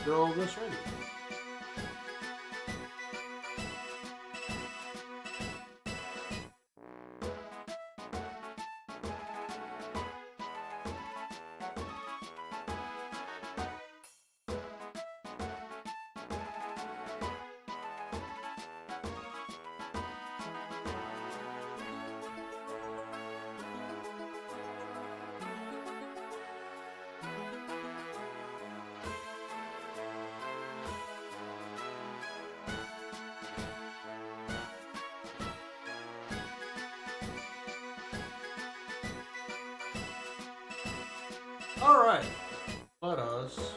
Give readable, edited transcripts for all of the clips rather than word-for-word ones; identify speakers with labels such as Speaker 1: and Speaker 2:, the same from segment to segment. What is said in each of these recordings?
Speaker 1: get all this ready. Alright, let us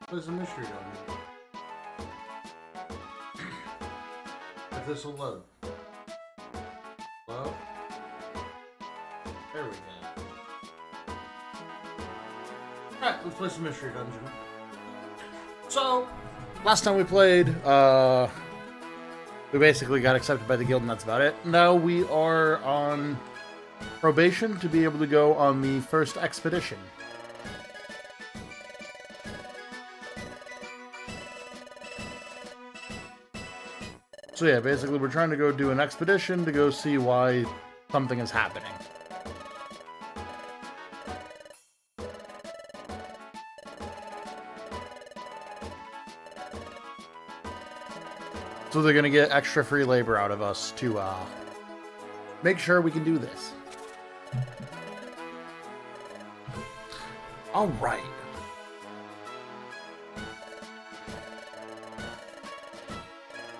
Speaker 1: play some mystery dungeon. If this will load. Well, there we go. Alright, let's play some mystery dungeon. So, last time we played, we basically got accepted by the guild and that's about it. Now we are on probation to be able to go on the first expedition. So yeah, basically we're trying to go do an expedition to go see why something is happening. So they're going to get extra free labor out of us to make sure we can do this. All right.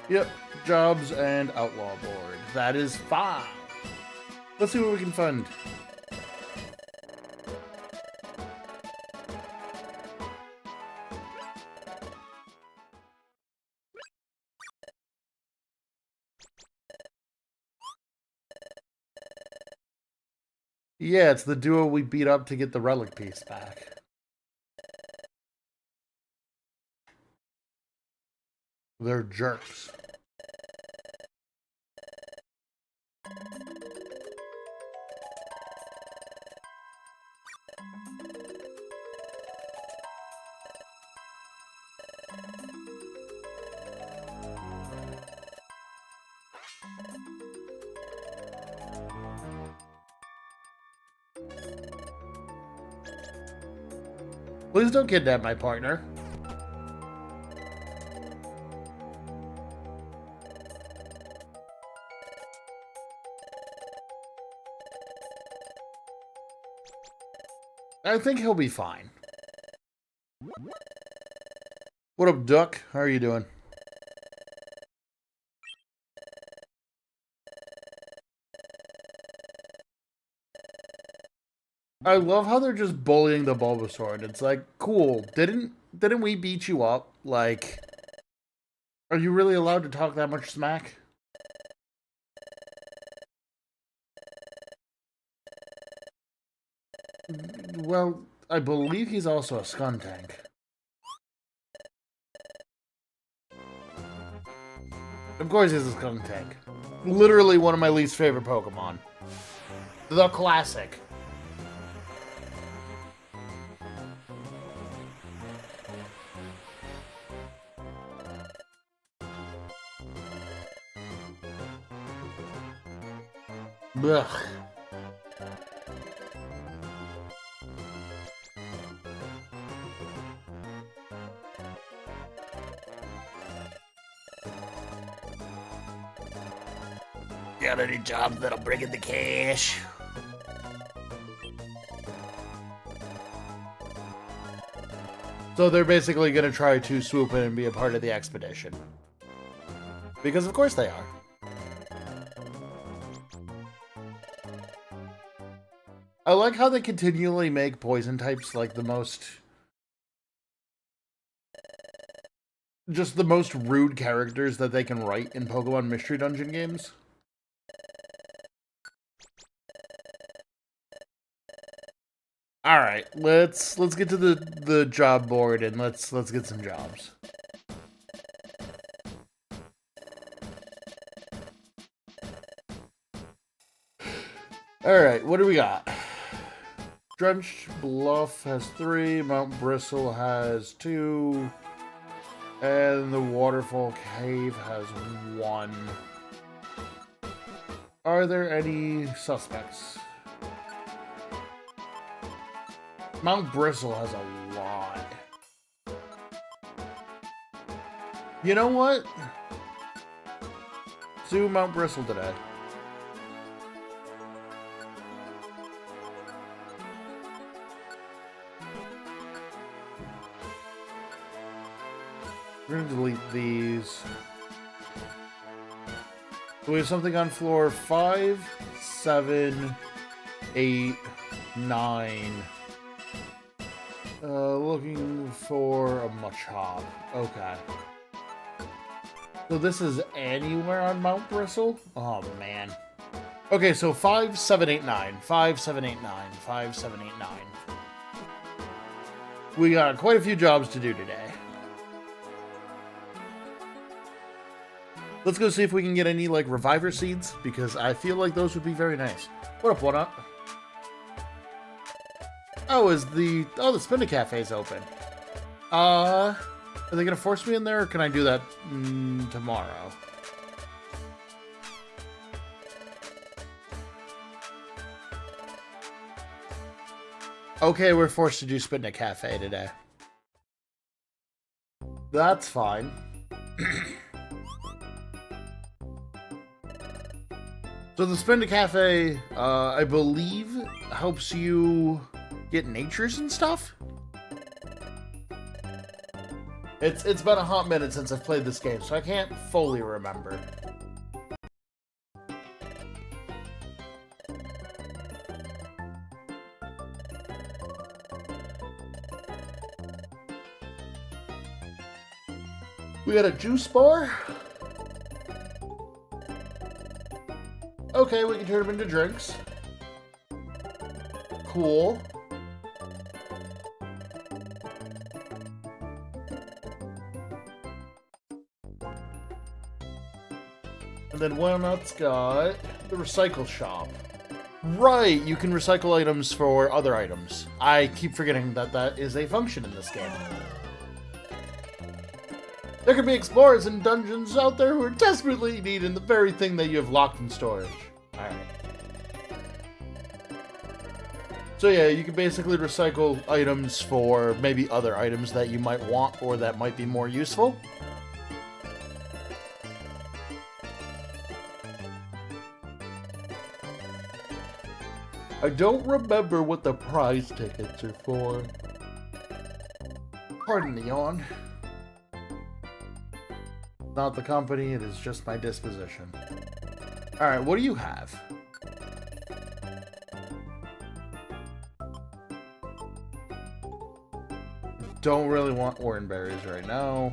Speaker 1: Yep, jobs and outlaw board. That is fine. Let's see what we can fund. Yeah, it's the duo we beat up to get the relic piece back. They're jerks. Please don't kidnap my partner. I think he'll be fine. What up, Duck? How are you doing? I love how they're just bullying the Bulbasaur. And it's like, cool. Didn't we beat you up? Like, are you really allowed to talk that much smack? Well, I believe he's also a Skuntank. Of course he's a Skuntank. Literally one of my least favorite Pokemon. The classic. Ugh. Got any jobs that'll bring in the cash? So they're basically going to try to swoop in and be a part of the expedition. Because of course they are. I like how they continually make poison types like the most... just the most rude characters that they can write in Pokemon Mystery Dungeon games. Alright, let's get to the job board and let's get some jobs. Alright, what do we got? Drenched Bluff has 3, Mount Bristle has 2, and the Waterfall Cave has 1. Are there any suspects? Mount Bristle has a lot. You know what? Let's do Mount Bristle today. We're going to delete these. So we have something on floor 5, 7, 8, 9. Looking for a Machop. Okay. So this is anywhere on Mount Bristle? Oh, man. Okay, so 5, 7, 8, 9. 5, 7, 8, 9. 5, 7, 8, 9. We got quite a few jobs to do today. Let's go see if we can get any, like, Reviver Seeds, because I feel like those would be very nice. What up, what up? Oh, the Spinda Cafe's open. Are they gonna force me in there, or can I do that tomorrow? Okay, we're forced to do Spinda Cafe today. That's fine. So the Spinda Cafe, I believe, helps you get natures and stuff? It's been a hot minute since I've played this game, so I can't fully remember. We got a juice bar. Okay, we can turn them into drinks. Cool. And then Walnut's got the recycle shop. Right, you can recycle items for other items. I keep forgetting that that is a function in this game. There could be explorers and dungeons out there who are desperately needing the very thing that you have locked in storage. Alright. So yeah, you can basically recycle items for maybe other items that you might want or that might be more useful. I don't remember what the prize tickets are for. Pardon the yawn. Not the company, it is just my disposition. Alright, what do you have? Don't really want oranberries right now.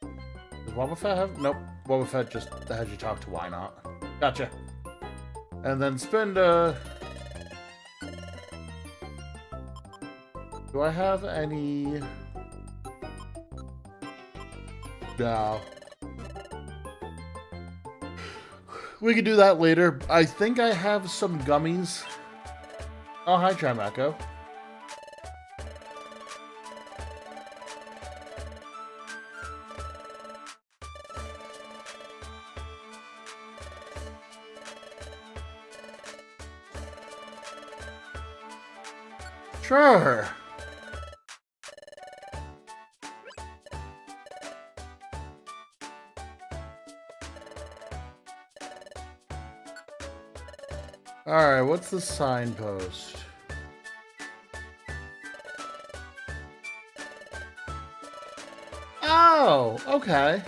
Speaker 1: Does Boba Fett have? Nope. Boba Fett just had you talk to Why Not. Gotcha. And then Spinda. Do I have any? No. We could do that later. I think I have some gummies. Oh, hi, Trimaco. Sure. Alright, what's the signpost? Oh, okay.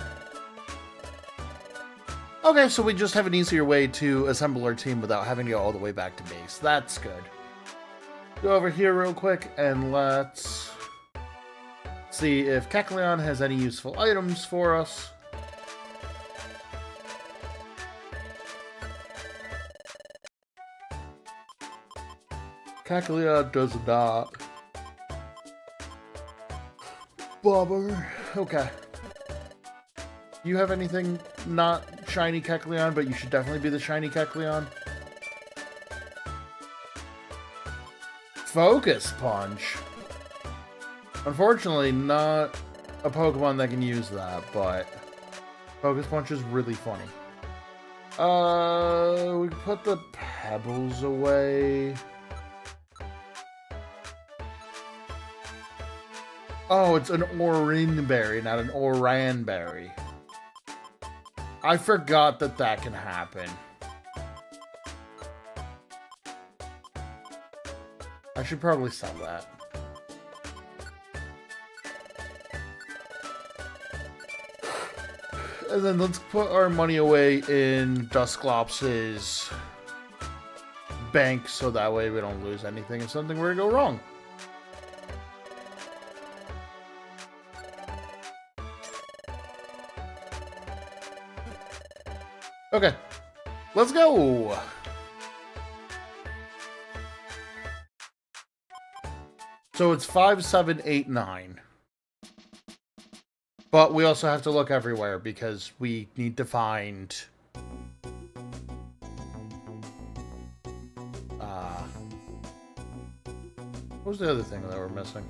Speaker 1: Okay, so we just have an easier way to assemble our team without having to go all the way back to base. That's good. Go over here real quick and let's see if Kecleon has any useful items for us. Kecleon does not. Bobber. Okay. You have anything not shiny Kecleon, but you should definitely be the shiny Kecleon? Focus Punch. Unfortunately, not a Pokemon that can use that, but Focus Punch is really funny. We can put the pebbles away. Oh, it's an Oranberry, not an Oranberry. I forgot that that can happen. I should probably sell that. And then let's put our money away in Dusclops's bank so that way we don't lose anything if something were to go wrong. Okay, let's go. So it's 5, 7, 8, 9. But we also have to look everywhere because we need to find what was the other thing that we're missing?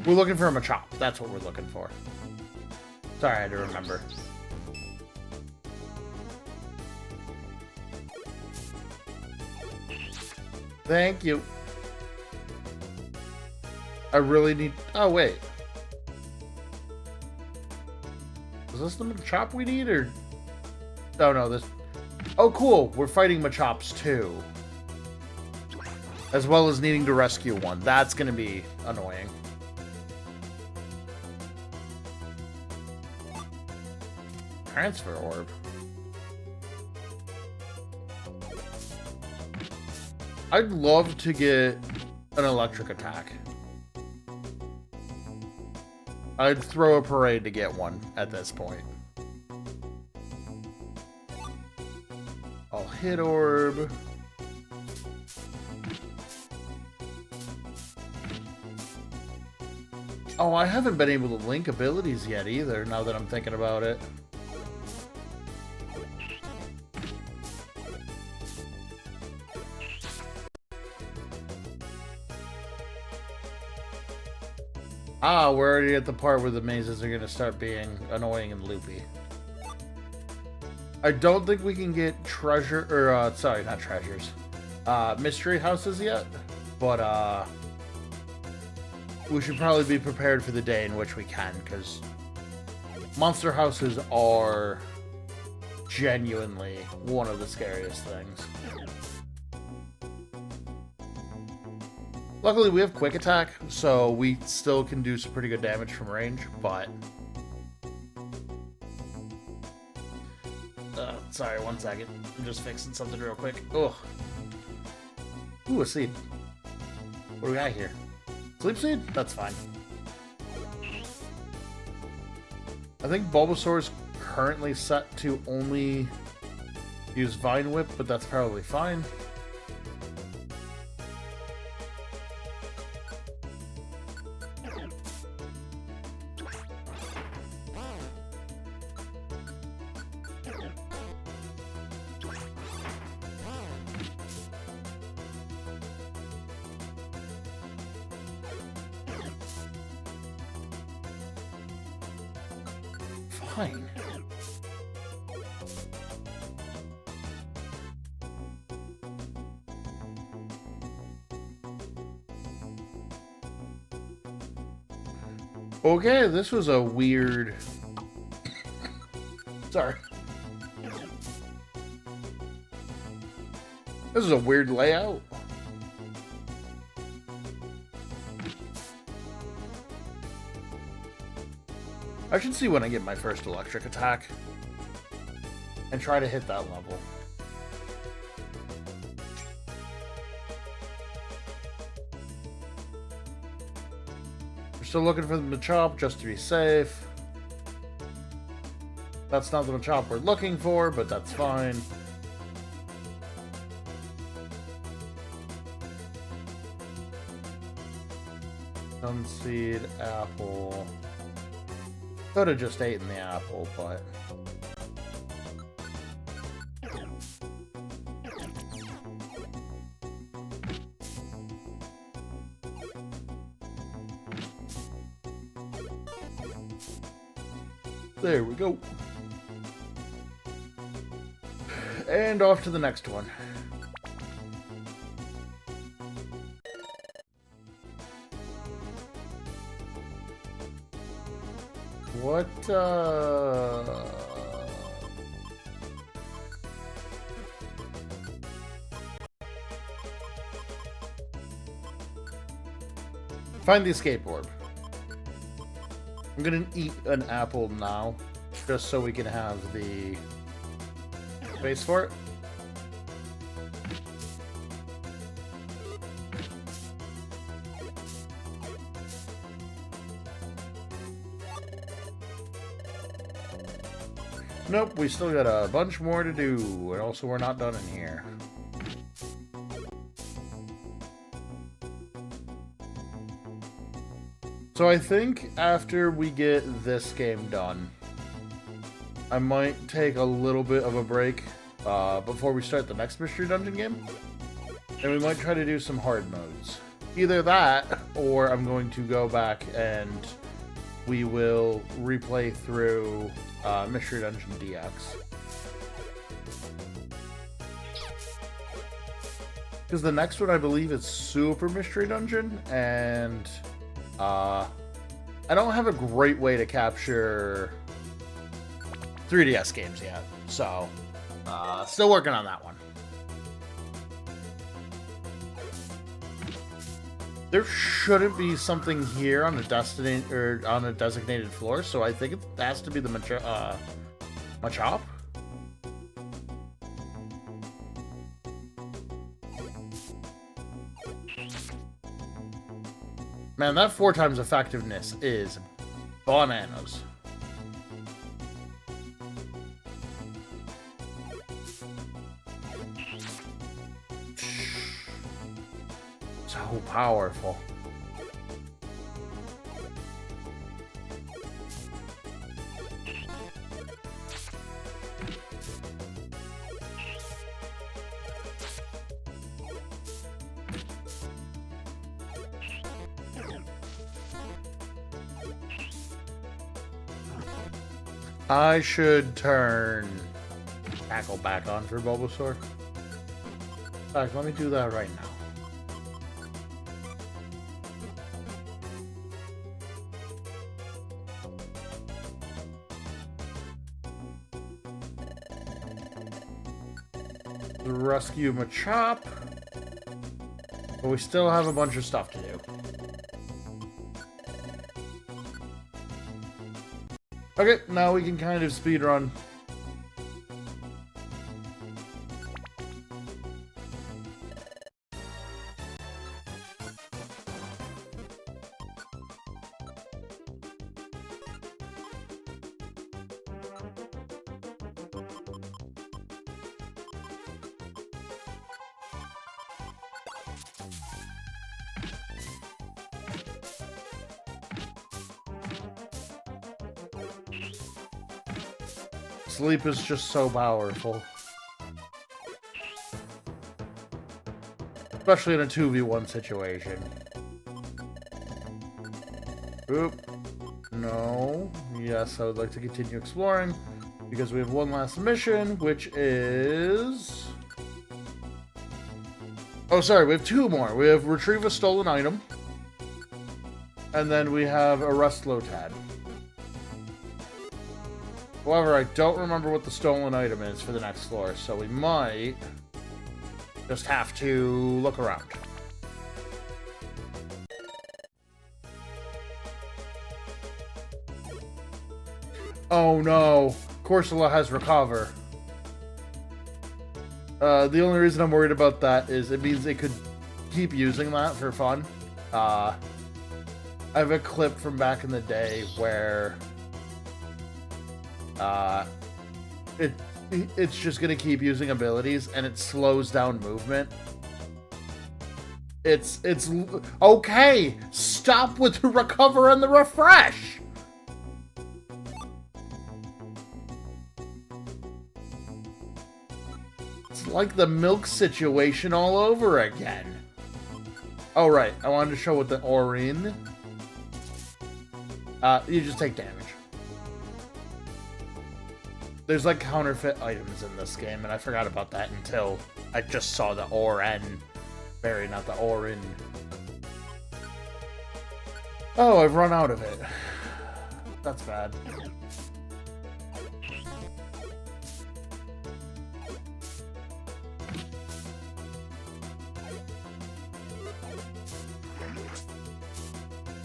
Speaker 1: We're looking for a Machop. That's what we're looking for. Sorry, I had to remember. Thank you. I really need... Oh, wait. Is this the Machop we need, or... Oh, no, this... Oh, cool. We're fighting Machops, too. As well as needing to rescue one. That's gonna be annoying. Transfer Orb. I'd love to get an electric attack. I'd throw a parade to get one at this point. I'll hit Orb. Oh, I haven't been able to link abilities yet either, now that I'm thinking about it. Ah, we're already at the part where the mazes are going to start being annoying and loopy. I don't think we can get treasure, or, sorry, not treasures. Mystery houses yet, but, we should probably be prepared for the day in which we can, because monster houses are genuinely one of the scariest things. Luckily, we have Quick Attack, so we still can do some pretty good damage from range, but... sorry, 1 second. I'm just fixing something real quick. Ugh. Ooh, a seed. What do we got here? Sleep Seed? That's fine. I think Bulbasaur's currently set to only use Vine Whip, but that's probably fine. Fine. Okay, this was a weird... Sorry. This is a weird layout. I should see when I get my first electric attack and try to hit that level. We're still looking for the Machop just to be safe. That's not the Machop we're looking for, but that's fine. Sunseed, apple. Could have just eaten the apple, but... There we go. And off to the next one. What, Find the escape orb. I'm gonna eat an apple now, just so we can have the space for it. Nope, we still got a bunch more to do, and also we're not done in here. So I think after we get this game done, I might take a little bit of a break before we start the next Mystery Dungeon game. And we might try to do some hard modes. Either that, or I'm going to go back and we will replay through Mystery Dungeon DX. Because the next one, I believe, is Super Mystery Dungeon, and I don't have a great way to capture 3DS games yet, so still working on that one. There shouldn't be something here on a designated floor, so I think it has to be the Machop. Man, that 4 times effectiveness is bananas. So powerful. I should turn Tackle back on for Bulbasaur. In fact, let me do that right now. Rescue Machop. But we still have a bunch of stuff to do. Okay, now we can kind of speedrun. Sleep is just so powerful. Especially in a 2v1 situation. Oop. No. Yes, I would like to continue exploring. Because we have one last mission, which is... Oh, sorry, we have 2 more. We have Retrieve a Stolen Item. And then we have Arrest Lotad. However, I don't remember what the stolen item is for the next floor, so we might just have to look around. Oh no, Corsola has Recover. The only reason I'm worried about that is it means they could keep using that for fun. I have a clip from back in the day where... it's just gonna keep using abilities, and it slows down movement. It's okay. Stop with the recover and the refresh. It's like the milk situation all over again. Oh, right. I wanted to show what the Orin. You just take damage. There's like counterfeit items in this game, and I forgot about that until I just saw the Orin. Berry, not the Orin. Oh, I've run out of it. That's bad.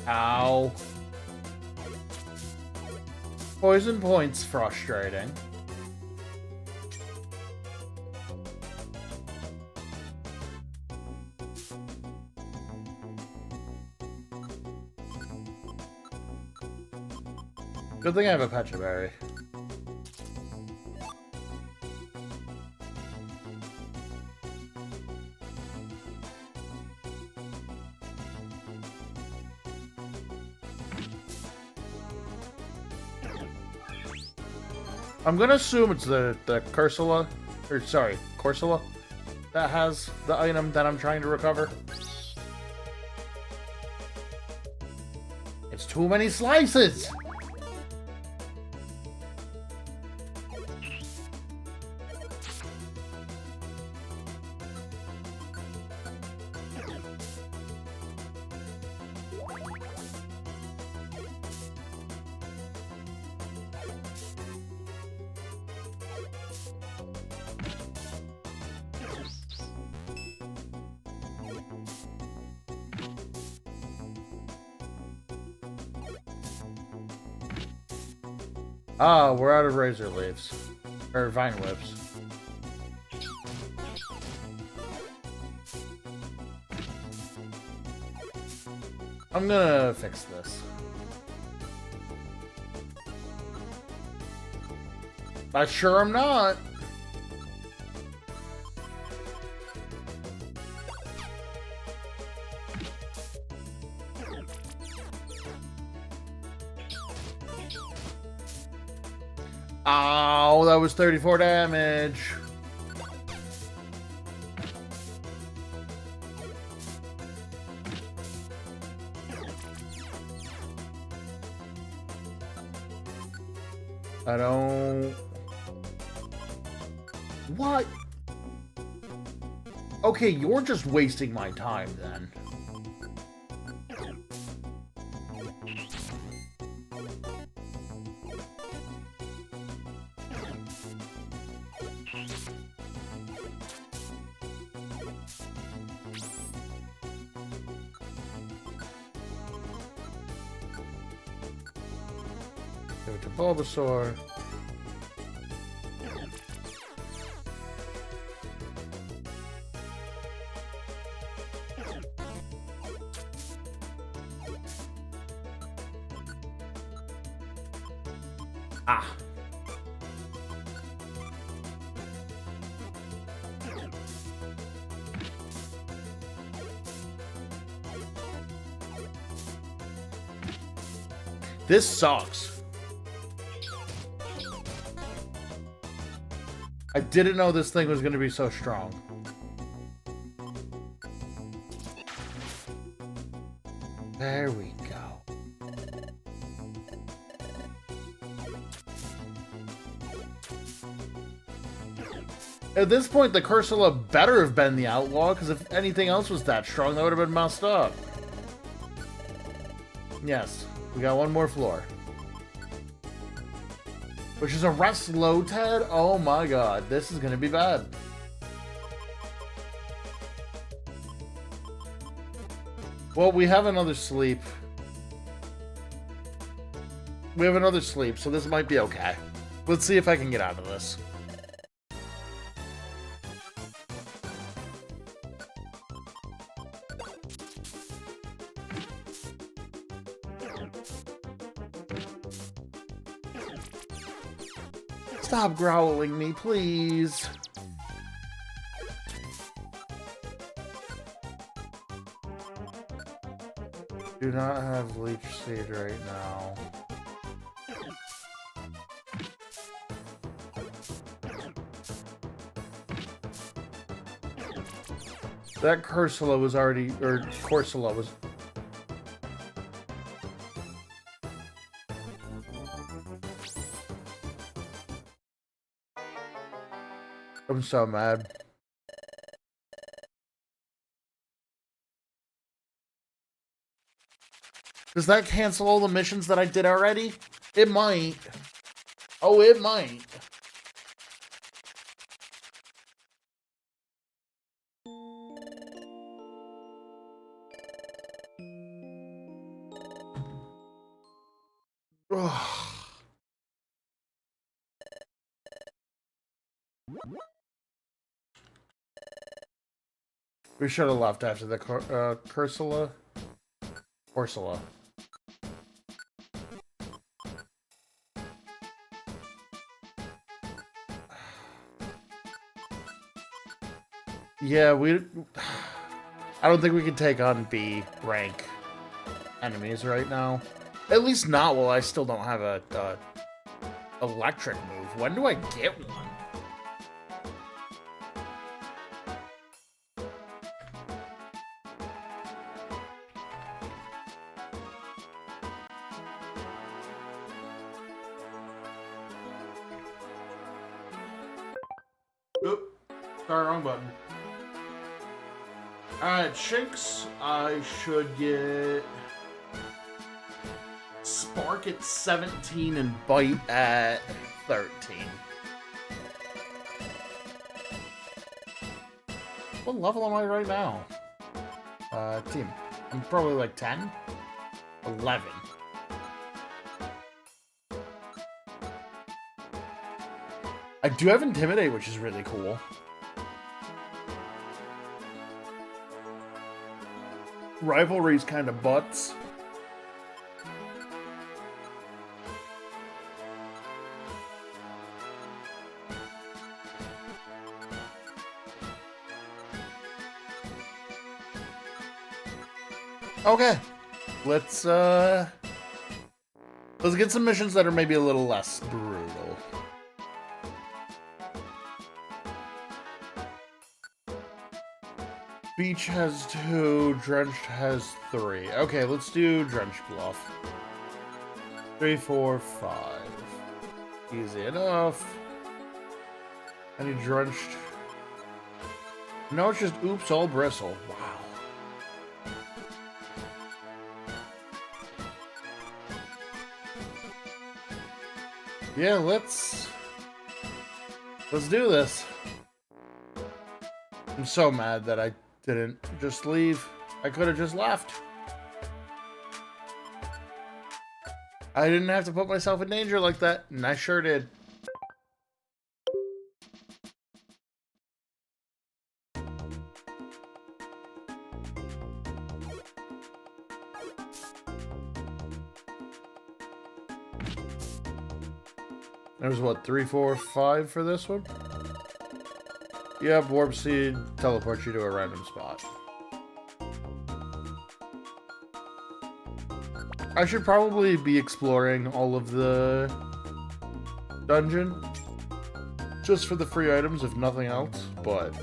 Speaker 1: Ow. Poison point's frustrating. Good thing I have a Pecha Berry. I'm gonna assume it's the Cursula, or sorry, Corsola, that has the item that I'm trying to recover. It's too many slices! Ah, we're out of razor leaves. Or vine whips. I'm gonna fix this. I sure am not. Oh, that was 34 damage. I don't... What? Okay, you're just wasting my time then. Give it to Bulbasaur. Ah. This sucks. I didn't know this thing was going to be so strong. There we go. At this point, the Cursula better have been the outlaw, because if anything else was that strong, that would have been messed up. Yes, we got one more floor. Which is a rest low, Ted? Oh my god, this is gonna be bad. Well, we have another sleep. We have another sleep, so this might be okay. Let's see if I can get out of this. Stop growling me, please. Do not have Leech Seed right now. That Cursula was already, or Corsula was. I'm so mad. Does that cancel all the missions that I did already? It might. Oh, it might. Ugh. We should have left after the Cursula. Corsula. Yeah, I don't think we can take on B rank enemies right now. At least not while I still don't have a electric move. When do I get one? Oop. Sorry, wrong button. Alright, Shinx, I should get Spark at 17 and Bite at 13. What level am I right now? Team. I'm probably like 10? 11. I do have Intimidate, which is really cool. Rivalry's kind of butts. Okay. Let's get some missions that are maybe a little less brutal. Beach has 2, Drenched has 3. Okay, let's do Drenched Bluff. 3, 4, 5. Easy enough. Any Drenched? No, it's just Oops All Bristle. Wow. Yeah, let's do this. I'm so mad that I didn't just leave. I could have just left. I didn't have to put myself in danger like that, and I sure did. There's what, 3, 4, 5 for this one? Yep, Warp Seed teleports you to a random spot. I should probably be exploring all of the dungeon just for the free items, if nothing else, but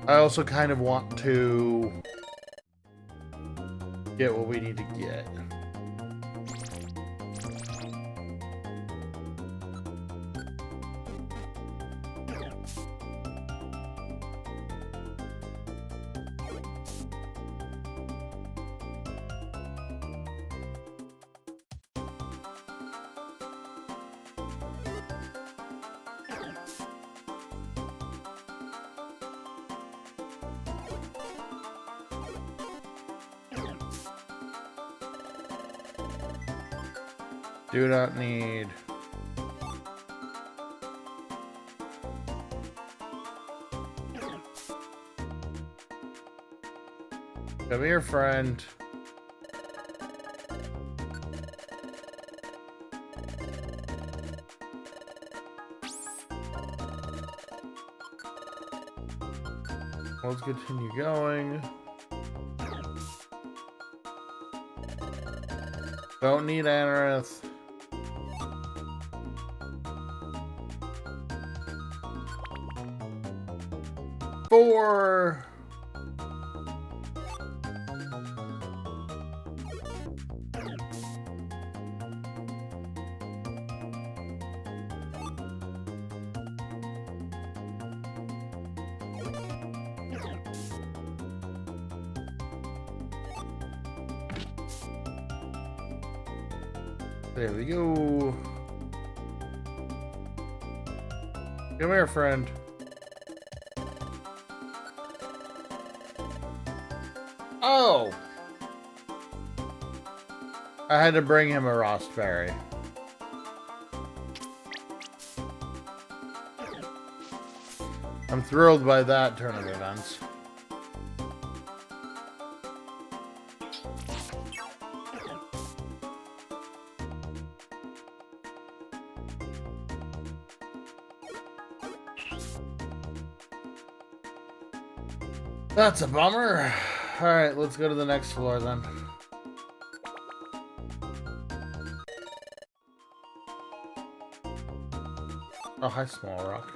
Speaker 1: I also kind of want to get what we need to get. Do not need. Come here, friend. Let's continue going. Don't need Anorith. 4. There we go. Come here, friend. Oh! I had to bring him a raspberry. I'm thrilled by that turn of events. That's a bummer. Alright, let's go to the next floor then. Oh, hi, Small Rock.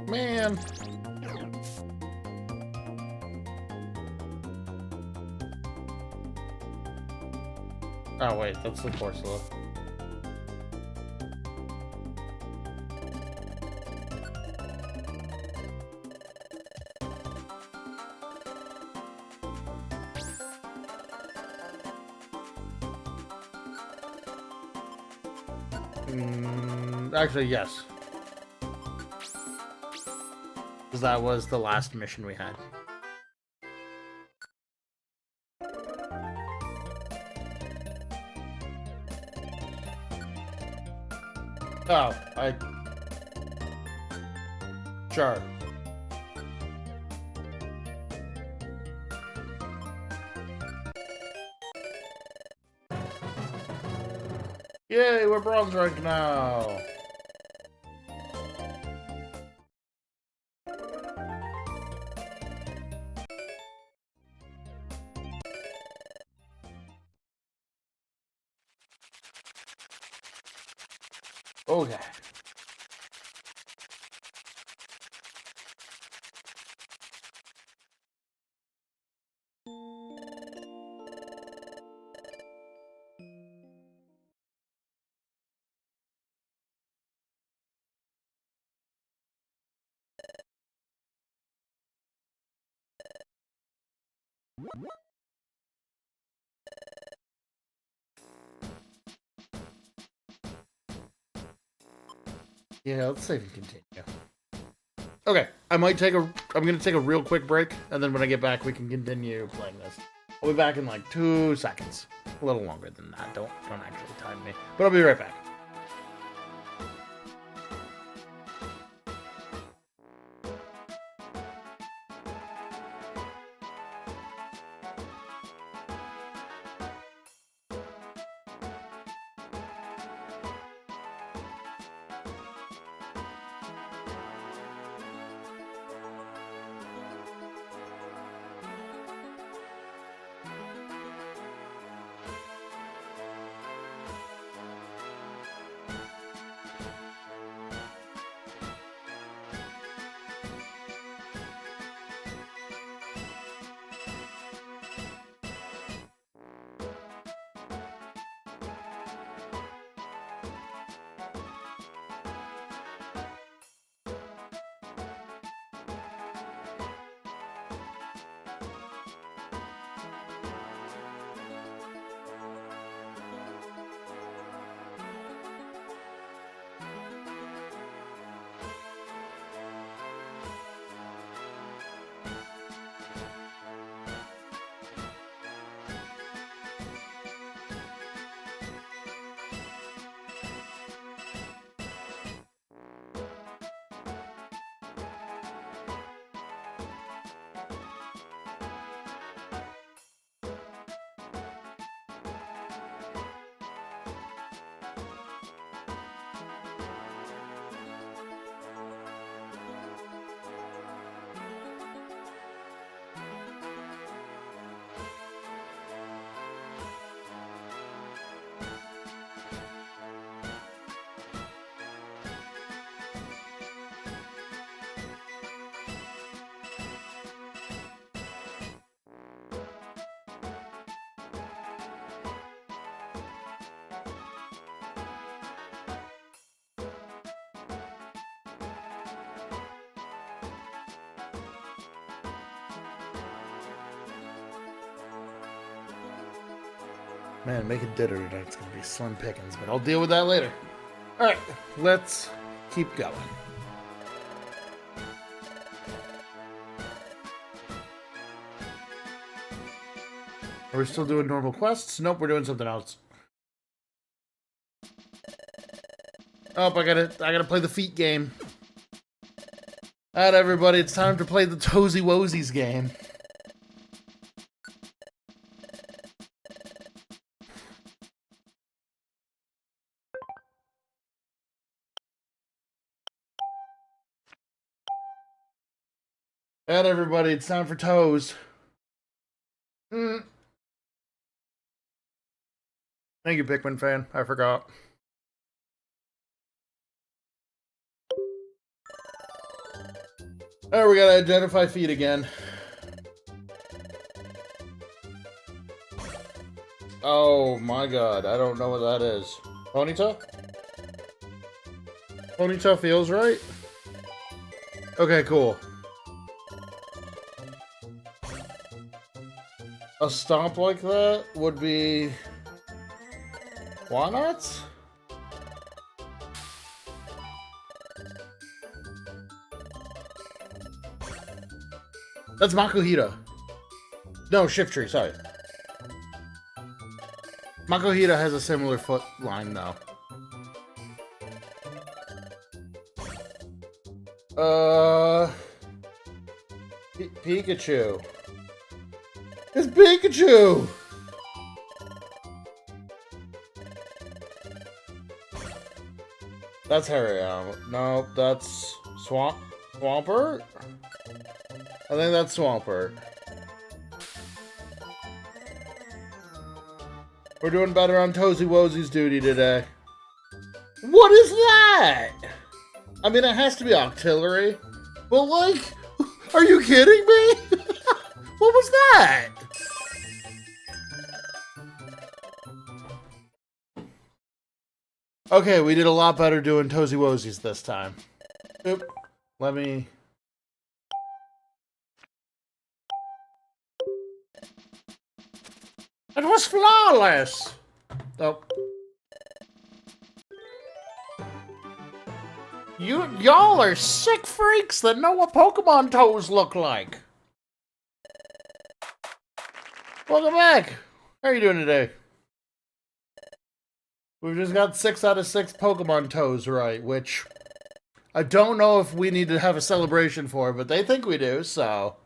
Speaker 1: Man. Oh, wait, that's the porcelain. Actually, yes. Because that was the last mission we had. Oh, Sure. Yay, we're bronze rank now! Okay. Yeah, let's save and continue. Okay, I'm gonna take a real quick break, and then when I get back, we can continue playing this. I'll be back in like 2 seconds. A little longer than that. Don't actually time me. But I'll be right back. Man, making dinner tonight's gonna be slim pickings, but I'll deal with that later. Alright, let's keep going. Are we still doing normal quests? Nope, we're doing something else. Oh, I gotta play the feet game. Alright, everybody, it's time to play the Toesy Woesies game. Alright, everybody, it's time for toes. Thank you, Pikmin fan. I forgot. Alright, we gotta identify feet again. Oh my god, I don't know what that is. Ponyta? Ponyta feels right? Okay, cool. A stomp like that would be... walnuts? That's Makuhita. No, Shiftry, sorry. Makuhita has a similar foot line, though. Pikachu. It's Pikachu! That's Hariyama. No, that's Swampert? I think that's Swampert. We're doing better on Toesy Woesie's duty today. What is that? I mean, it has to be artillery. But, like, are you kidding me? What was that? Okay, we did a lot better doing Toesy Woesies this time. Oop. Let me... It was flawless! Oh. Y'all are sick freaks that know what Pokemon toes look like. Welcome back. How are you doing today? We've just got 6 out of 6 Pokemon toes right, which I don't know if we need to have a celebration for, but they think we do, so.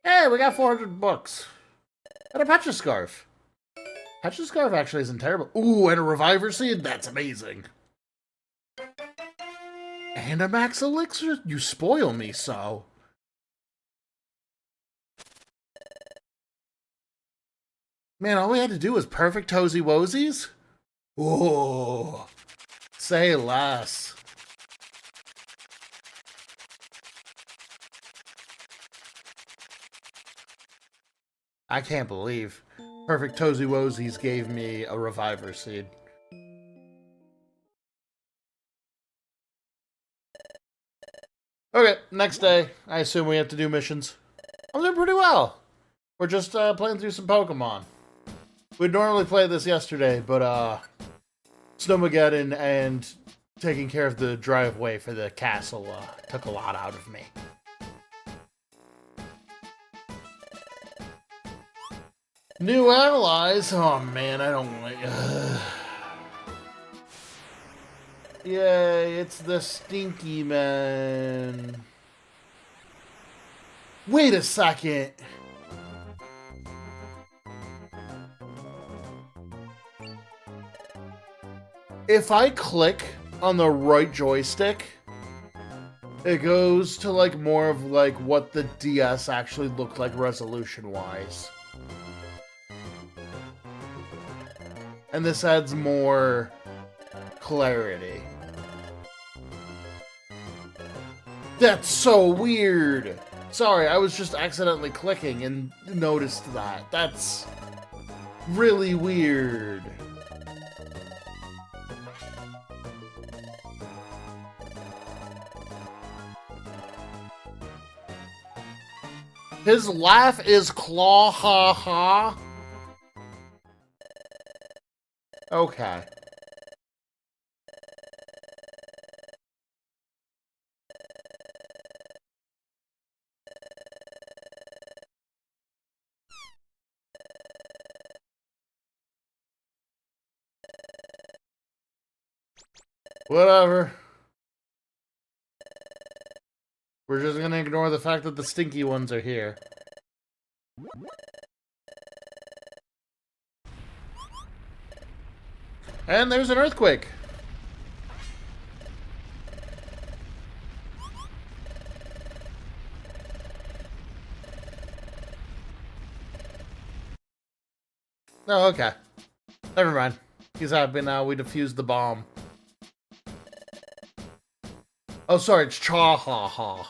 Speaker 1: Hey, we got 400 books. And a Petra Scarf. Petra Scarf actually isn't terrible. Ooh, and a Reviver Seed? That's amazing. And a Max Elixir? You spoil me so. Man, all we had to do was perfect Toesy Woesies? Ooh. Say less. I can't believe perfect Toesy Woesies gave me a Reviver Seed. Okay, next day. I assume we have to do missions. I'm doing pretty well. We're just playing through some Pokemon. We'd normally play this yesterday, but Snowmageddon and taking care of the driveway for the castle took a lot out of me. New allies? Oh man, I don't like... Yay, it's the Stinky Man. Wait a second. If I click on the right joystick, it goes to like more of like what the DS actually looked like resolution-wise. And this adds more clarity. That's so weird! Sorry, I was just accidentally clicking and noticed that. That's really weird. His laugh is claw ha ha. Okay. Whatever. We're just gonna ignore the fact that the stinky ones are here. And there's an earthquake. Oh, okay. Never mind. He's happy now. We defused the bomb. Oh, sorry. It's cha-ha-ha.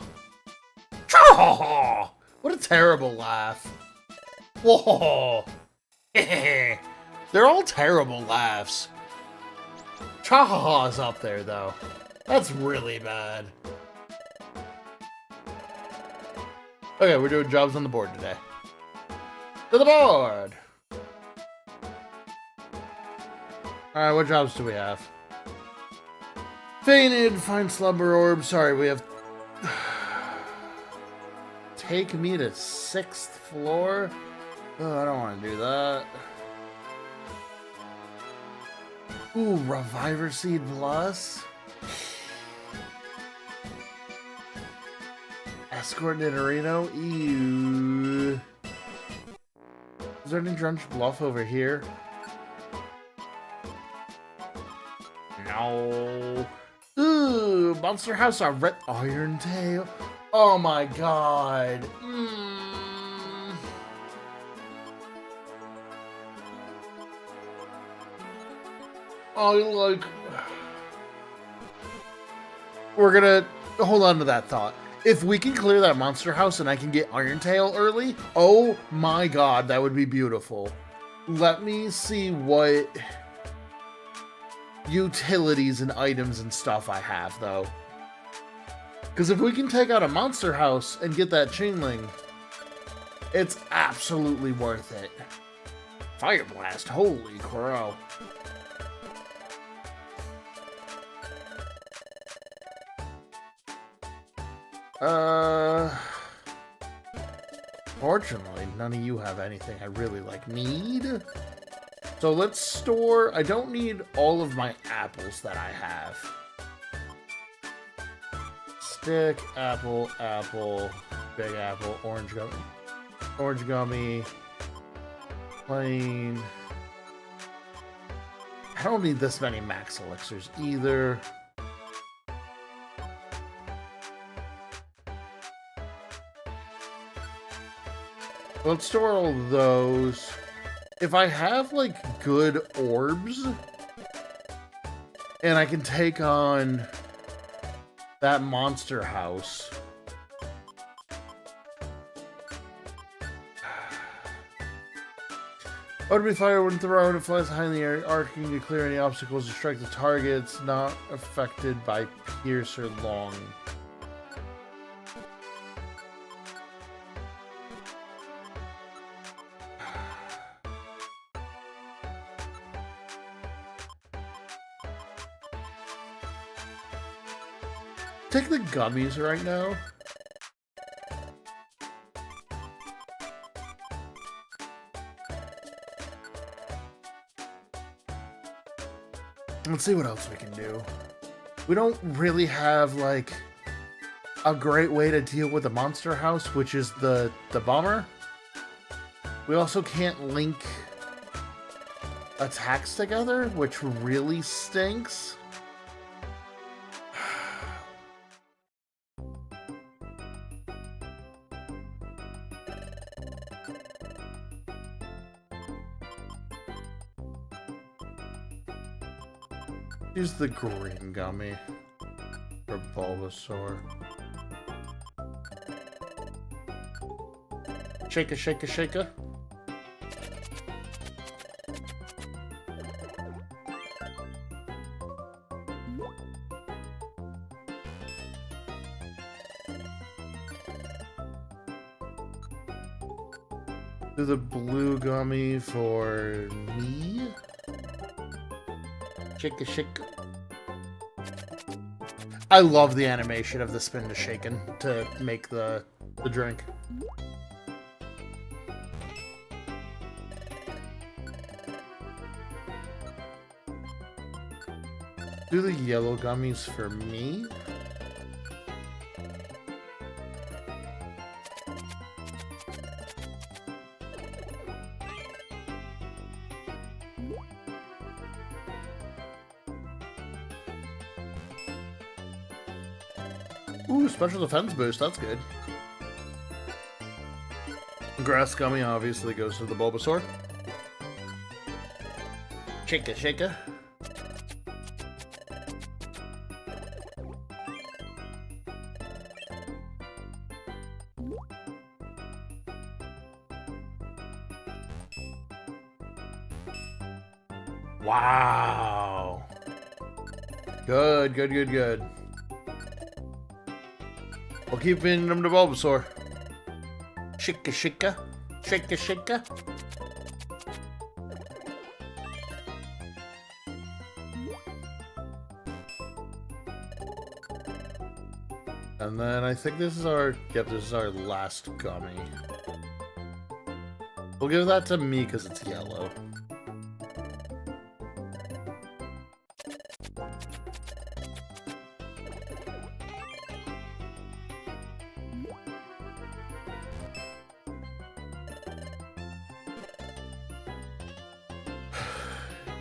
Speaker 1: Cha-ha-ha! What a terrible laugh. Whoa! They're all terrible laughs. Cha-ha-ha is up there, though. That's really bad. Okay, we're doing jobs on the board today. To the board! Alright, what jobs do we have? Fainted, find slumber orb. Sorry, we have... Take me to 6th floor? Oh, I don't want to do that. Ooh, Reviver Seed Plus? Escort Nidorino? Ew. Is there any Drenched Bluff over here? No. Ooh, Monster House on Red Iron Tail. Oh my god. Oh, like... We're gonna hold on to that thought. If we can clear that Monster House and I can get Iron Tail early, oh my god, that would be beautiful. Let me see what utilities and items and stuff I have, though. Because if we can take out a Monster House and get that Chainling, it's absolutely worth it. Fire Blast, holy crow. Fortunately, none of you have anything I really, need. So let's store... I don't need all of my apples that I have. Stick, apple, apple, big apple, orange gummy, plain. I don't need this many max elixirs either. Let's store all those. If I have, good orbs, and I can take on that Monster House. Orbit fire when thrown, it flies high in the air, arcing to clear any obstacles to strike the targets not affected by pierce or long. Take the gummies right now. Let's see what else we can do. We don't really have, a great way to deal with the Monster House, which is the bomber. We also can't link attacks together, which really stinks. Use the green gummy for Bulbasaur. Shake-a, shake-a, shake-a. Do the blue gummy for me? Shake a shake. I love the animation of the spin to shaken to make the drink. Do the yellow gummies for me? Ooh, special defense boost, that's good. Grass gummy obviously goes to the Bulbasaur. Shake-a, shake-a. Wow. Good, good, good, good. We'll keep feeding them to Bulbasaur. Shika, shika. Shika, shika. And then I think this is our... Yep, this is our last gummy. We'll give that to me because it's yellow.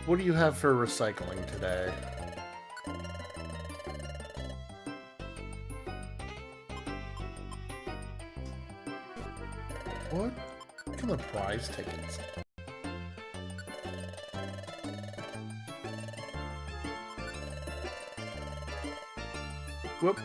Speaker 1: What do you have for recycling today? What? Look at the prize tickets. Whoop.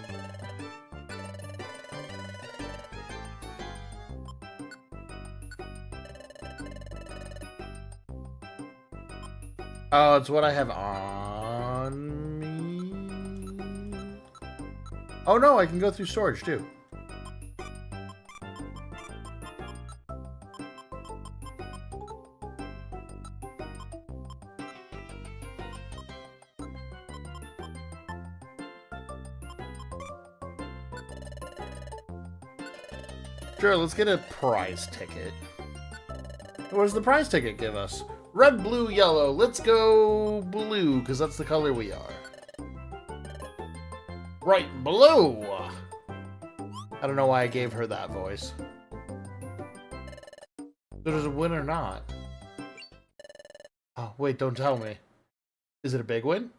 Speaker 1: Oh, it's what I have on me. Oh no, I can go through storage too. Sure, let's get a prize ticket. What does the prize ticket give us? Red, blue, yellow. Let's go blue, because that's the color we are. Right, blue! I don't know why I gave her that voice. So does it win or not? Oh, wait, don't tell me. Is it a big win?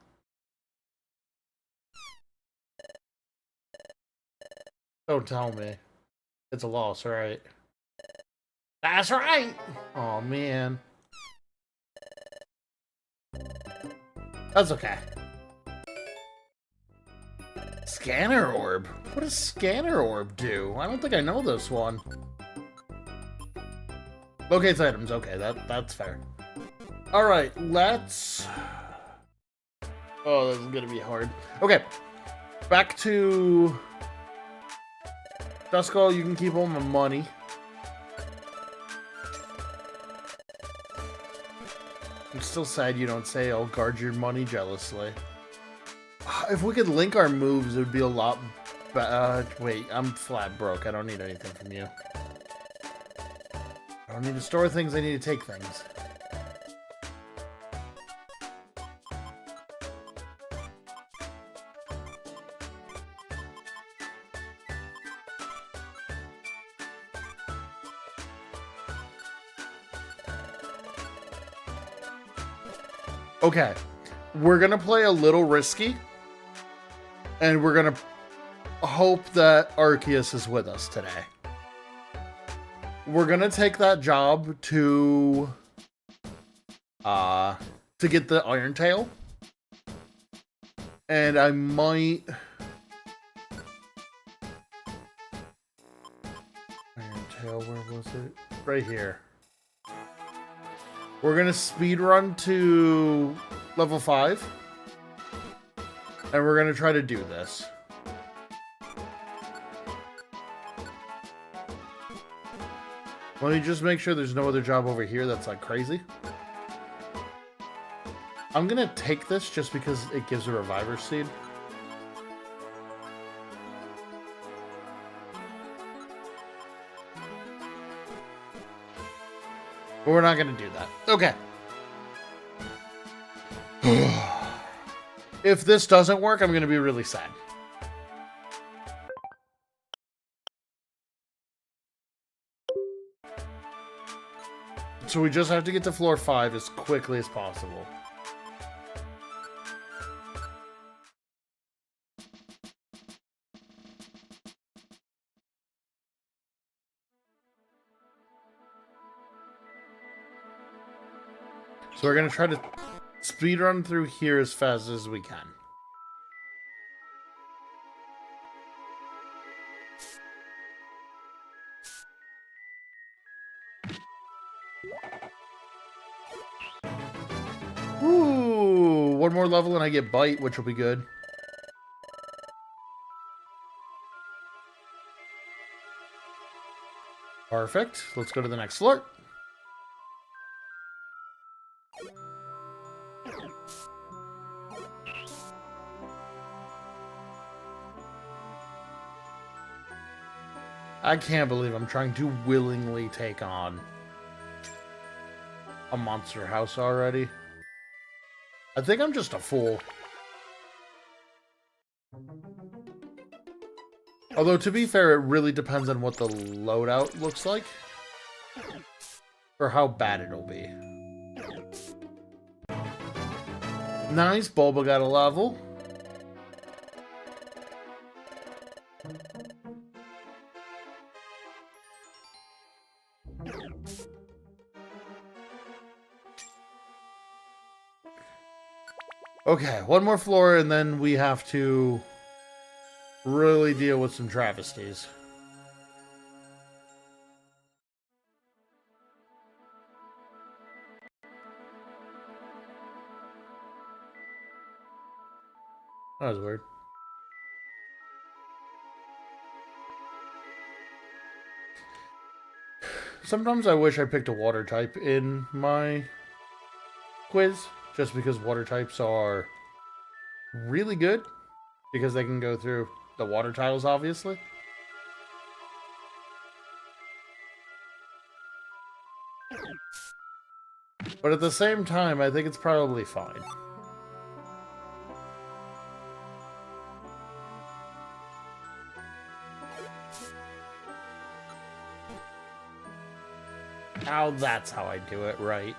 Speaker 1: Don't tell me. It's a loss, right? That's right! Oh, man. That's okay. Scanner Orb? What does Scanner Orb do? I don't think I know this one. Locates items. Okay, that's fair. Alright, let's... Oh, this is gonna be hard. Okay. Back to... Duskull, you can keep all my money. I'm still sad you don't say I'll guard your money jealously. If we could link our moves, it would be a lot better. Wait, I'm flat broke. I don't need anything from you. I don't need to store things, I need to take things. Okay, we're gonna play a little risky, and we're gonna hope that Arceus is with us today. We're gonna take that job to get the Iron Tail, and I might... Iron Tail, where was it? Right here. We're gonna speed run to level 5. And we're gonna try to do this. Let me just make sure there's no other job over here that's like crazy. I'm gonna take this just because it gives a reviver seed. But we're not gonna do that. Okay. If this doesn't work, I'm gonna be really sad. So we just have to get to floor 5 as quickly as possible. So we're going to try to speed run through here as fast as we can. Ooh, one more level and I get Bite, which will be good. Perfect. Let's go to the next floor. I can't believe I'm trying to willingly take on a monster house already. I think I'm just a fool. Although, to be fair, it really depends on what the loadout looks like. Or how bad it'll be. Nice, Bulba got a level. Okay, one more floor and then we have to really deal with some travesties. That was weird. Sometimes I wish I picked a water type in my quiz, just because water types are really good, because they can go through the water tiles, obviously. But at the same time, I think it's probably fine. Now that's how I do it, right?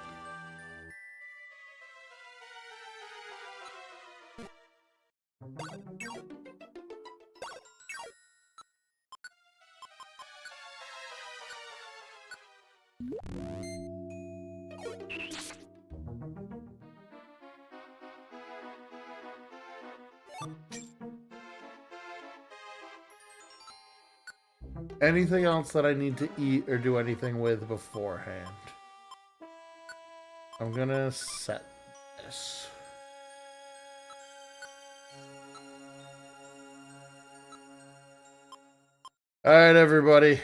Speaker 1: Anything else that I need to eat or do anything with beforehand? I'm gonna set this. Alright, everybody.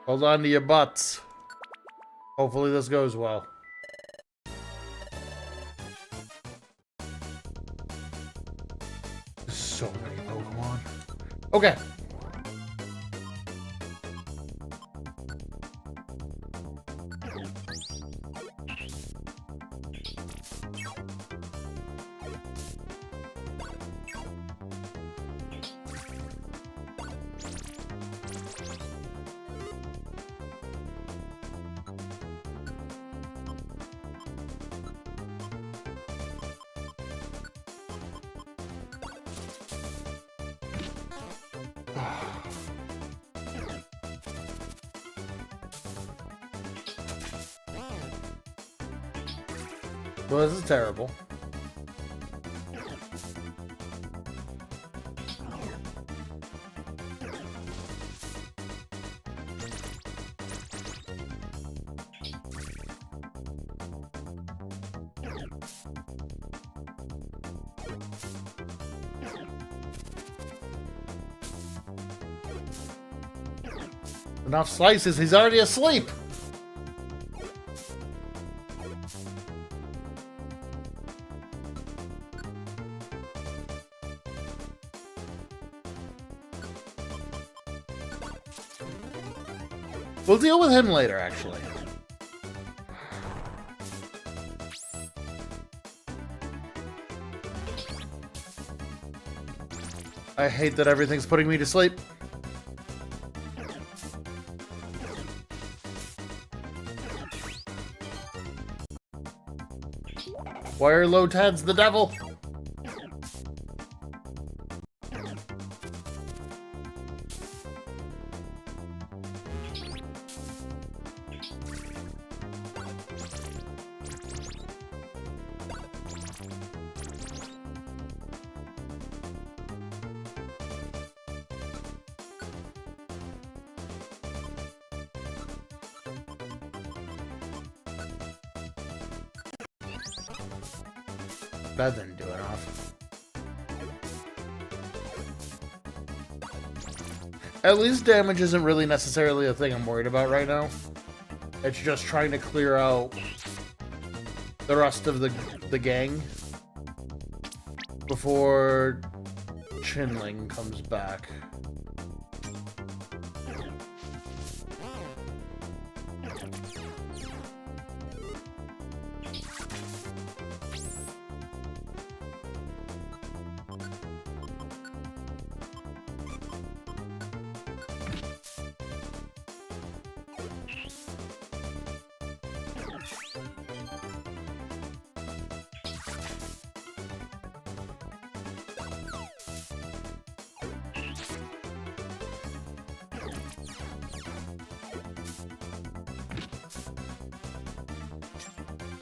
Speaker 1: Hold on to your butts. Hopefully this goes well. So many Pokemon. Okay. Well, this is terrible. Enough slices, he's already asleep! We'll deal with him later, actually. I hate that everything's putting me to sleep. Why are low tads the devil? That didn't do enough. At least damage isn't really necessarily a thing I'm worried about right now. It's just trying to clear out the rest of the gang before Chinling comes back.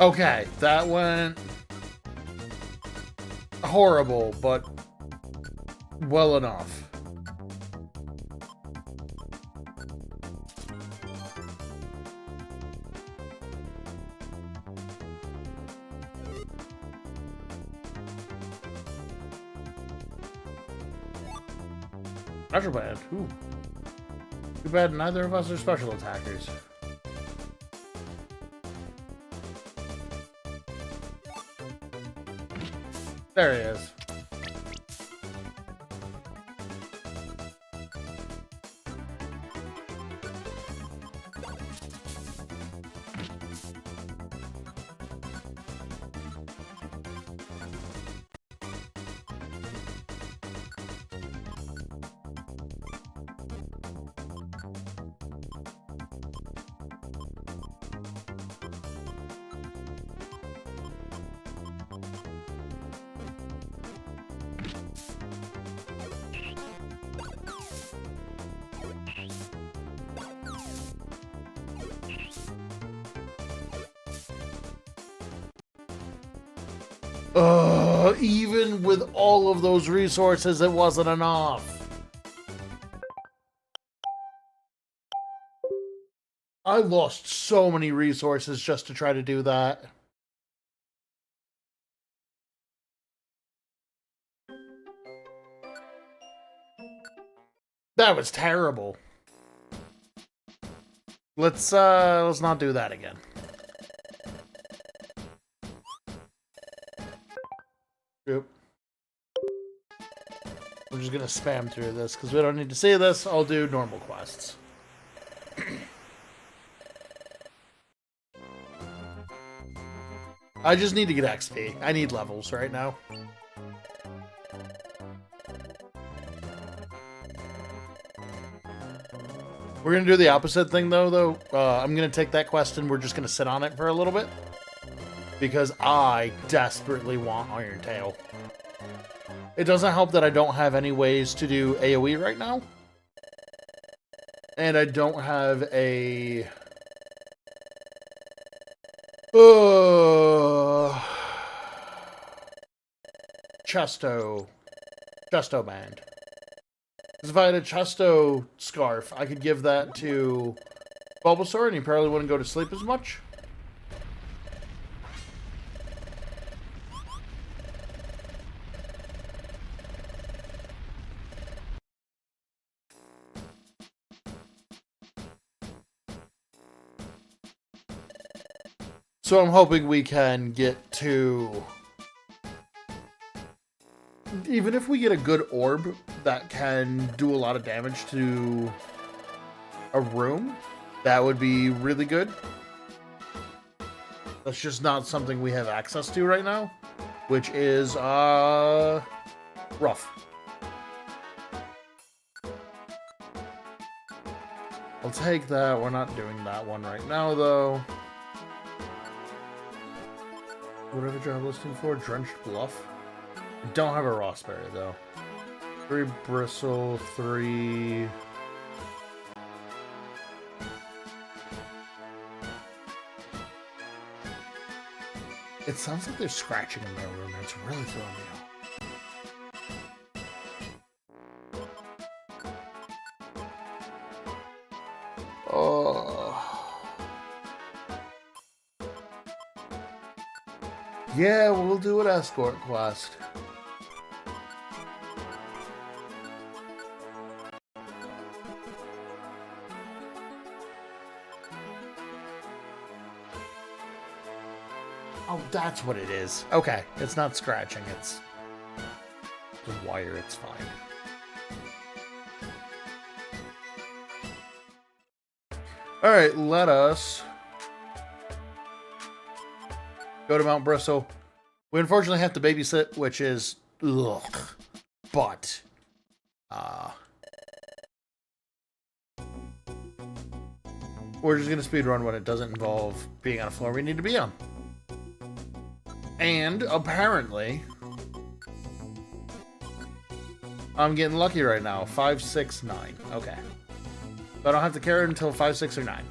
Speaker 1: Okay, that went horrible, but well enough. Special band. Ooh. Too bad neither of us are special attackers. There he is. Even with all of those resources, it wasn't enough. I lost so many resources just to try to do that. That was terrible. Let's not do that again. Yep. We're just gonna spam through this because we don't need to see this. I'll do normal quests. I just need to get XP. I need levels right now. We're gonna do the opposite thing though. I'm gonna take that quest and we're just gonna sit on it for a little bit. Because I desperately want Iron Tail. It doesn't help that I don't have any ways to do AoE right now. And I don't have a... Chesto band. Because if I had a Chesto scarf, I could give that to Bulbasaur and he probably wouldn't go to sleep as much. So I'm hoping we can get to... Even if we get a good orb that can do a lot of damage to a room, That would be really good. That's just not something we have access to right now, which is rough. I'll take that. We're not doing that one right now, though. Whatever job listing for, Drenched Bluff. I don't have a Rossberry, though. 3 Bristle, 3... It sounds like they're scratching in their room, and it's really throwing me off. Oh. Yeah, we'll do an escort quest. Oh, that's what it is. Okay, it's not scratching, it's the wire, it's fine. Alright, let us go to Mount Bristol. We unfortunately have to babysit, which is ugh. But we're just gonna speedrun when it doesn't involve being on a floor we need to be on. And apparently I'm getting lucky right now. 5, 6, 9. Okay. So I don't have to carry it until 5, 6, or 9.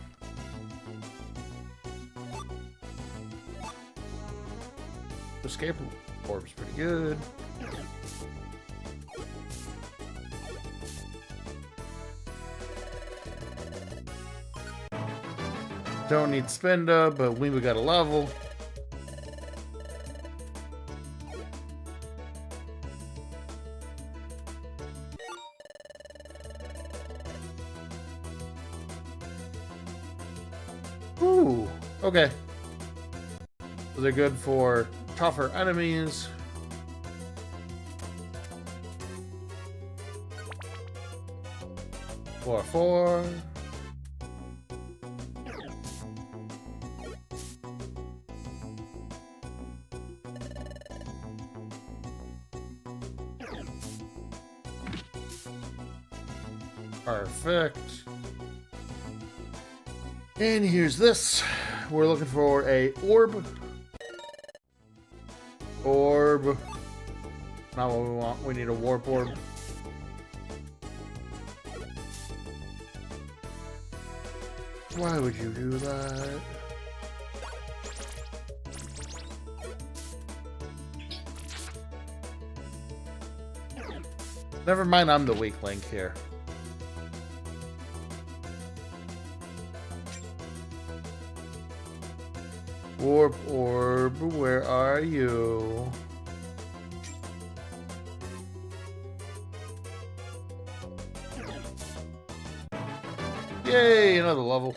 Speaker 1: Escape orb's pretty good. Don't need Spinda, but we got a level. Ooh, okay. So they're good for tougher enemies. Four. Perfect. And here's this. We're looking for a orb. Orb. Not what we want. We need a warp orb. Why would you do that? Never mind, I'm the weak link here. Warp orb, where are you? Yay, another level.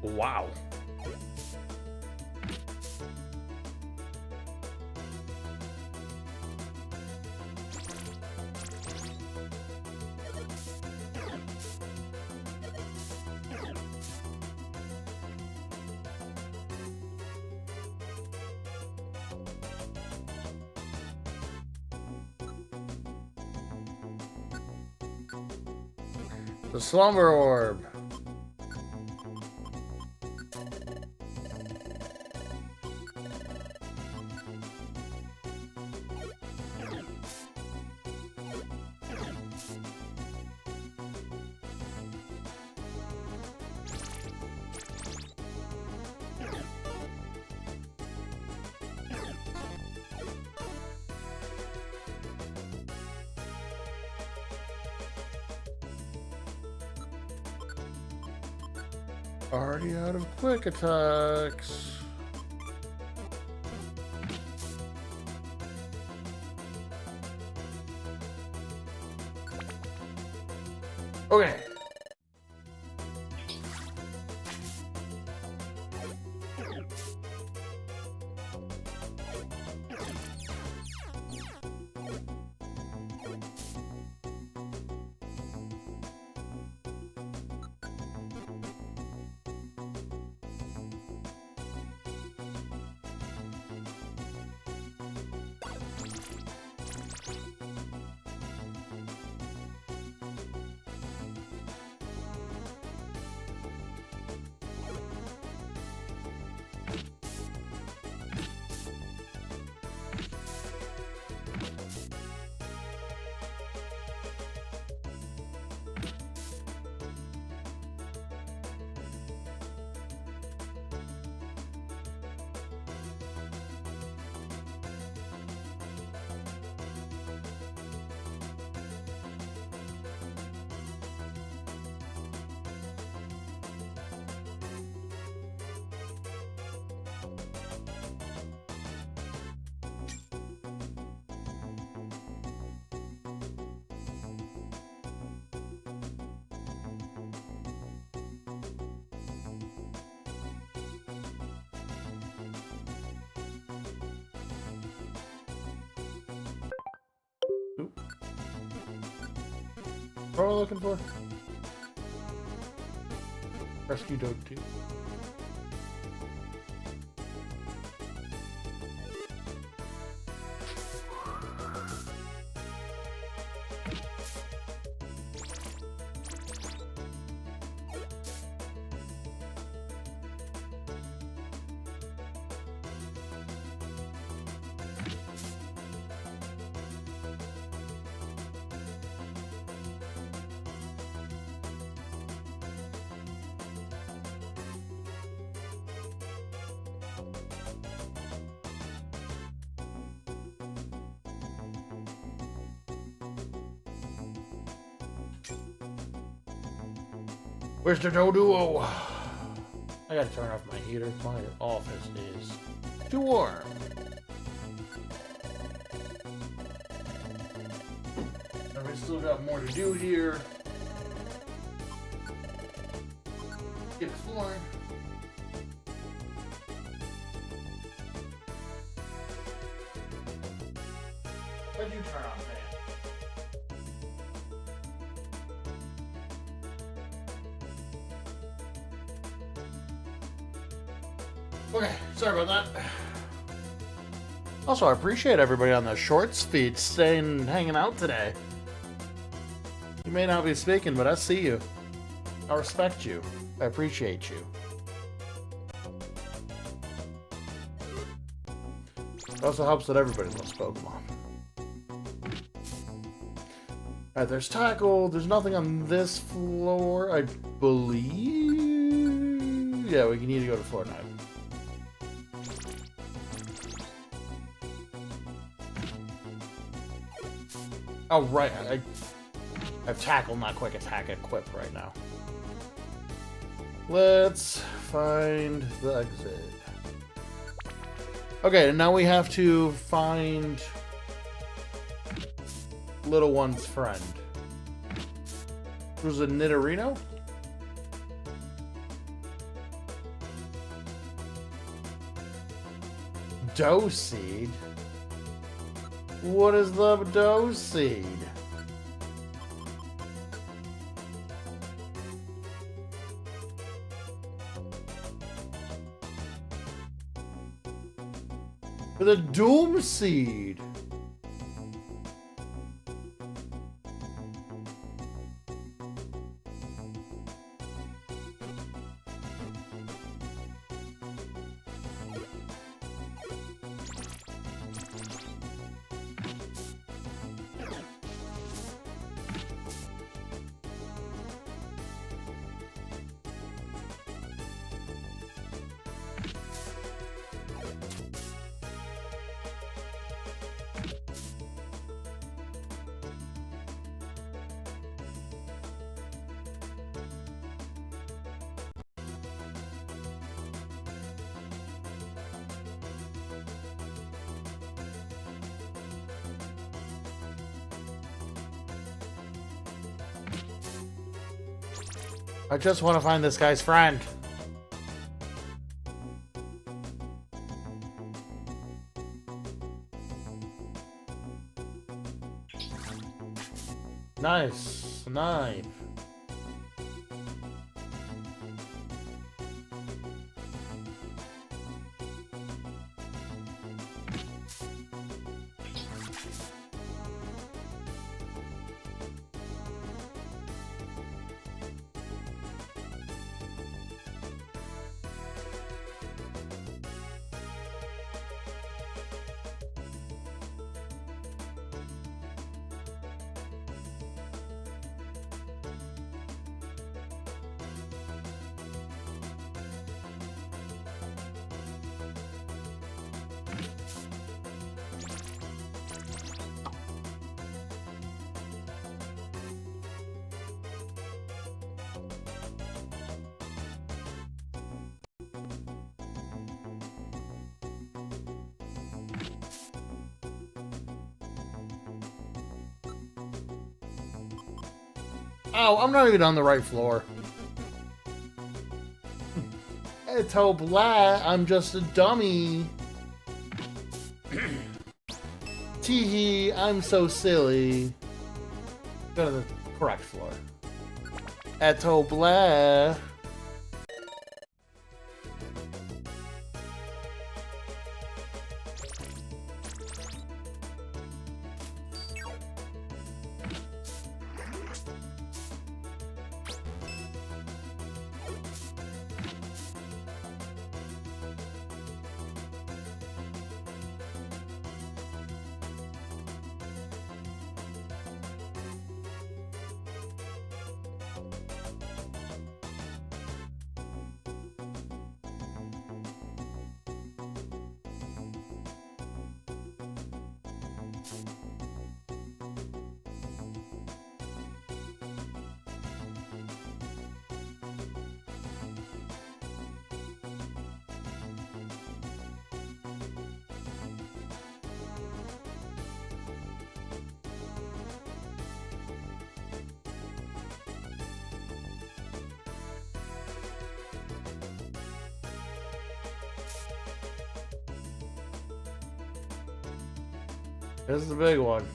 Speaker 1: Wow. The Slumber Orb. Already out of quick attacks. Okay. Oop. What are we looking for? Rescue Dog 2. Where's the Doduo? I gotta turn off my heater. My office is too warm. And we still got more to do here. Keep exploring. What'd you turn on, man? Okay, sorry about that. Also, I appreciate everybody on the shorts feed staying, hanging out today. You may not be speaking, but I see you. I respect you. I appreciate you. It also helps that everybody loves Pokemon. Alright, there's tackle. There's nothing on this floor, I believe. Yeah, we need to go to floor 9. Oh, right. I have tackle, not quick attack equipped right now. Let's find the exit. Okay, and now we have to find little one's friend. Was it Nidorino? Doe seed? What is the doe seed? The doom seed. I just want to find this guy's friend. Nice knife. Oh, I'm not even on the right floor. It's so blah, I'm just a dummy. Teehee, I'm so silly. Go to the correct floor. Eto blah. This is the big one.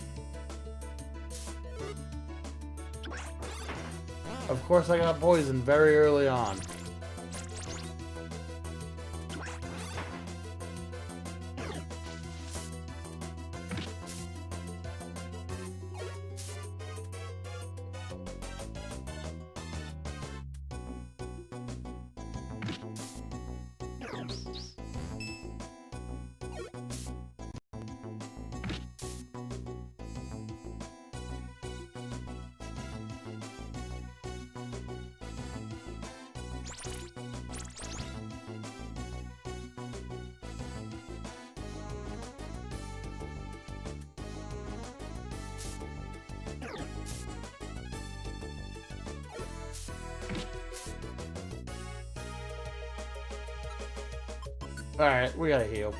Speaker 1: Of course I got poisoned very early on. Alright, we gotta heal.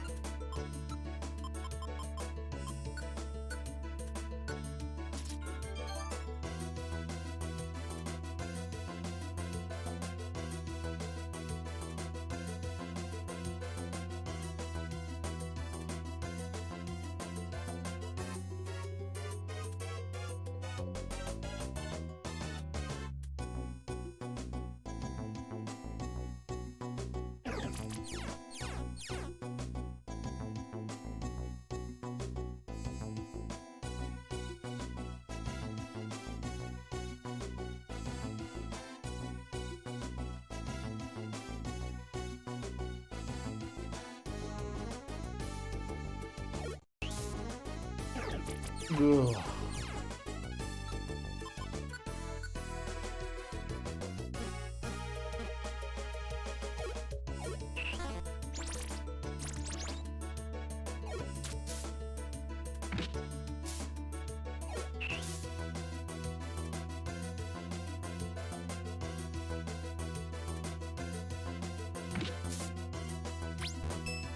Speaker 1: Ugh.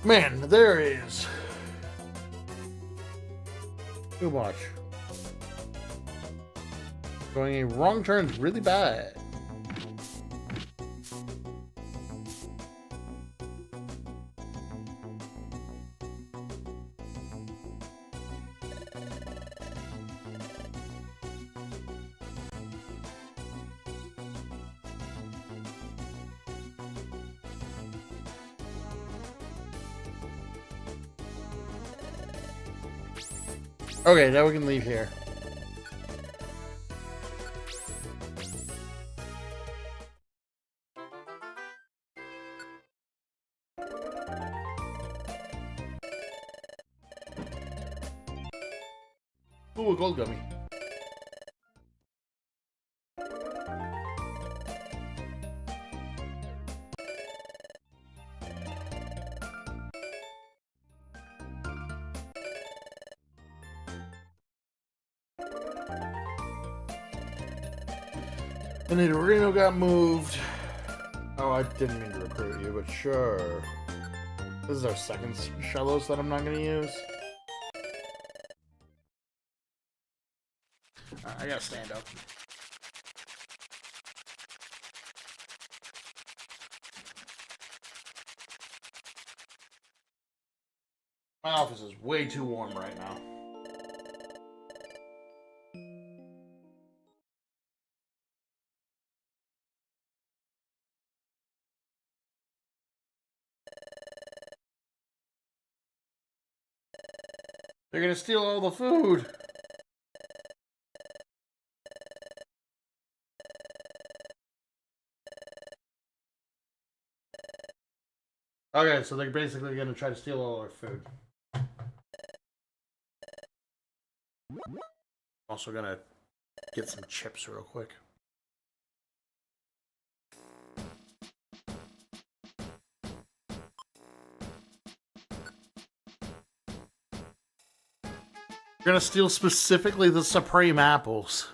Speaker 1: Man, there is too much. Going a wrong turn is really bad. Okay, now we can leave here. Ooh, a gold gummy. And then Reno got moved. Oh, I didn't mean to recruit you, but sure. This is our second Shellos that I'm not going to use. I gotta stand up. My office is way too warm right now. They're gonna steal all the food. Okay, so they're basically gonna try to steal all our food. Also gonna get some chips real quick. You're gonna steal specifically the Supreme apples.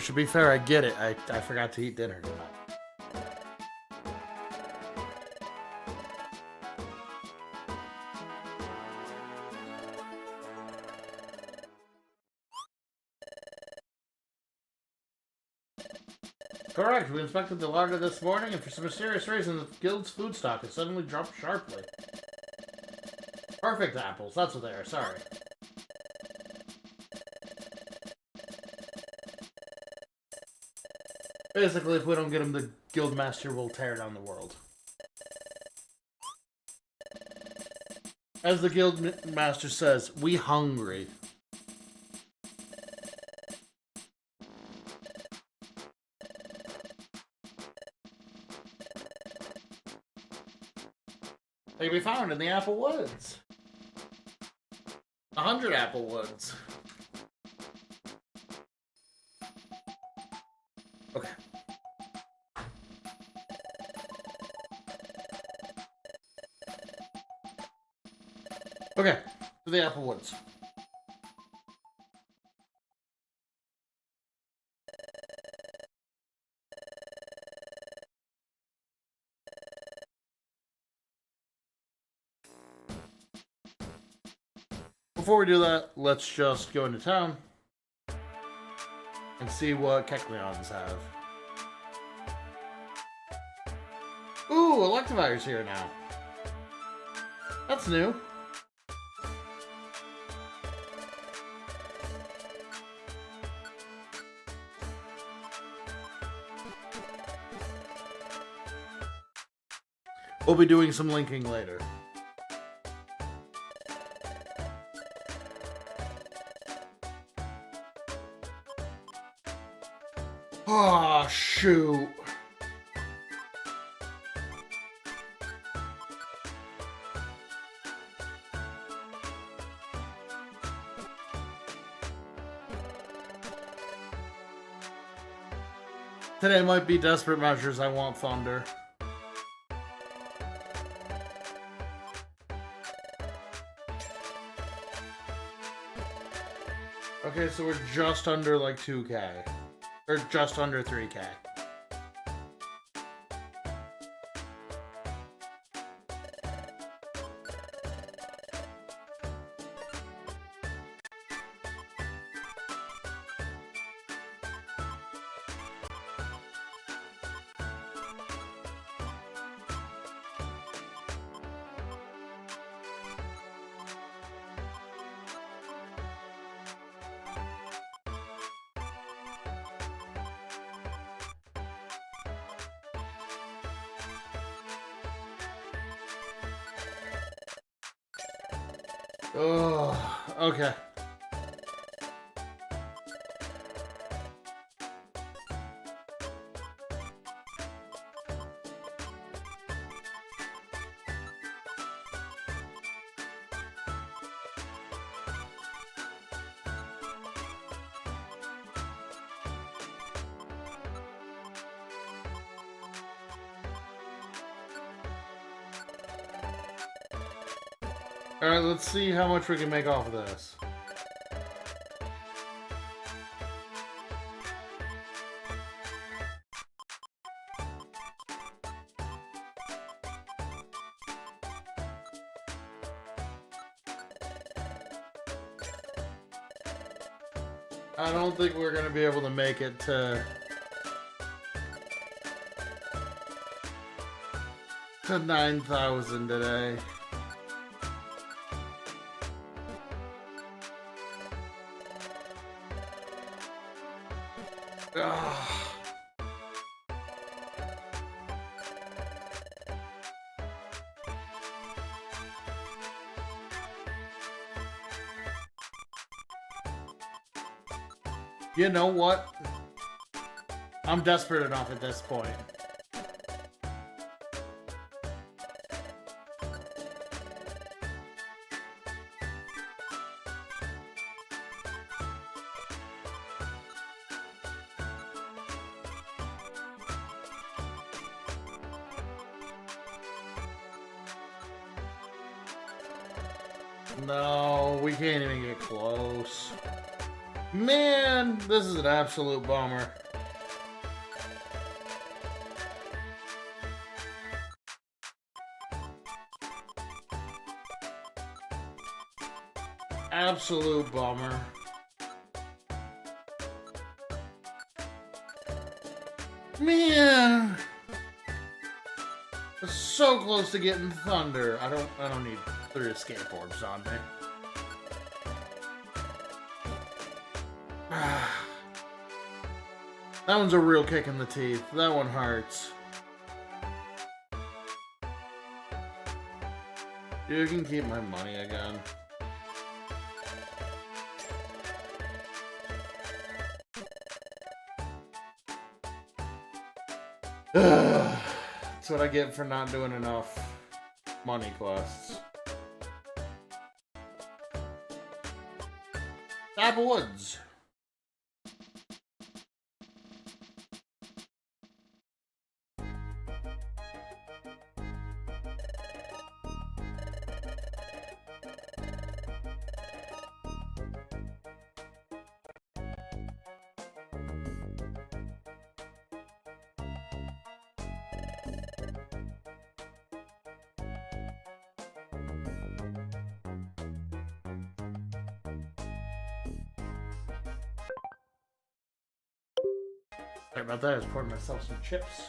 Speaker 1: To be fair, I get it. I forgot to eat dinner tonight. Correct. We inspected the larder this morning, and for some mysterious reason, the guild's food stock has suddenly dropped sharply. Perfect apples. That's what they are. Sorry. Basically, if we don't get him, the guild master will tear down the world. As the guild master says, we hungry. They can be found in the Apple Woods. 100 Apple Woods. Okay. Okay, to the Apple Woods. Before we do that, let's just go into town and see what Kecleons have. Ooh, Electivire's here now. That's new. We'll be doing some linking later. Oh, shoot. Today might be desperate measures. I want thunder. Okay, so we're just under like 2K. Or just under 3K. Oh, okay. Alright, let's see how much we can make off of this. I don't think we're going to be able to make it to 9,000 today. Ugh. You know what? I'm desperate enough at this point. No, we can't even get close. Man, this is an absolute bummer. Absolute bummer. Man, so close to getting thunder. I don't need 3 escape orbs on me. That one's a real kick in the teeth. That one hurts. You can keep my money again. That's what I get for not doing enough money quests. Apple Woods. Sorry about that, I was pouring myself some chips.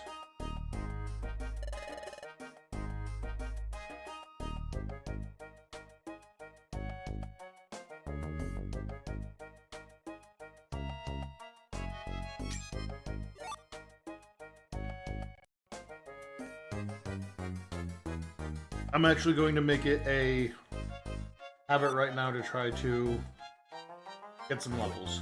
Speaker 1: I'm actually going to make it a habit right now to try to get some levels.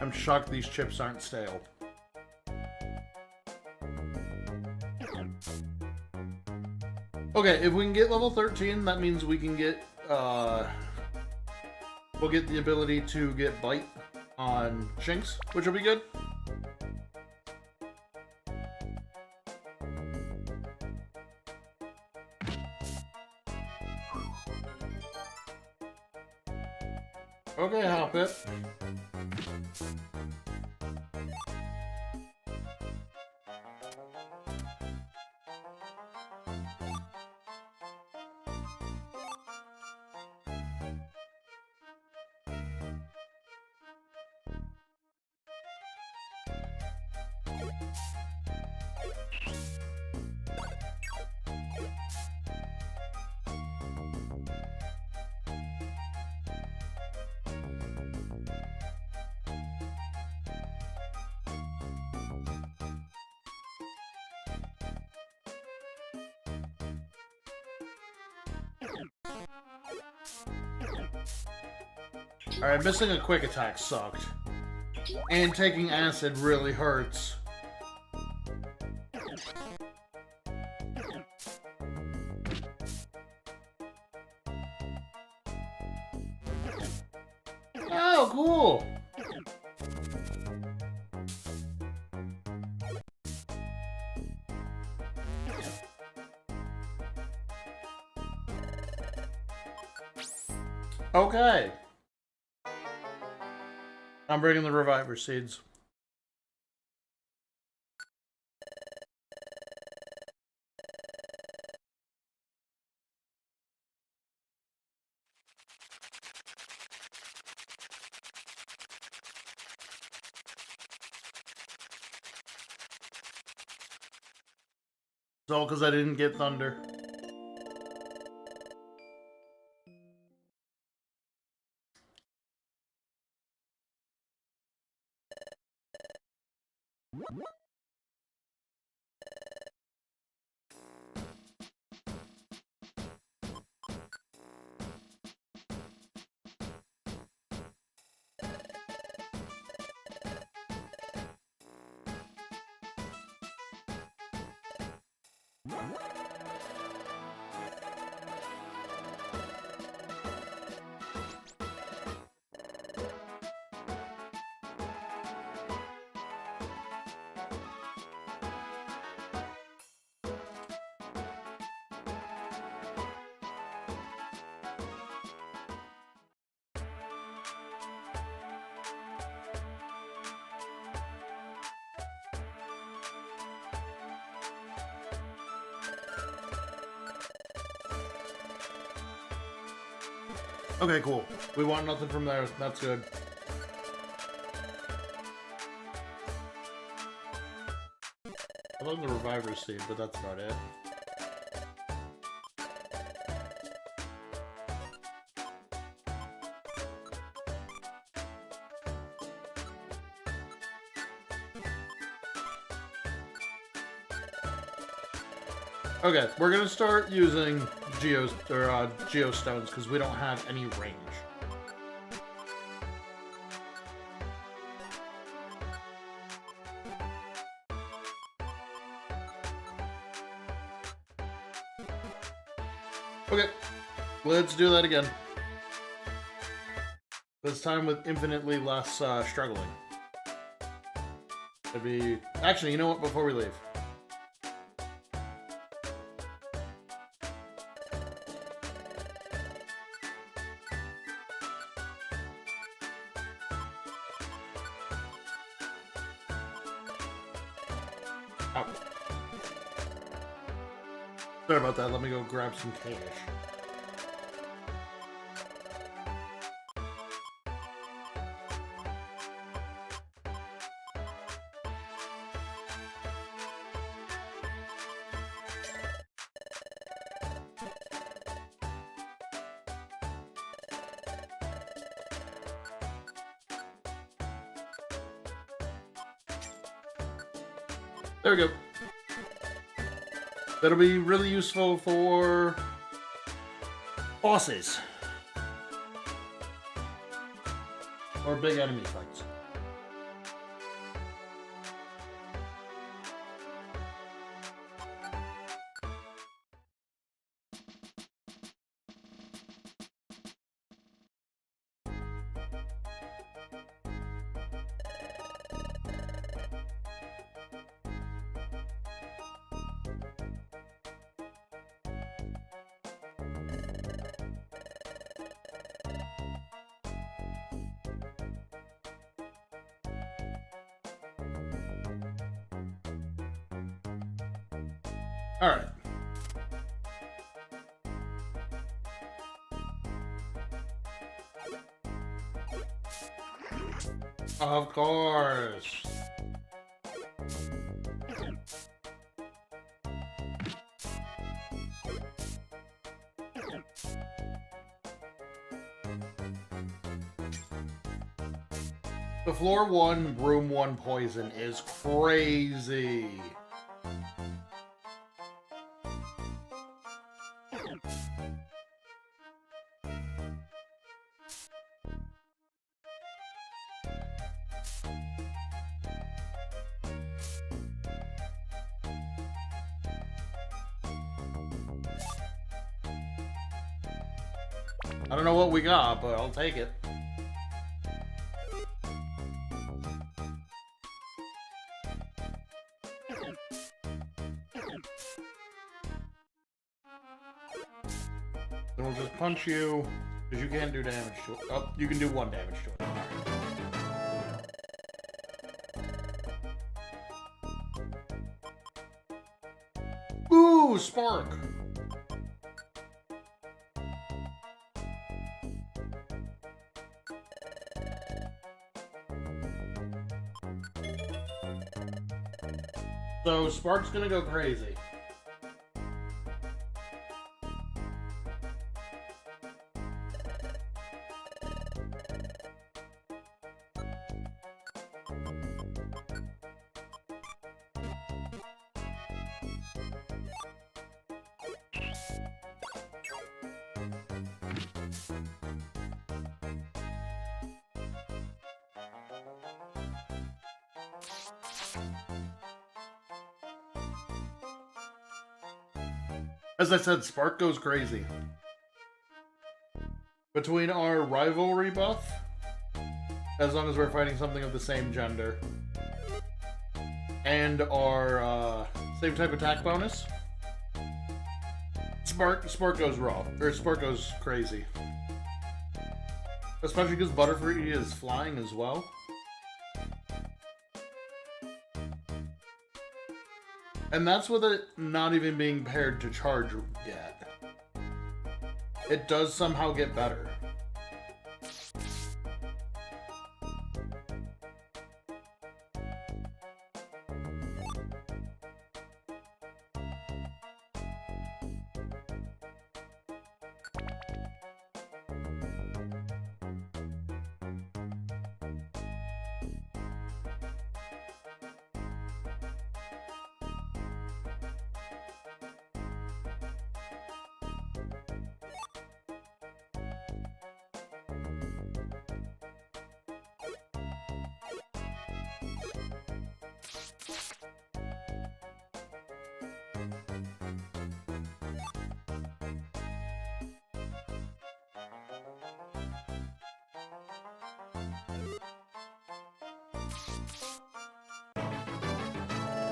Speaker 1: I'm shocked these chips aren't stale. Okay, if we can get level 13, that means we can get, we'll get the ability to get Bite on Shinx, which will be good. Okay, hop it. Alright, missing a quick attack sucked. And taking acid really hurts. Oh, cool! Okay. I'm bringing the Reviver Seeds. It's all because I didn't get Thunder. Okay, cool. We want nothing from there. That's good. I love the Reviver Seed, but that's about it. Okay, we're gonna start using Geostones because we don't have any range. Okay, let's do that again. This time with infinitely less struggling. It'd be... Actually, you know what? Before we leave. Oh. Sorry about that. Let me go grab some cash. There we go. That'll be really useful for bosses. Or big enemy fights. Alright. Of course. The floor 1, room 1 poison is crazy. I don't know what we got, but I'll take it. Then we'll just punch you, because you can't do damage to it. Oh, you can do 1 damage to it. Ooh, Spark! So, Spark's gonna go crazy. As I said, Spark goes crazy. Between our rivalry buff, as long as we're fighting something of the same gender, and our same type attack bonus, Spark goes raw, or Spark goes crazy. Especially because Butterfree is flying as well. And that's with it not even being paired to charge yet. It does somehow get better.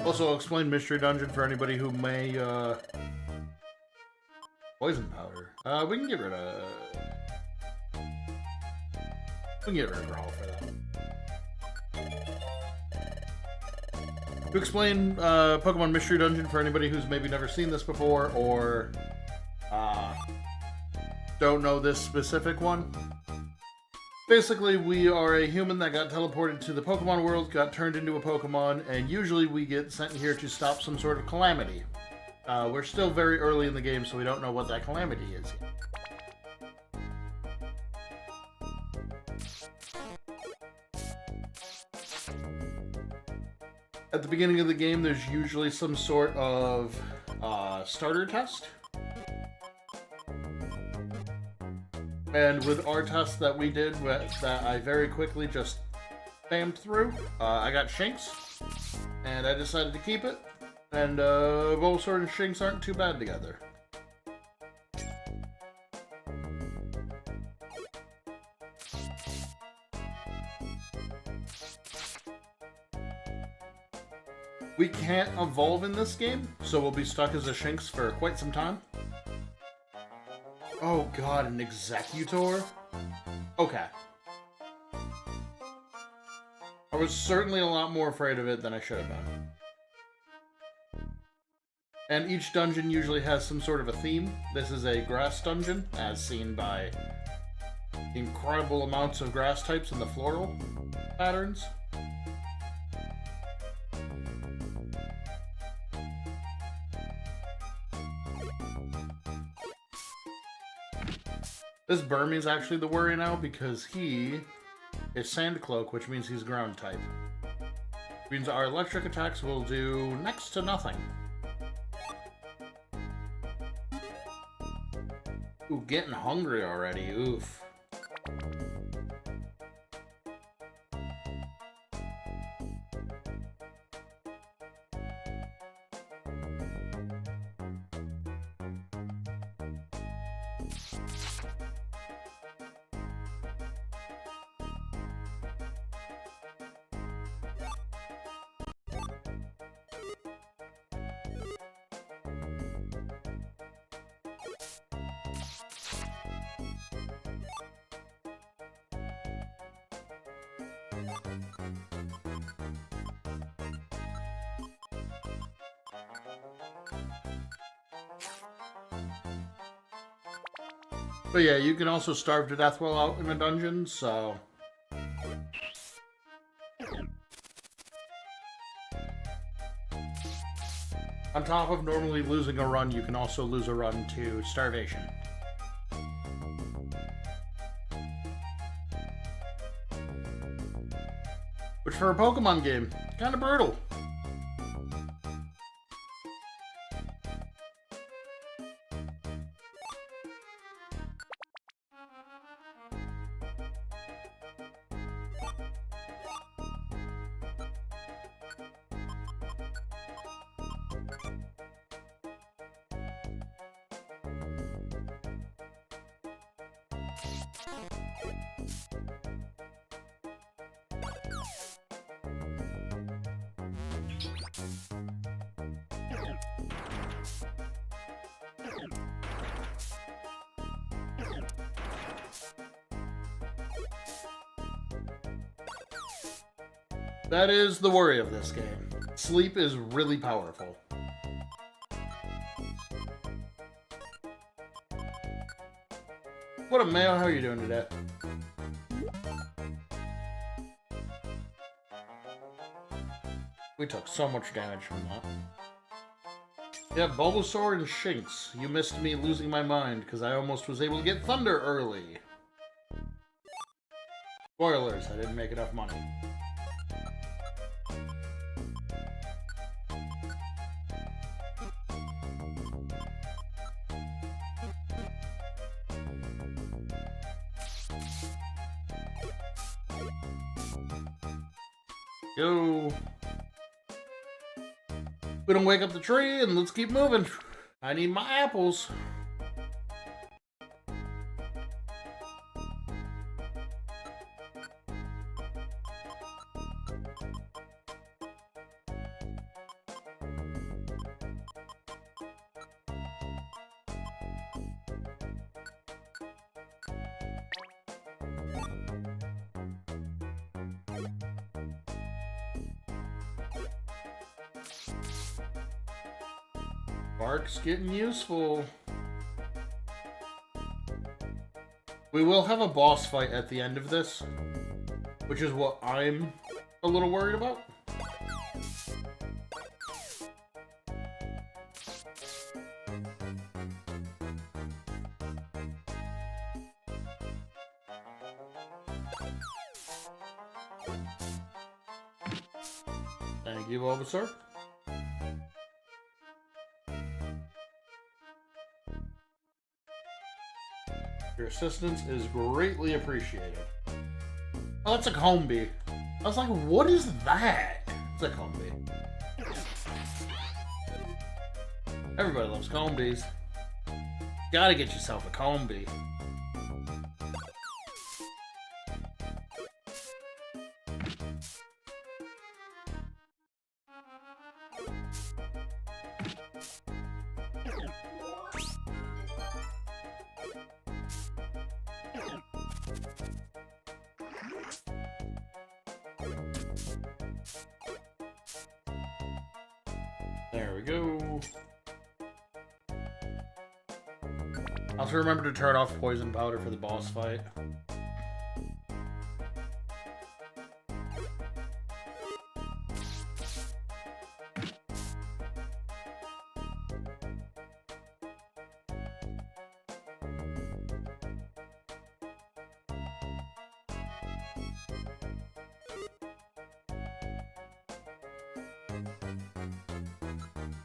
Speaker 1: Also, I'll explain Mystery Dungeon for anybody who may, Poison Powder. We can get rid of... We can get rid of Brawl for that. To explain Pokemon Mystery Dungeon for anybody who's maybe never seen this before, or don't know this specific one. Basically, we are a human that got teleported to the Pokemon world, got turned into a Pokemon, and usually we get sent here to stop some sort of calamity. We're still very early in the game, so we don't know what that calamity is yet. At the beginning of the game, there's usually some sort of starter test. And with our test that we did, that I very quickly just spammed through, I got Shinx, and I decided to keep it, and Bulbasaur and Shinx aren't too bad together. We can't evolve in this game, so we'll be stuck as a Shinx for quite some time. Oh god, an Executor? Okay. I was certainly a lot more afraid of it than I should have been. And each dungeon usually has some sort of a theme. This is a grass dungeon, as seen by incredible amounts of grass types and the floral patterns. This Burmy is actually the worry now because he is Sand Cloak, which means he's ground type. Which means our electric attacks will do next to nothing. Ooh, getting hungry already. Oof. But yeah, you can also starve to death while out in a dungeon, so... On top of normally losing a run, you can also lose a run to starvation. Which for a Pokemon game, kinda brutal. That is the worry of this game. Sleep is really powerful. What up, Mayo? How are you doing today? We took so much damage from that. Yeah, Bulbasaur and Shinx. You missed me losing my mind because I almost was able to get Thunder early. Spoilers, I didn't make enough money. Go. We don't wake up the tree, and let's keep moving. I need my apples. Bark's getting useful. We will have a boss fight at the end of this, which is what I'm a little worried about. Thank you, Bulbasaur. Your assistance is greatly appreciated. Oh, that's a Combi. I was like, what is that? It's a Combi. Everybody loves Combis. Gotta get yourself a Combi. There we go. Also remember to turn off poison powder for the boss fight.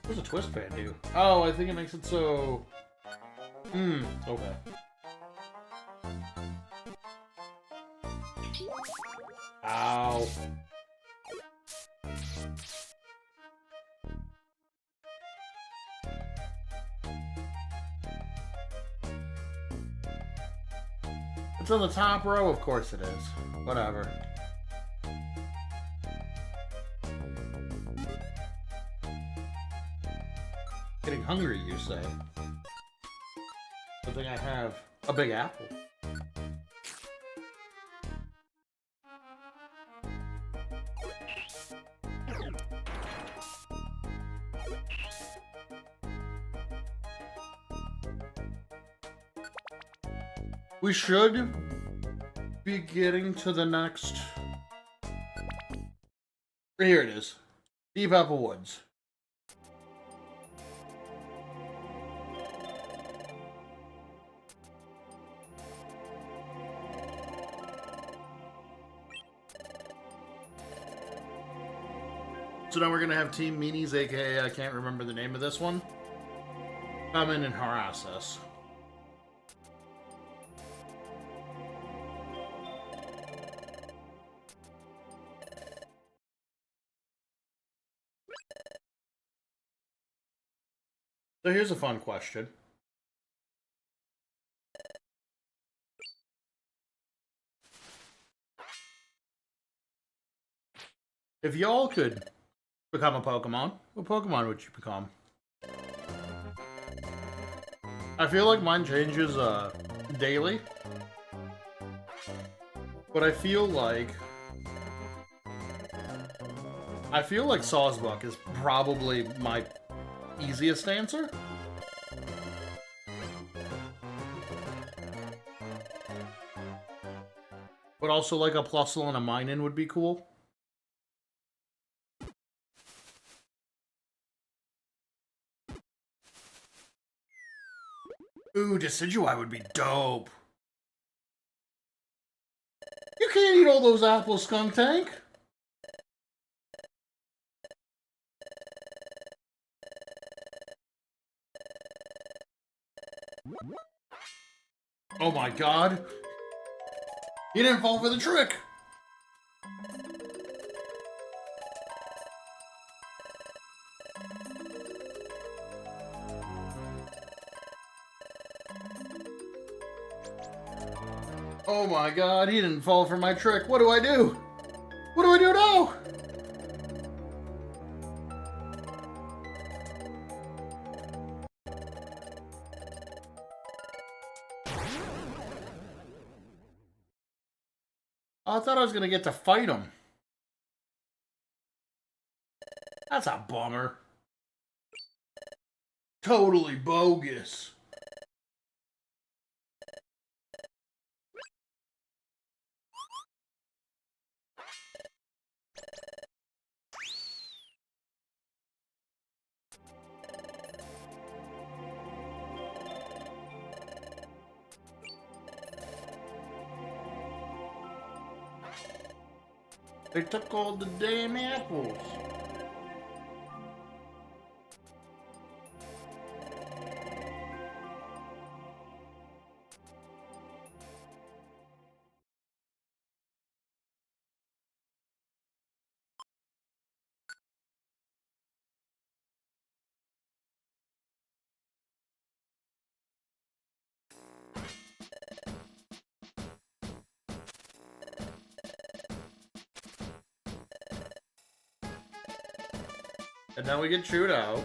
Speaker 1: What does a twist fan do? Oh, I think it makes it so... okay. Ow. It's on the top row? Of course it is. Whatever. Getting hungry, you say? I think I have a big apple. We should be getting to the next... Here it is. Deep Apple Woods. So now we're going to have Team Meanies, aka I can't remember the name of this one, come in and harass us. So here's a fun question. If y'all could become a Pokemon, what Pokemon would you become? I feel like mine changes daily, but I feel like Sawsbuck is probably my easiest answer. But also like a Plusle and a Minun would be cool. Ooh, Decidueye would be dope. You can't eat all those apples, Skunk Tank. Oh my god. He didn't fall for the trick. Oh my god, he didn't fall for my trick. What do I do? What do I do now? I thought I was gonna get to fight him. That's a bummer. Totally bogus. They took all the damn apples. And now we get chewed out.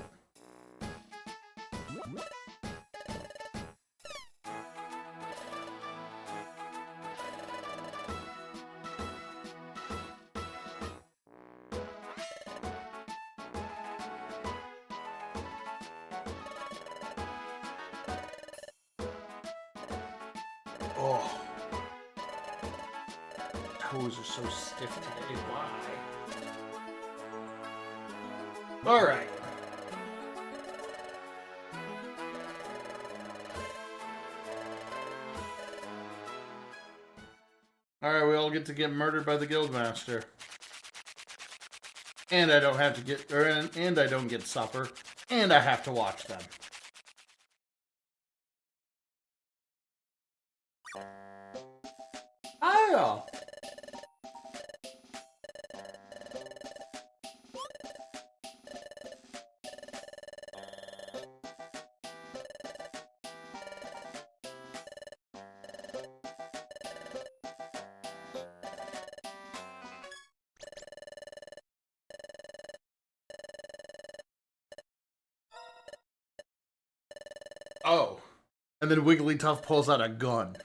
Speaker 1: Oh, toes are so stiff today. Why? All right. All right, we all get to get murdered by the guildmaster, and I don't have to get, and I don't get supper, and I have to watch them. Oh. Oh. And then Wigglytuff pulls out a gun.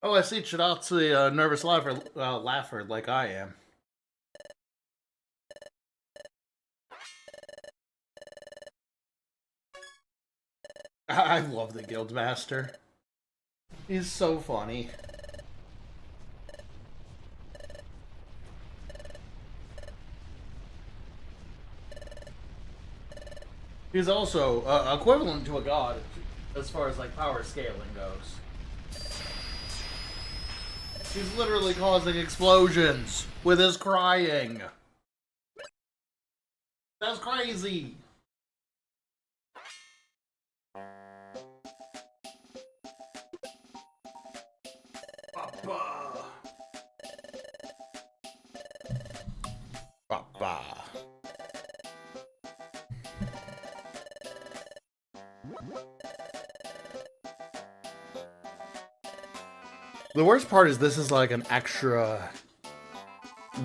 Speaker 1: Oh, I see Chidatsu, nervous laugher like I am. I love the Guildmaster. He's so funny. He's also equivalent to a god as far as like power scaling goes. He's literally causing explosions with his crying. That's crazy. Papa. Papa. The worst part is this is like an extra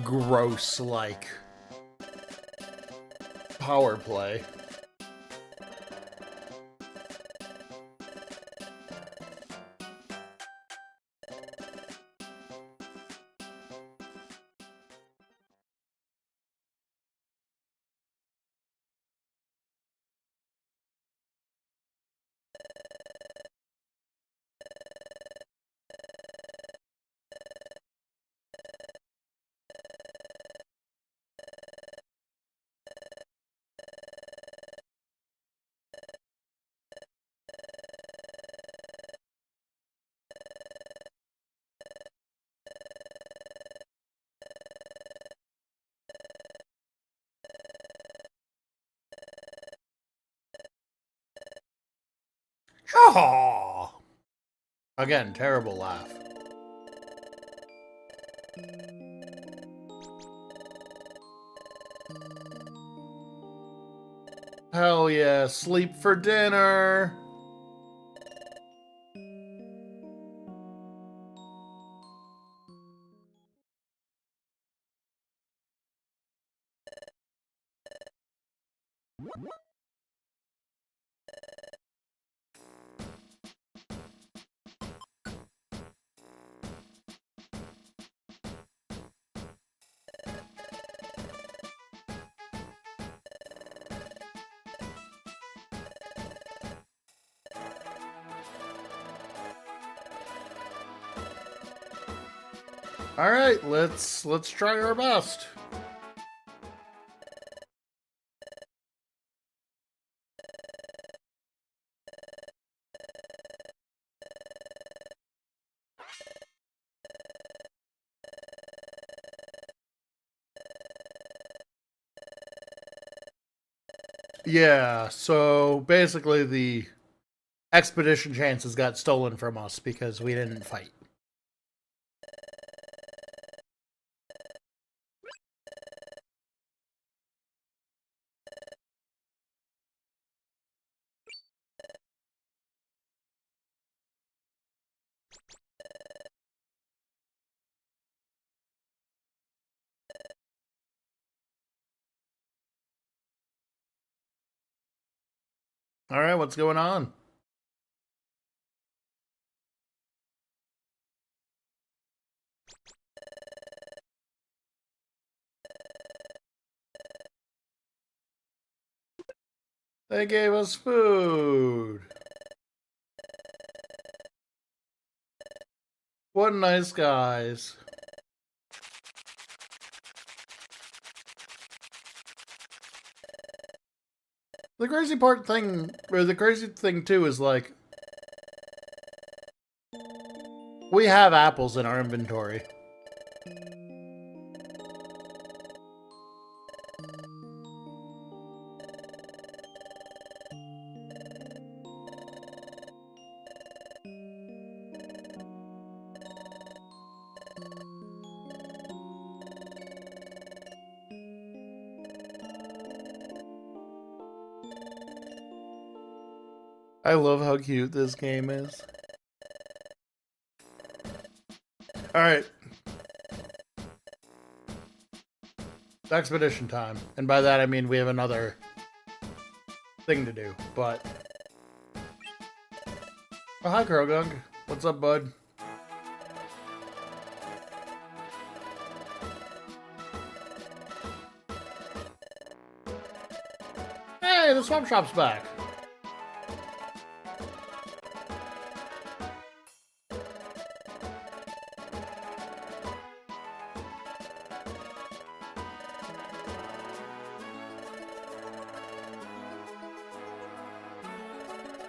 Speaker 1: gross, like, power play. Oh! Again, terrible laugh. Hell yeah, sleep for dinner! All right, let's try our best. Yeah, so basically the expedition chances got stolen from us because we didn't fight. All right, what's going on? They gave us food. What nice guys. The crazy thing too is like, we have apples in our inventory. I love how cute this game is. Alright. Expedition time. And by that I mean we have another thing to do, but... Oh, hi, Krogunk. What's up, bud? Hey, the swamp shop's back.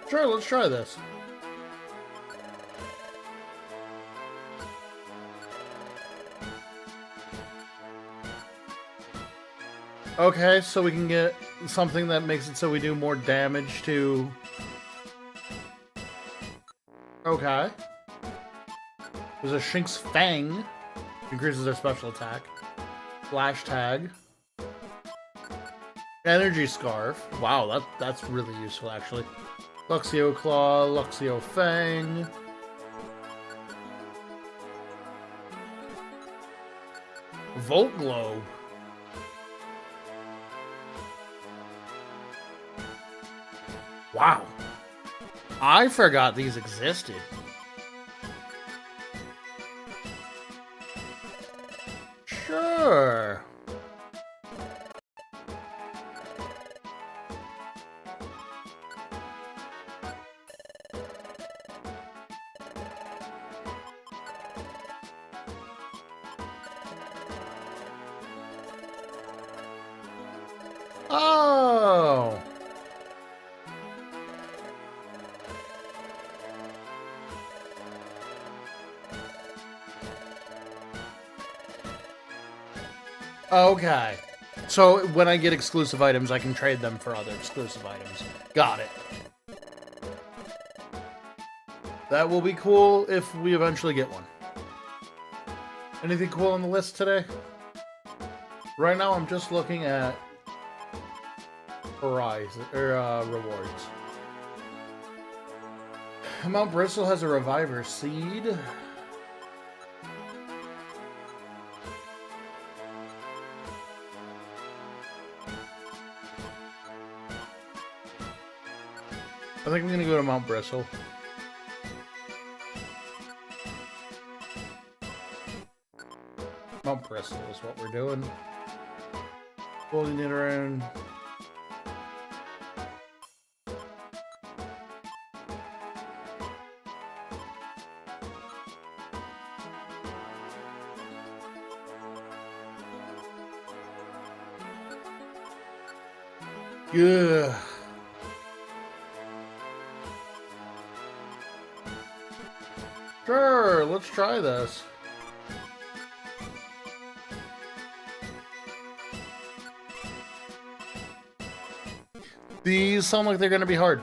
Speaker 1: Sure, let's try this. Okay, so we can get something that makes it so we do more damage to... Okay. There's a Shink's Fang. Increases their special attack. Flash Tag. Energy Scarf. Wow, that's really useful, actually. Luxio Claw, Luxio Fang. Volt Globe. Wow. I forgot these existed. Sure. Oh. Okay. So when I get exclusive items, I can trade them for other exclusive items. Got it. That will be cool if we eventually get one. Anything cool on the list today? Right now, I'm just looking at horizon or rewards. Mount Bristol has a Reviver Seed. I think I'm gonna go to Mount Bristol. Mount Bristol is what we're doing. Holding it around. Yeah. Sure, let's try this. These sound like they're going to be hard.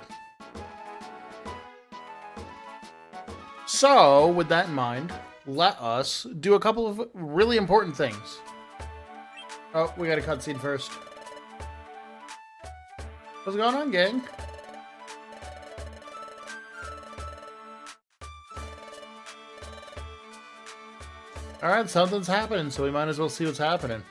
Speaker 1: So, with that in mind, let us do a couple of really important things. Oh, we got a cutscene first. What's going on, gang? Alright, something's happening, so we might as well see what's happening.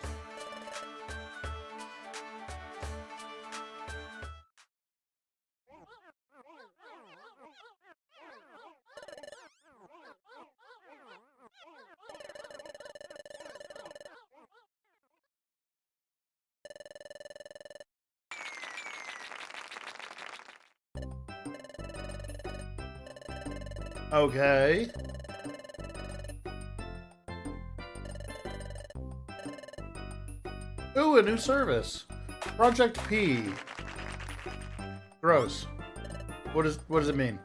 Speaker 1: Okay. Ooh, a new service. Project P. Gross. What does it mean?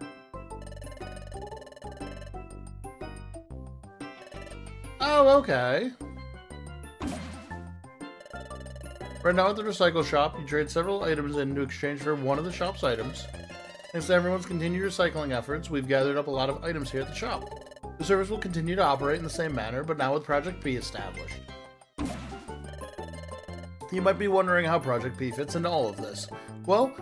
Speaker 1: Oh, okay. Right now at the recycle shop, you trade several items in to exchange for one of the shop's items. Thanks to everyone's continued recycling efforts, we've gathered up a lot of items here at the shop. The service will continue to operate in the same manner, but now with Project P established. You might be wondering how Project P fits into all of this. Well,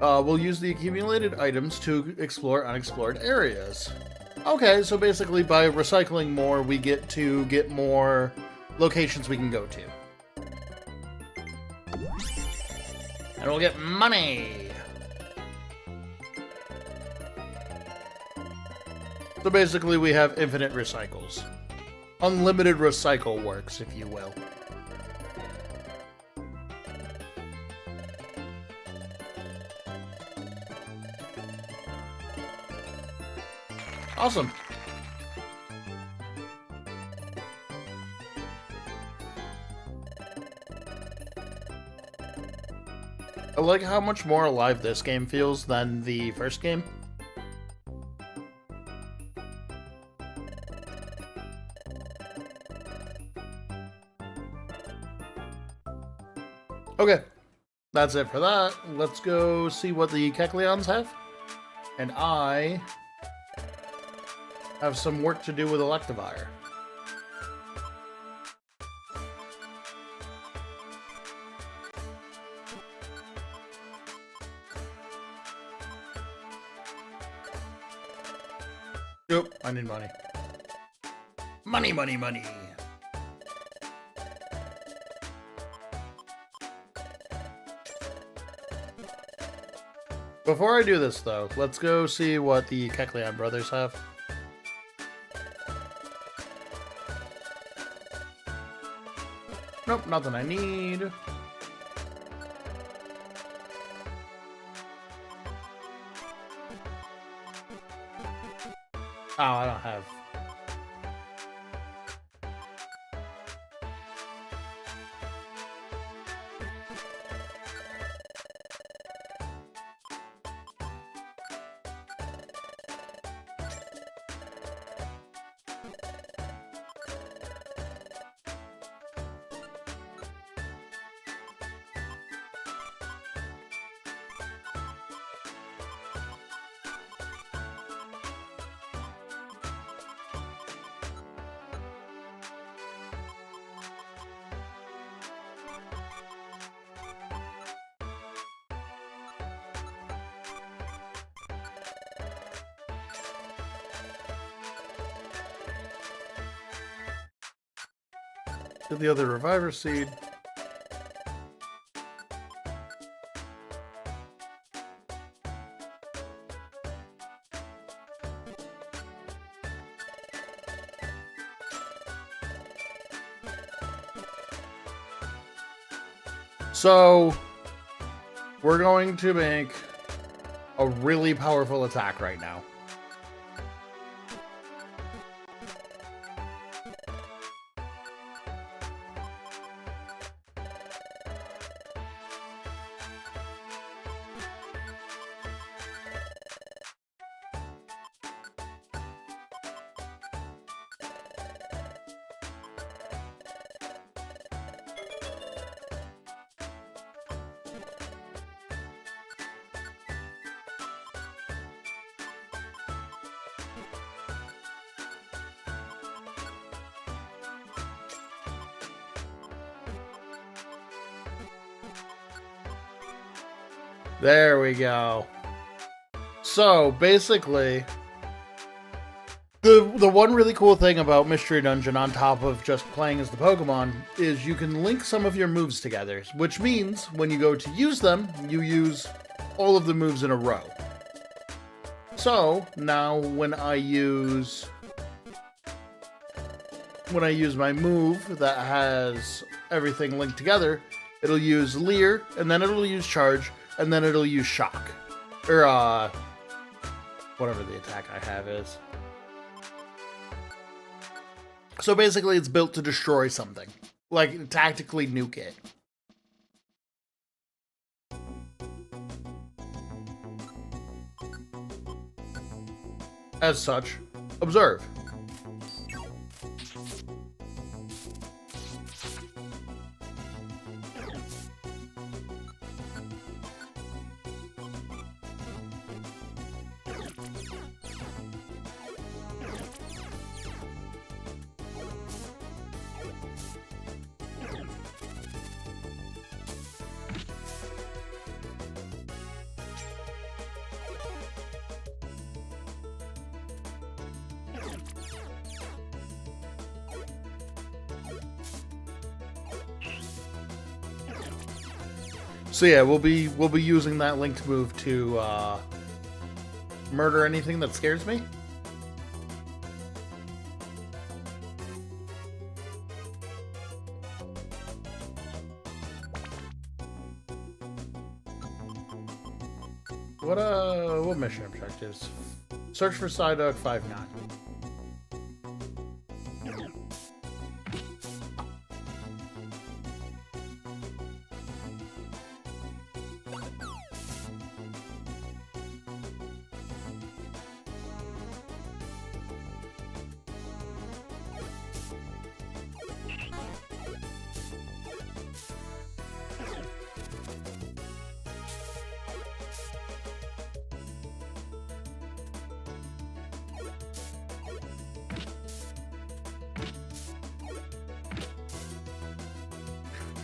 Speaker 1: we'll use the accumulated items to explore unexplored areas. Okay, so basically by recycling more, we get to get more locations we can go to. And we'll get money! So basically we have infinite recycles. Unlimited recycle works, if you will. Awesome. I like how much more alive this game feels than the first game. Okay, that's it for that. Let's go see what the Kecleons have. And I have some work to do with Electivire. Yep, I need money. Money, money, money. Before I do this, though, let's go see what the Kecleon brothers have. Nope, nothing I need. Oh, I don't have. Get the other Reviver Seed. So, we're going to make a really powerful attack right now. There we go. So, basically, the one really cool thing about Mystery Dungeon, on top of just playing as the Pokemon, is you can link some of your moves together, which means when you go to use them, you use all of the moves in a row. So, now when I use my move that has everything linked together, it'll use Leer, and then it'll use Charge, and then it'll use Shock. Or, whatever the attack I have is. So basically, it's built to destroy something. Like, tactically nuke it. As such, observe. So yeah, we'll be using that linked move to murder anything that scares me. What mission objectives? Search for Psyduck 5-9.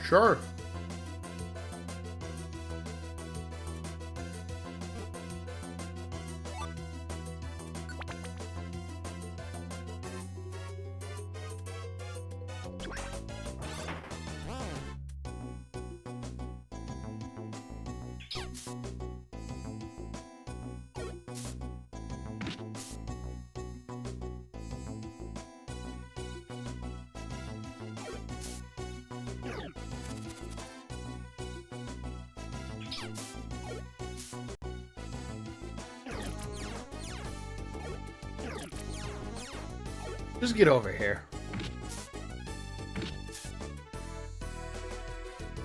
Speaker 1: Sure. Just get over here.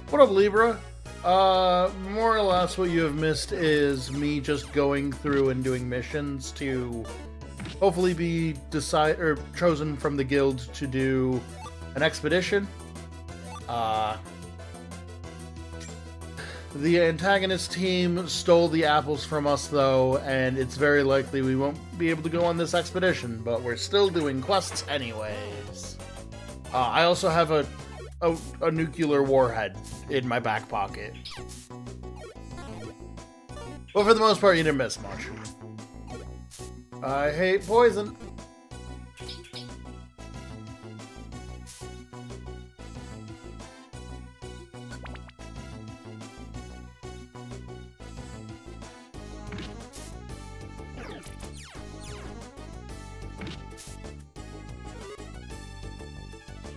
Speaker 1: What up, Libra? More or less what you have missed is me just going through and doing missions to hopefully be chosen from the guild to do an expedition. The antagonist team stole the apples from us, though, and it's very likely we won't be able to go on this expedition, but we're still doing quests anyways. I also have a nuclear warhead in my back pocket. But for the most part, you didn't miss much. I hate poison.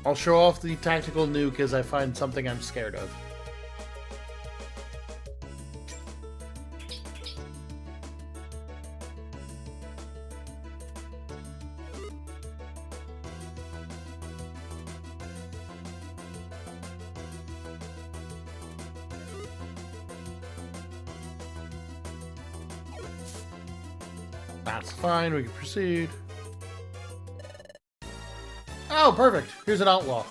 Speaker 1: I'll show off the tactical nuke as I find something I'm scared of. That's fine, we can proceed. Oh, perfect. Here's an outlaw.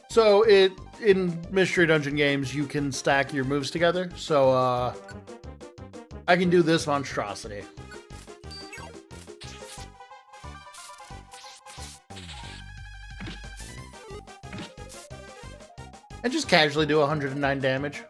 Speaker 1: So in Mystery Dungeon games, you can stack your moves together. So I can do this monstrosity. And just casually do 109 damage.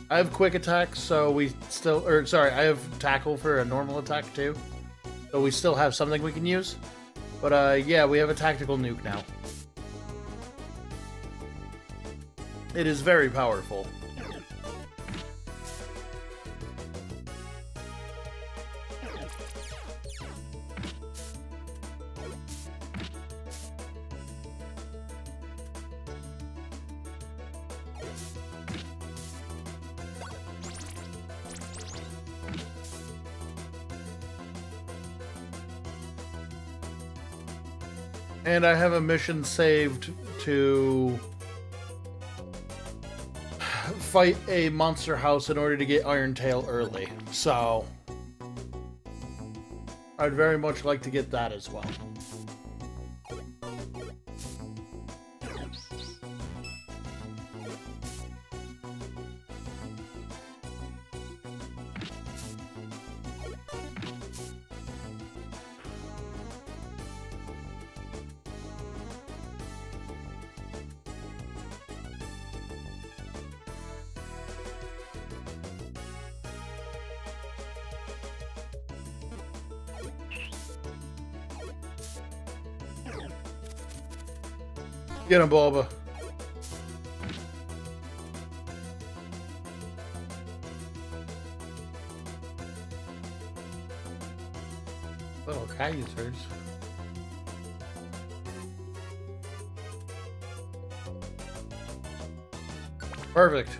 Speaker 1: I have quick attack, so we still, I have tackle for a normal attack too. So we still have something we can use. But yeah, we have a tactical nuke now. It is very powerful. And I have a mission saved to fight a monster house in order to get Iron Tail early. So I'd very much like to get that as well. Get him, Bulba. Little Caesars. Perfect.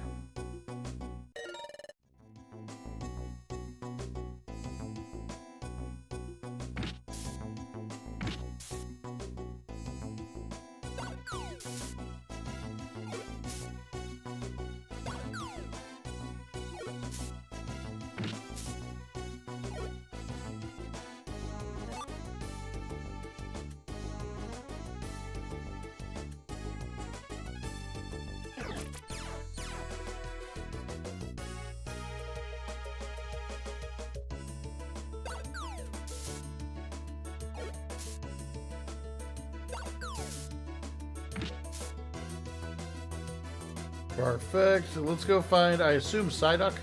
Speaker 1: Perfect. Let's go find, I assume, Psyduck.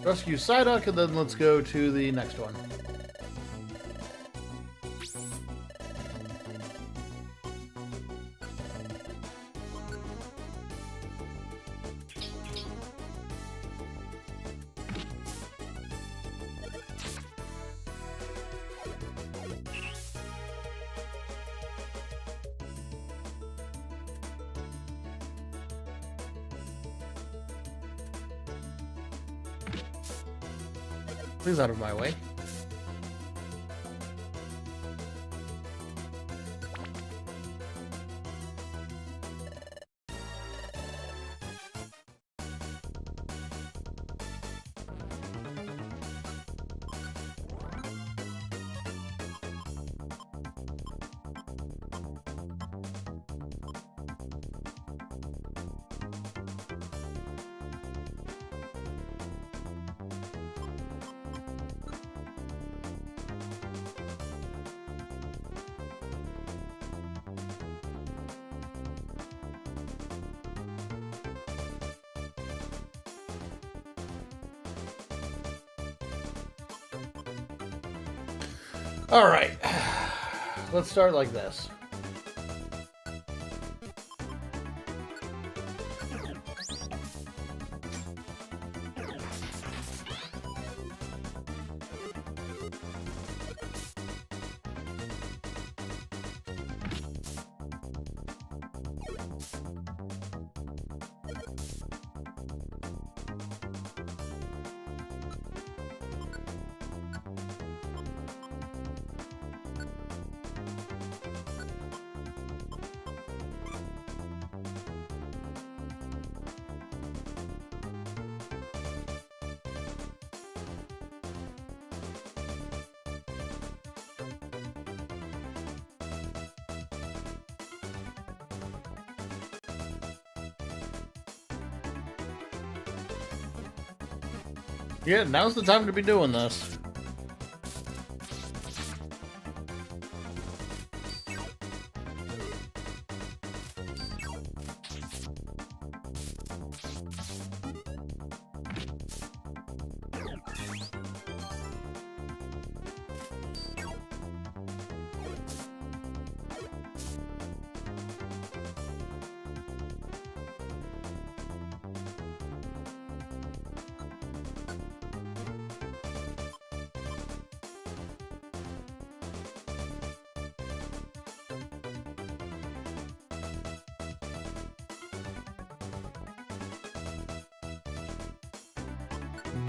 Speaker 1: Rescue Psyduck, and then let's go to the next one. Please out of my way. All right, let's start like this. Yeah, now's the time to be doing this.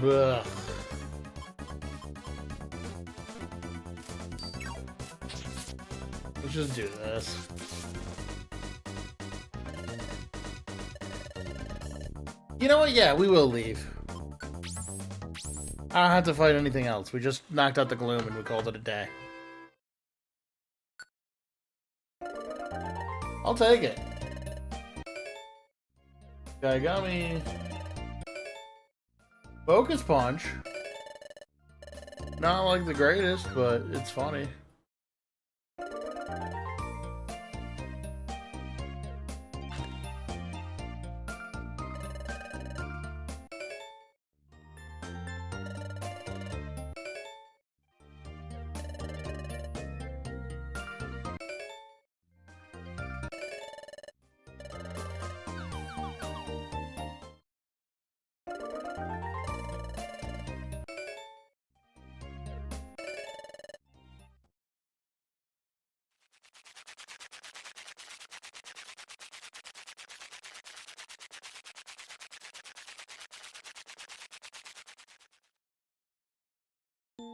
Speaker 1: Ugh. Let's just do this. You know what? Yeah, we will leave. I don't have to fight anything else. We just knocked out the gloom and we called it a day. I'll take it. Gaigami. Focus Punch. Not like the greatest, but it's funny.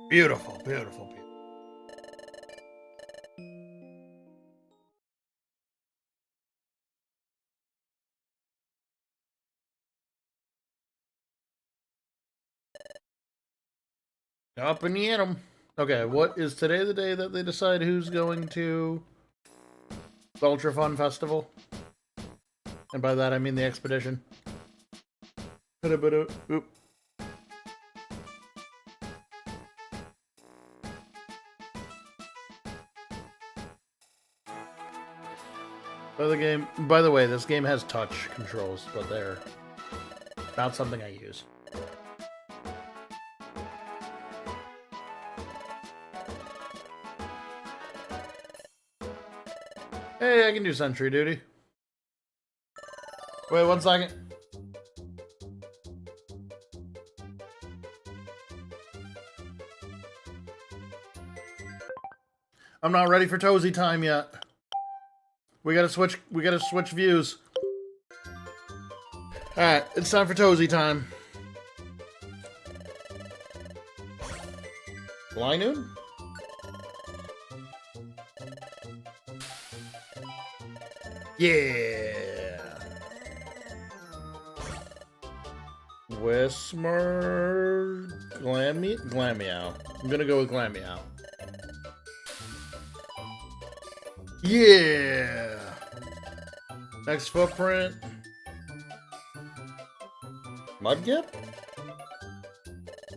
Speaker 1: Beautiful, beautiful, beautiful. Up and eat 'em. Okay, what is today the day that they decide who's going to the Ultra Fun Festival? And by that I mean the expedition. Oop. By the way, this game has touch controls, but they're not something I use. Hey, I can do sentry duty. Wait 1 second. I'm not ready for Tozy time yet. We gotta switch views. Alright, it's time for Tozy time. Linoon? Yeah! Whismer... Glameow. I'm gonna go with Glameow. Yeah! Next footprint. Mudkip?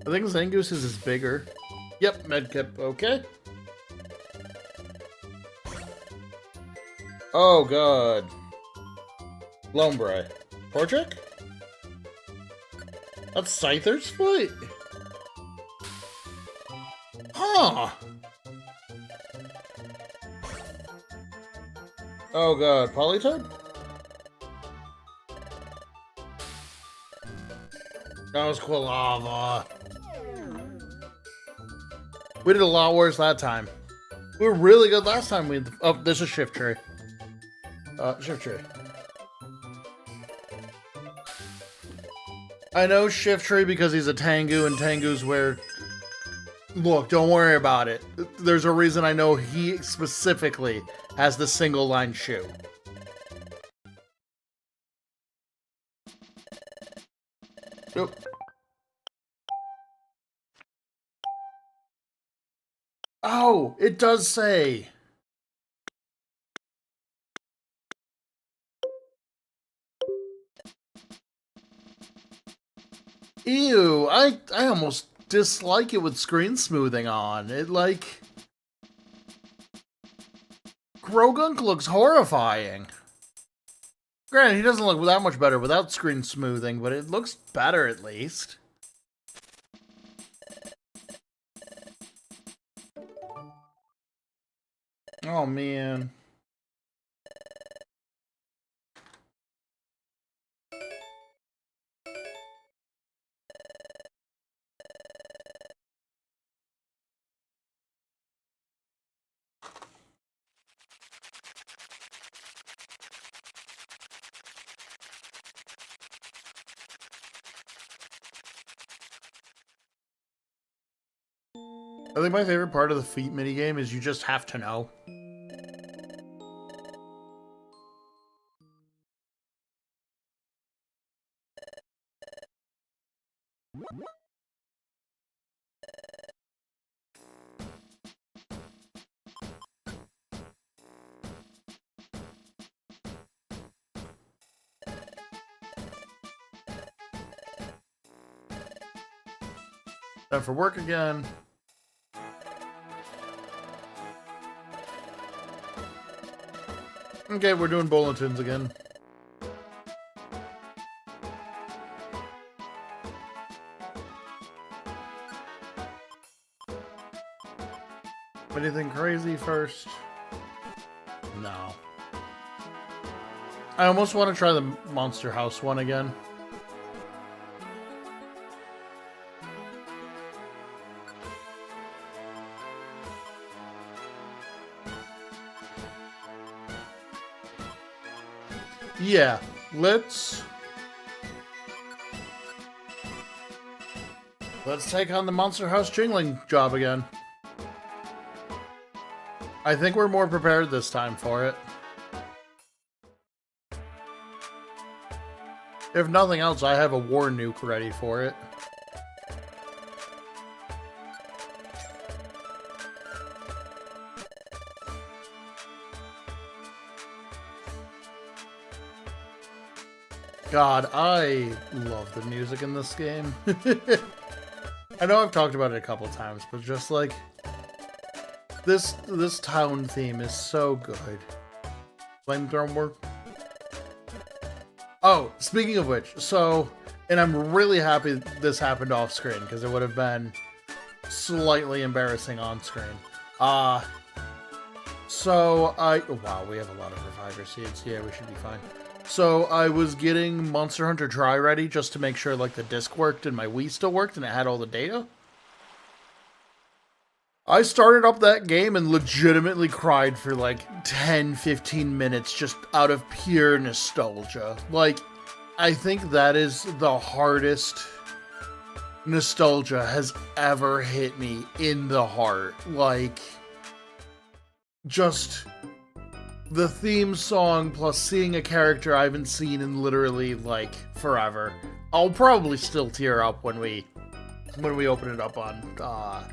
Speaker 1: I think Zangoose is bigger. Yep, Medkip, okay. Oh god. Lombre. Torchic? That's Scyther's foot? Huh! Oh god, Polytoad? That was Quilava. We did a lot worse that time. We were really good last time. Oh, this is Shift Tree. Shift Tree. I know Shift Tree because he's a Tengu, and Tengu's where... Look, don't worry about it. There's a reason I know he specifically has the single line shoe. Nope. Oh, it does say. Ew, I almost dislike it with screen smoothing on. It like... Grogunk looks horrifying. Granted, he doesn't look that much better without screen smoothing, but it looks better at least. Oh man. I think my favorite part of the feat minigame is you just have to know. Time for work again. Okay, we're doing bulletins again. Anything crazy first? No. I almost want to try the Monster House one again. Yeah, let's take on the Monster House jingling job again. I think we're more prepared this time for it. If nothing else, I have a war nuke ready for it. God, I love the music in this game. I know I've talked about it a couple times, but just like this town theme is so good. Flamethrower. Oh, speaking of which, so, and I'm really happy this happened off screen because it would have been slightly embarrassing on screen. Wow, we have a lot of reviver seeds. Yeah, we should be fine. So I was getting Monster Hunter Dry ready just to make sure like the disc worked and my Wii still worked and it had all the data. I started up that game and legitimately cried for like 10-15 minutes just out of pure nostalgia. Like, I think that is the hardest nostalgia has ever hit me in the heart. Like, just the theme song plus seeing a character I haven't seen in literally like forever. I'll probably still tear up when we open it up on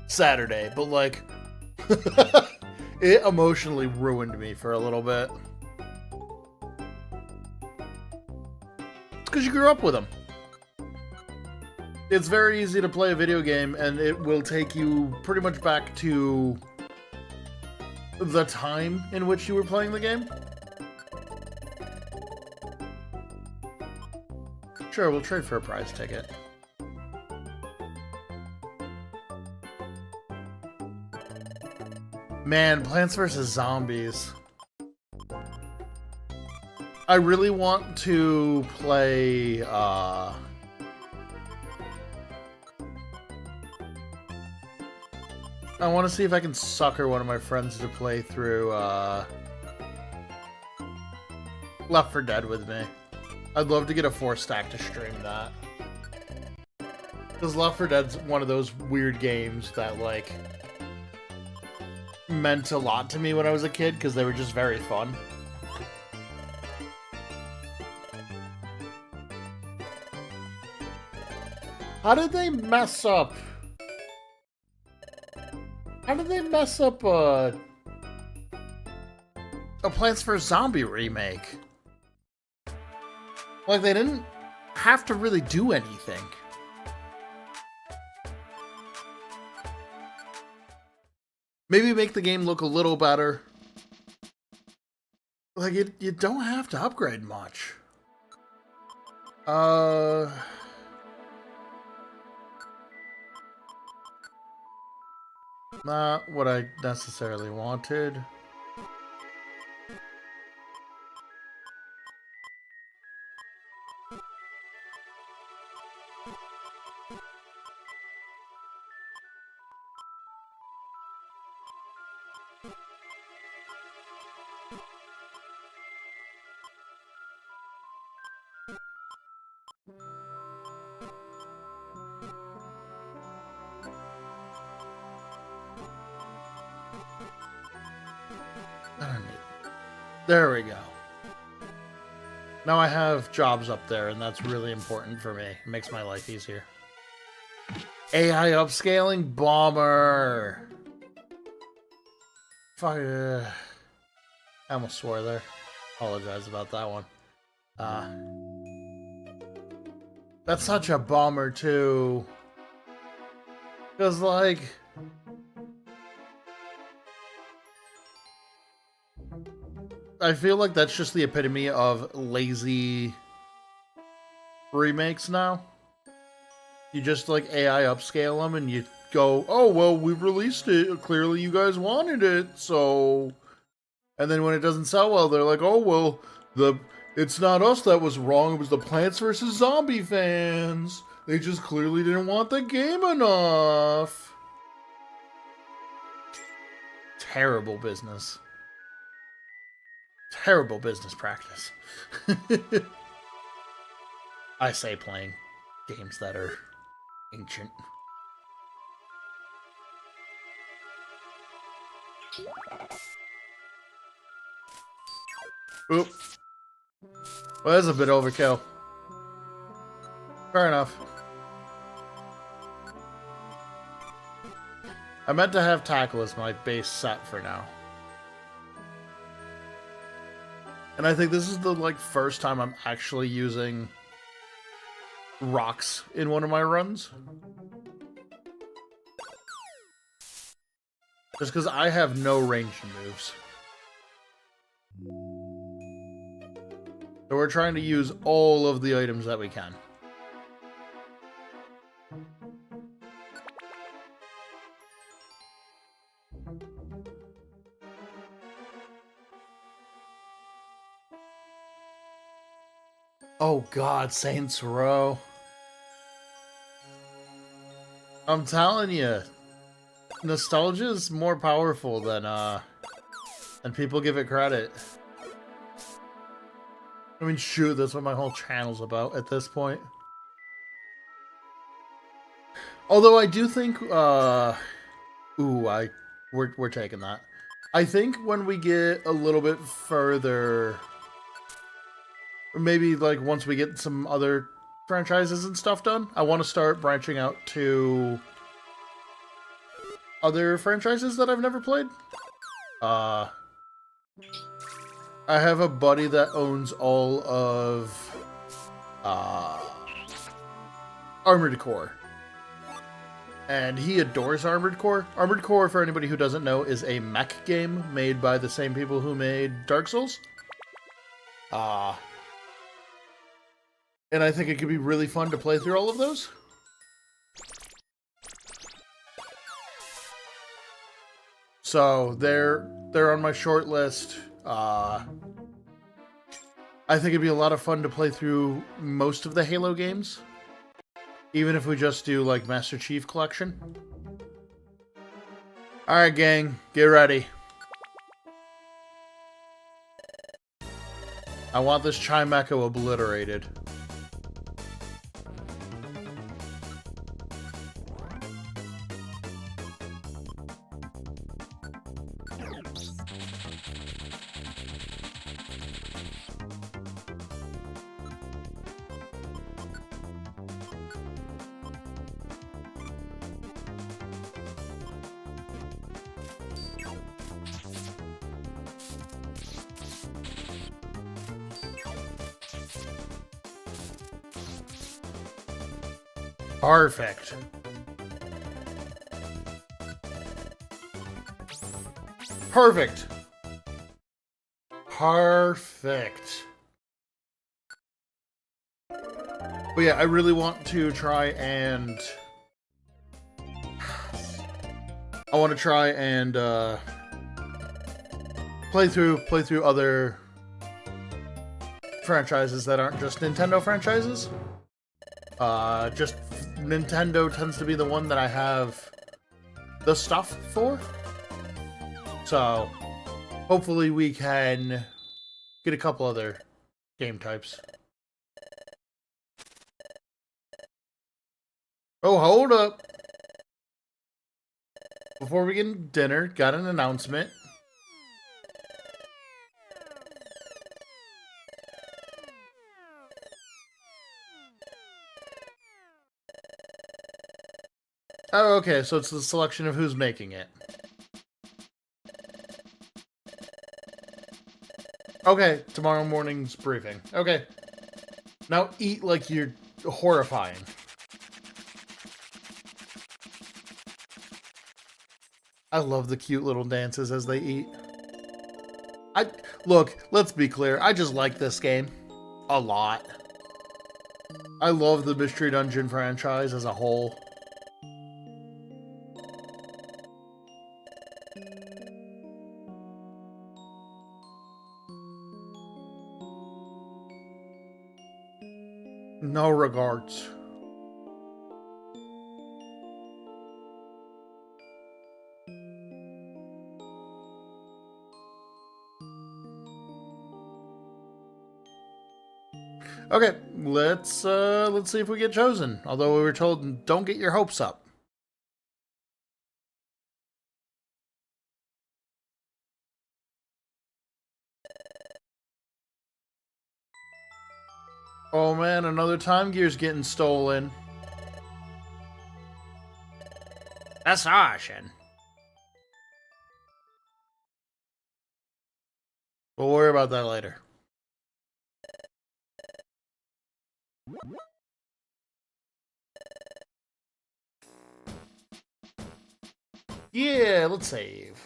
Speaker 1: Saturday, but like it emotionally ruined me for a little bit. It's because you grew up with them. It's very easy to play a video game and it will take you pretty much back to the time in which you were playing the game. Sure, we'll trade for a prize ticket. Man, Plants vs. Zombies. I really want to play, I want to see if I can sucker one of my friends to play through, Left 4 Dead with me. I'd love to get a 4-stack to stream that. Because Left 4 Dead's one of those weird games that, like, meant a lot to me when I was a kid, because they were just very fun. How did they mess up? How did they mess up a Plants vs. Zombie remake? Like, they didn't have to really do anything. Maybe make the game look a little better. Like, you don't have to upgrade much. Not what I necessarily wanted. There we go. Now I have jobs up there, and that's really important for me. It makes my life easier. AI upscaling bomber. Fuck. I almost swore there. Apologize about that one. That's such a bummer too. Because like, I feel like that's just the epitome of lazy remakes now. You just like AI upscale them and you go, oh, well, we released it. Clearly you guys wanted it, so... And then when it doesn't sell well, they're like, oh, well, it's not us that was wrong. It was the Plants vs. Zombie fans. They just clearly didn't want the game enough. Terrible business. Terrible business practice. I say playing games that are ancient. Oop. Well, that's a bit overkill. Fair enough. I meant to have tackle as my base set for now. And I think this is the first time I'm actually using rocks in one of my runs. Just because I have no ranged moves. So we're trying to use all of the items that we can. Oh god, Saints Row. I'm telling you, nostalgia is more powerful than people give it credit. I mean, shoot, that's what my whole channel's about at this point. Although I do think, we're taking that. I think when we get a little bit further, maybe once we get some other franchises and stuff done, I want to start branching out to other franchises that I've never played. I have a buddy that owns all of Armored Core. And he adores Armored Core. Armored Core, for anybody who doesn't know, is a mech game made by the same people who made Dark Souls. And I think it could be really fun to play through all of those. So they're on my short list. I think it'd be a lot of fun to play through most of the Halo games. Even if we just do, Master Chief Collection. Alright, gang. Get ready. I want this Chime Echo obliterated. Perfect. Perfect. Perfect. But yeah, I really want to try and... I want to try and play through other franchises that aren't just Nintendo franchises. Just Nintendo tends to be the one that I have the stuff for. So, hopefully we can get a couple other game types. Oh, hold up. Before we get dinner, got an announcement. Oh, okay, so it's the selection of who's making it. Okay, tomorrow morning's briefing. Okay. Now eat like you're horrifying. I love the cute little dances as they eat. Look, let's be clear, I just like this game a lot. I love the Mystery Dungeon franchise as a whole. No regards. Okay, let's see if we get chosen. Although we were told don't get your hopes up. Oh man, another time gear's getting stolen. Assassin. We'll worry about that later. Yeah, let's save.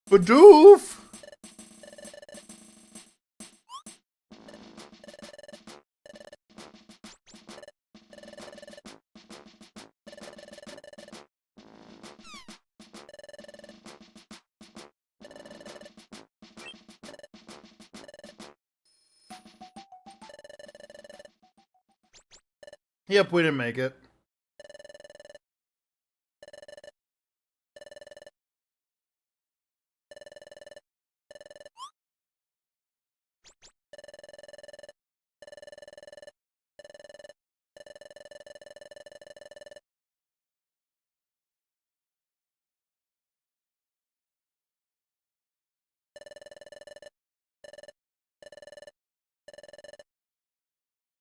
Speaker 1: Badoof! Yep, we didn't make it.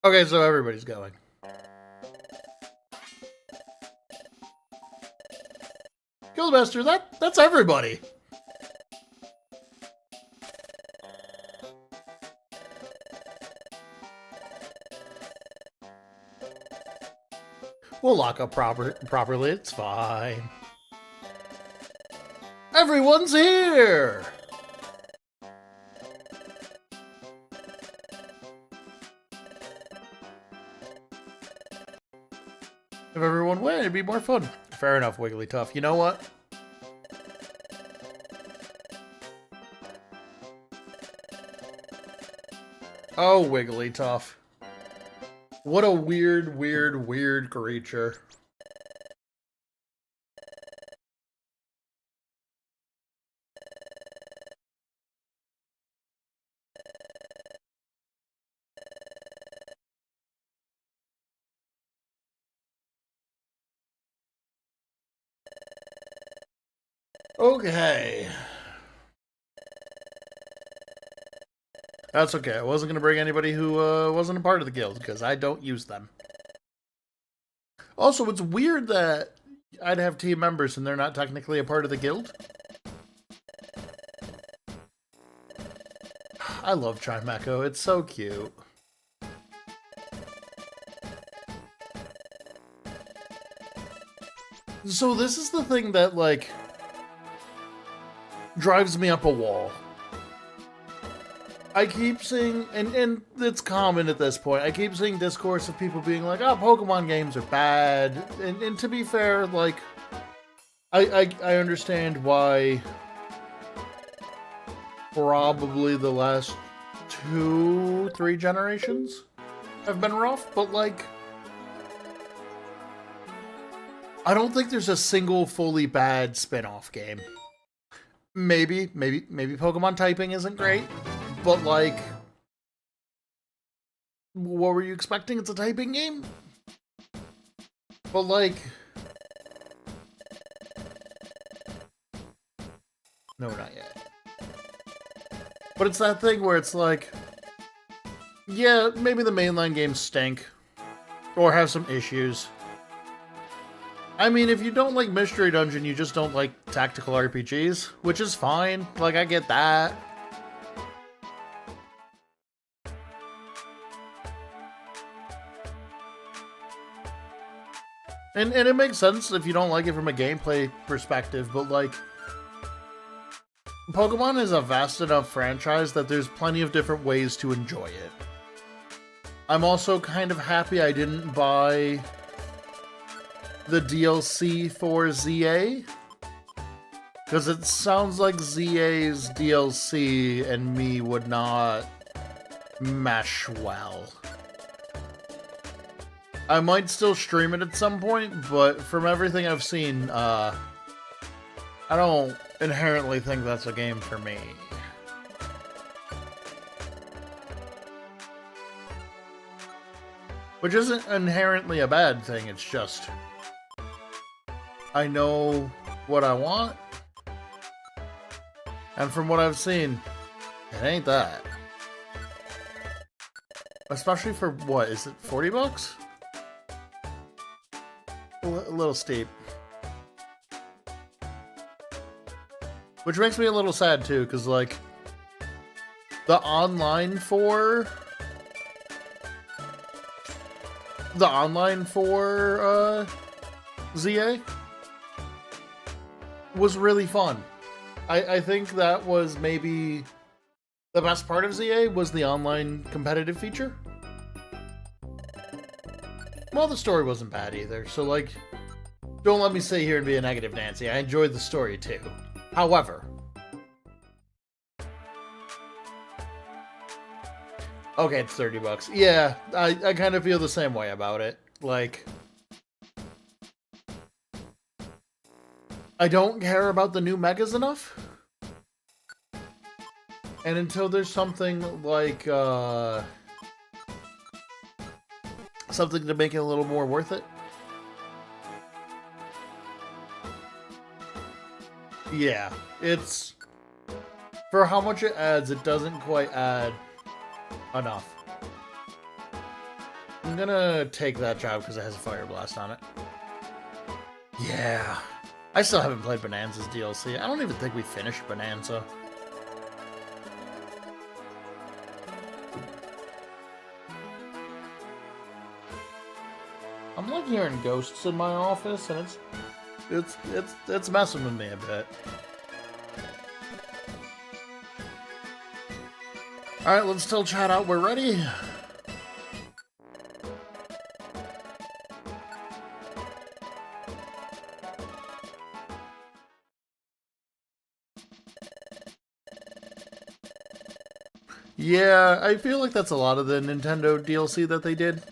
Speaker 1: Okay, so everybody's going. Guildmaster, that's everybody. We'll lock up properly, it's fine. Everyone's here! If everyone went, it'd be more fun. Fair enough, Wigglytuff. You know what? Oh, Wigglytuff. What a weird, weird, weird creature. Okay. That's okay. I wasn't going to bring anybody who wasn't a part of the guild, because I don't use them. Also, it's weird that I'd have team members and they're not technically a part of the guild. I love Chimecho. It's so cute. So this is the thing that, like, drives me up a wall. I keep seeing, and it's common at this point, I keep seeing discourse of people being like, oh, Pokemon games are bad. And to be fair, like, I understand why probably the last 2-3 generations have been rough, but like, I don't think there's a single fully bad spin-off game. Maybe Pokemon typing isn't great, but like, what were you expecting? It's a typing game? But like, no, not yet. But it's that thing where it's like, yeah, maybe the mainline games stink, or have some issues. I mean, if you don't like Mystery Dungeon, you just don't like tactical RPGs, which is fine. Like, I get that. And it makes sense if you don't like it from a gameplay perspective, but like, Pokemon is a vast enough franchise that there's plenty of different ways to enjoy it. I'm also kind of happy I didn't buy the DLC for ZA, because it sounds like ZA's DLC and me would not mesh well. I might still stream it at some point, but from everything I've seen, I don't inherently think that's a game for me. Which isn't inherently a bad thing, it's just I know what I want, and from what I've seen, it ain't that. Especially for, what, is it 40 bucks? A little steep. Which makes me a little sad too, because like, the online for ZA was really fun. I think that was maybe the best part of ZA was the online competitive feature. Well, the story wasn't bad either, so like, don't let me sit here and be a negative Nancy. I enjoyed the story too. However, okay, it's 30 bucks. Yeah, I kind of feel the same way about it. Like, I don't care about the new megas enough. And until there's something like, something to make it a little more worth it. Yeah, it's, for how much it adds, it doesn't quite add enough. I'm gonna take that job because it has a Fire Blast on it. Yeah. I still haven't played Bonanza's DLC. I don't even think we finished Bonanza. I'm like hearing ghosts in my office, and it's messing with me a bit. Alright, let's tell chat out we're ready. Yeah, I feel like that's a lot of the Nintendo DLC that they did.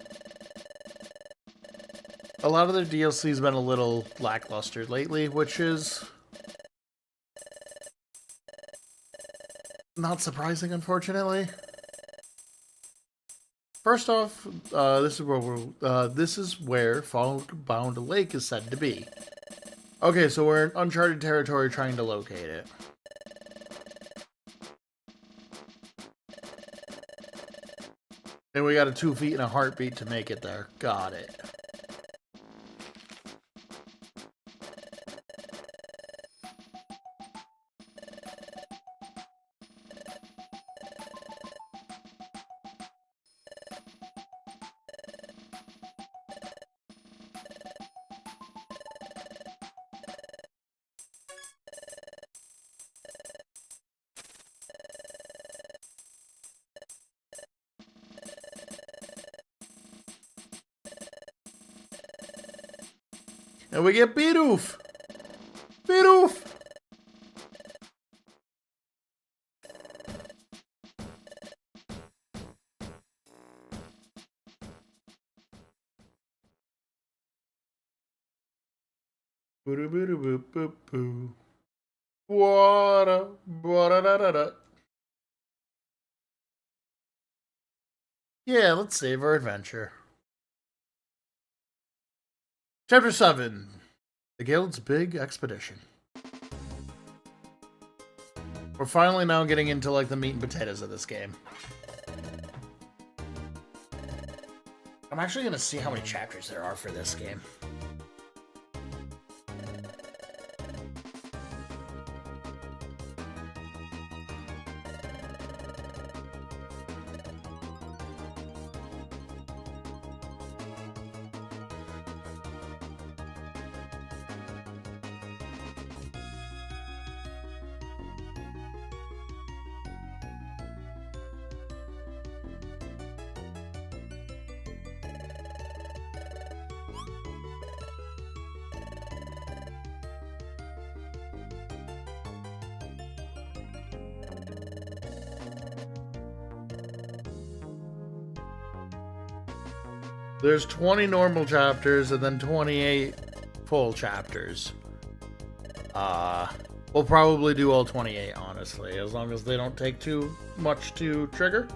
Speaker 1: A lot of their DLC's been a little lackluster lately, which is not surprising, unfortunately. First off, this is where Fogbound Lake is said to be. Okay, so we're in uncharted territory trying to locate it. And we got a 2 feet and a heartbeat to make it there. Got it. And we get Bidoof! Bidoof! Boo-doo-boo-doo-boo-boo-boo. What-a, what-a-da-da-da. Yeah, let's save our adventure. Chapter 7. The Guild's Big Expedition. We're finally now getting into, like, the meat and potatoes of this game. I'm actually gonna see how many chapters there are for this game. There's 20 normal chapters and then 28 full chapters. We'll probably do all 28, honestly, as long as they don't take too much to trigger.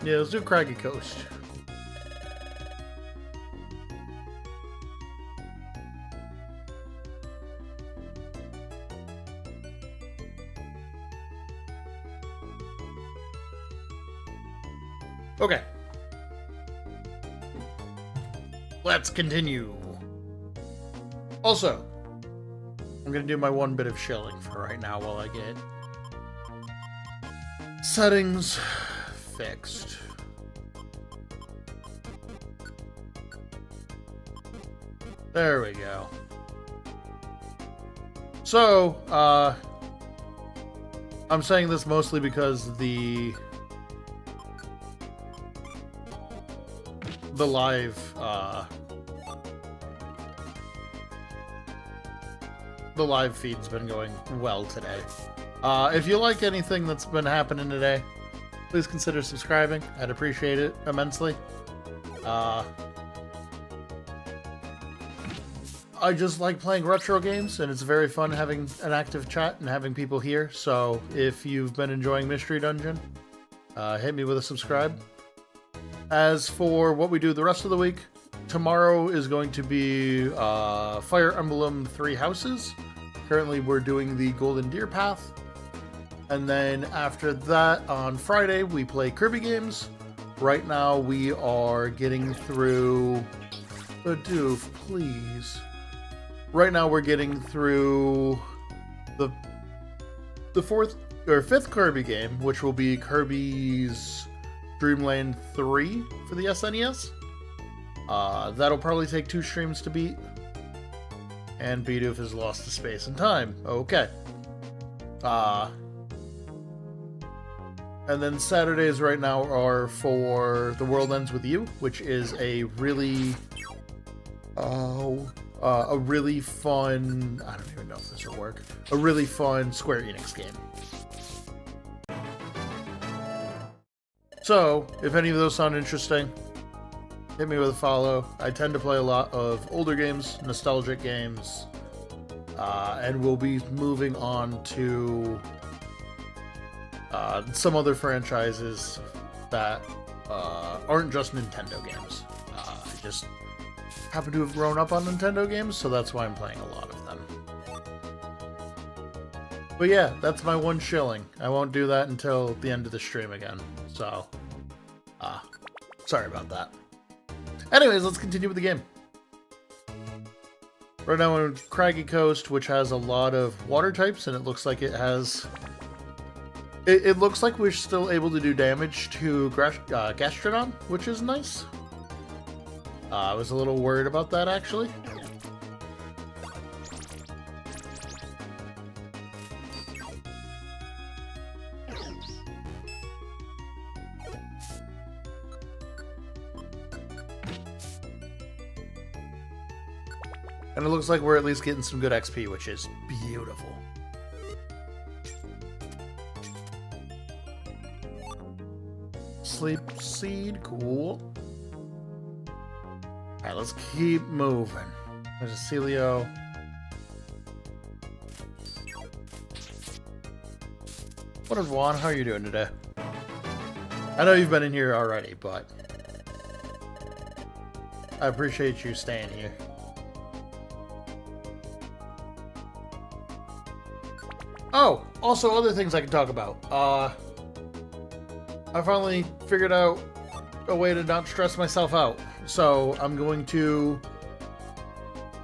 Speaker 1: Yeah, let's do Craggy Coast. Okay. Let's continue. Also, I'm gonna do my one bit of shilling for right now while I get settings fixed. There we go. So, I'm saying this mostly because the live feed's been going well today. If you like anything that's been happening today, please consider subscribing. I'd appreciate it immensely. I just like playing retro games, and it's very fun having an active chat and having people here. So if you've been enjoying Mystery Dungeon, hit me with a subscribe. As for what we do the rest of the week, tomorrow is going to be Fire Emblem 3 Houses. Currently we're doing the Golden Deer Path. And then after that, on Friday, we play Kirby games. Right now we are getting through... Bidoof, please. Right now we're getting through the fourth or fifth Kirby game, which will be Kirby's Dreamland 3 for the SNES. That'll probably take 2 streams to beat. And Bidoof has lost to space and time. Okay. And then Saturdays right now are for The World Ends With You, which is a really fun, I don't even know if this will work, a really fun Square Enix game. So, if any of those sound interesting, hit me with a follow. I tend to play a lot of older games, nostalgic games, and we'll be moving on to some other franchises that aren't just Nintendo games. I just happen to have grown up on Nintendo games, so that's why I'm playing a lot of them. But yeah, that's my one shilling. I won't do that until the end of the stream again, so sorry about that. Anyways, let's continue with the game. Right now we're in Craggy Coast, which has a lot of water types, and it looks like it has... It looks like we're still able to do damage to Gastrodon, which is nice. I was a little worried about that, actually. And it looks like we're at least getting some good XP, which is beautiful. Sleep Seed, cool. Alright, let's keep moving. There's a Celio. What up, Juan? How are you doing today? I know you've been in here already, but I appreciate you staying here. Oh, also other things I can talk about. I finally figured out a way to not stress myself out. So I'm going to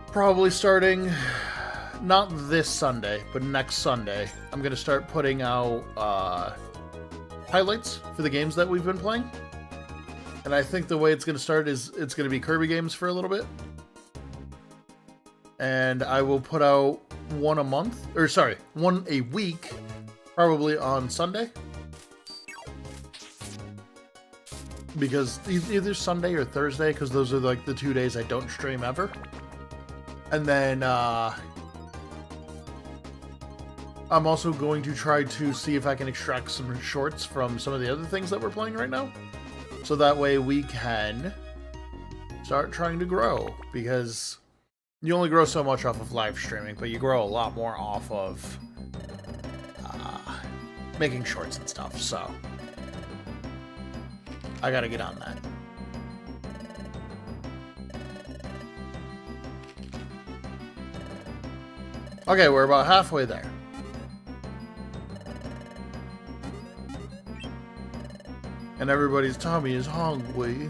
Speaker 1: probably starting not this Sunday, but next Sunday, I'm going to start putting out highlights for the games that we've been playing. And I think the way it's going to start is it's going to be Kirby games for a little bit. And I will put out one a week, probably on Sunday. Because either Sunday or Thursday, because those are like the 2 days I don't stream ever. And then I'm also going to try to see if I can extract some shorts from some of the other things that we're playing right now. So that way we can start trying to grow, because you only grow so much off of live streaming, but you grow a lot more off of making shorts and stuff, so I gotta get on that. Okay, we're about halfway there. And everybody's tummy is hungry.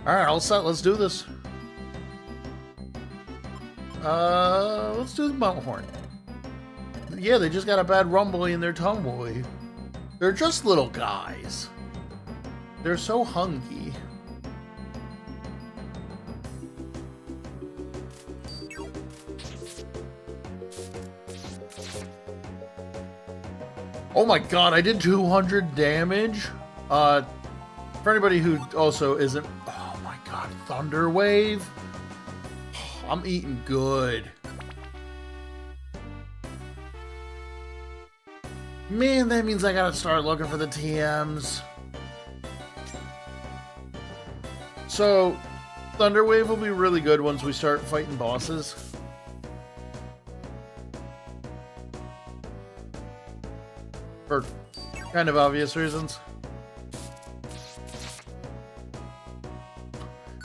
Speaker 1: Alright, all set, let's do this. Let's do the Mount Horn. Yeah, they just got a bad rumbly in their tummy. They're just little guys. They're so hungry. Oh my god, I did 200 damage. For anybody who also isn't... Oh my god, Thunder Wave. I'm eating good. Man, that means I gotta start looking for the TMs. So, Thunder Wave will be really good once we start fighting bosses. For kind of obvious reasons.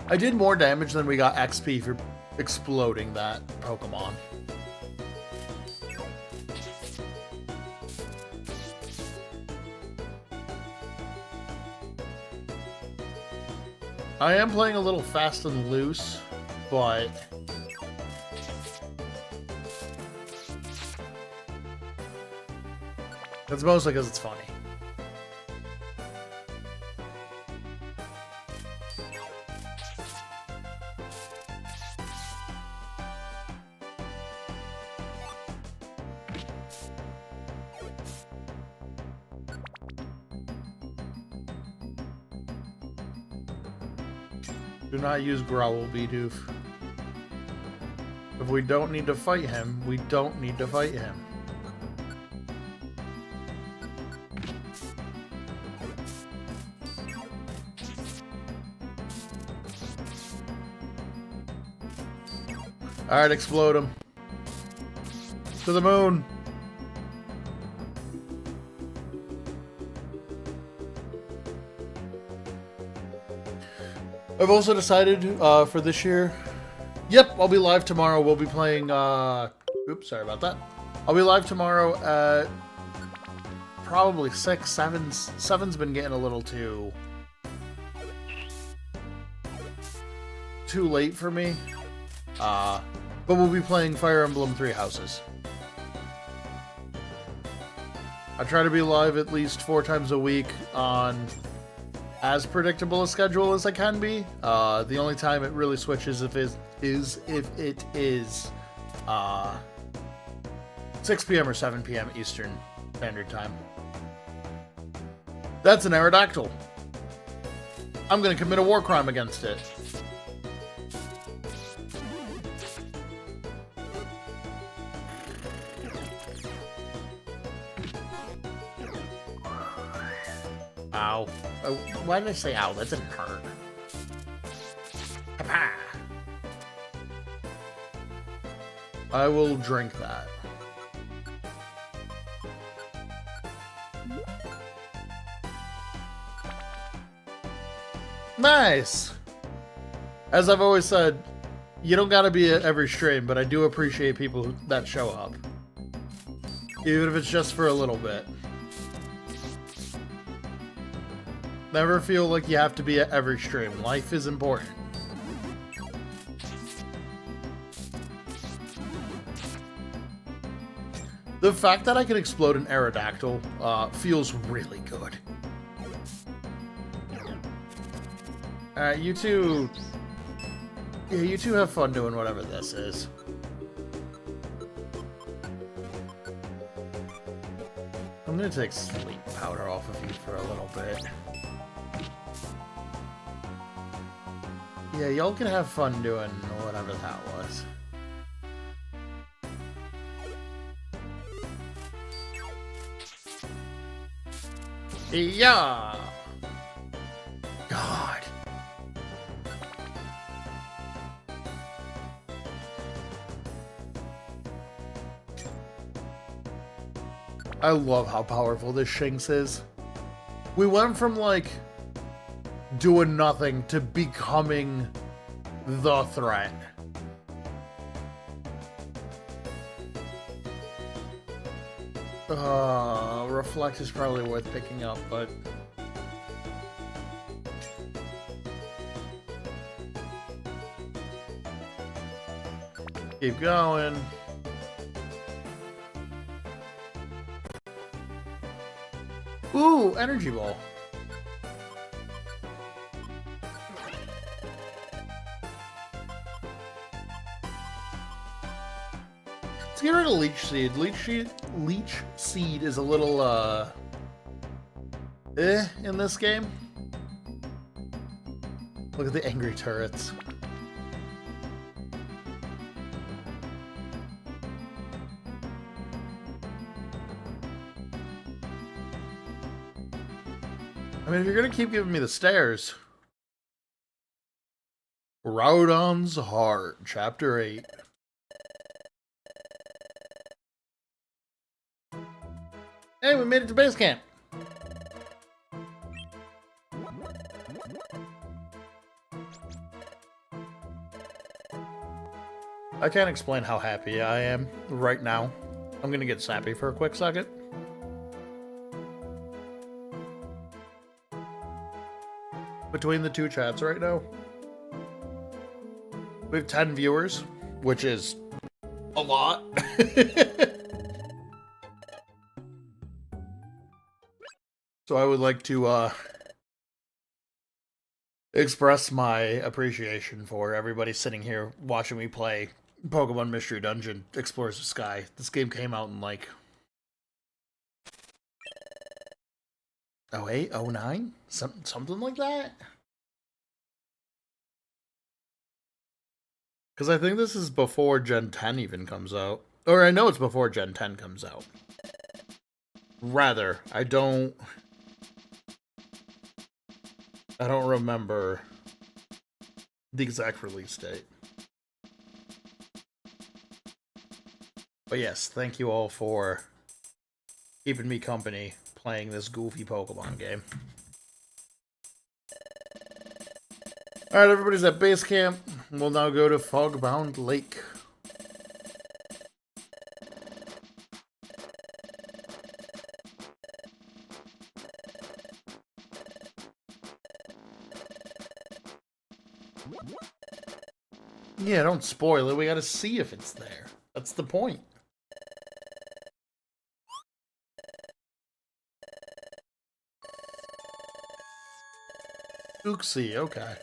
Speaker 1: I did more damage than we got XP for exploding that Pokemon. I am playing a little fast and loose, but that's mostly because it's funny. Do not use Growl, Bidoof. we don't need to fight him, we don't need to fight him. Alright, explode him. To the moon! I've also decided for this year, yep, I'll be live tomorrow. We'll be playing, oops, sorry about that. I'll be live tomorrow at probably 6, 7. 7's been getting a little too late for me. But we'll be playing Fire Emblem 3 Houses. I try to be live at least 4 times a week on as predictable a schedule as I can be. The only time it really switches if it is 6 p.m. or 7 p.m. Eastern Standard Time. That's an Aerodactyl. I'm gonna commit a war crime against it. Ow. Oh, why did I say ow? That didn't hurt. Ha-ha. I will drink that. Nice! As I've always said, you don't gotta be at every stream, but I do appreciate people that show up. Even if it's just for a little bit. Never feel like you have to be at every stream. Life is important. The fact that I can explode an Aerodactyl feels really good. Alright, you two... Yeah, you two have fun doing whatever this is. I'm gonna take sleep powder off of you for a little bit. Yeah, y'all can have fun doing whatever that was. Yeah! God. I love how powerful this Shinx is. We went from, like, doing nothing to becoming the threat. Reflect is probably worth picking up, but... Keep going. Ooh, Energy Ball. Let's get rid of Leech Seed. Leech Seed is a little, in this game. Look at the angry turrets. I mean, if you're gonna keep giving me the stairs... Groudon's Heart, Chapter 8. Hey, we made it to base camp! I can't explain how happy I am right now. I'm gonna get sappy for a quick second. Between the two chats right now, we have 10 viewers, which is a lot. So I would like to express my appreciation for everybody sitting here watching me play Pokemon Mystery Dungeon Explorers of Sky. This game came out in like 08, 09? Something like that? Because I think this is before Gen 10 even comes out. Or I know it's before Gen 10 comes out. Rather, I don't remember the exact release date. But yes, thank you all for keeping me company playing this goofy Pokemon game. Alright, everybody's at base camp. We'll now go to Fogbound Lake. Yeah, don't spoil it. We gotta see if it's there. That's the point. Uxie, okay.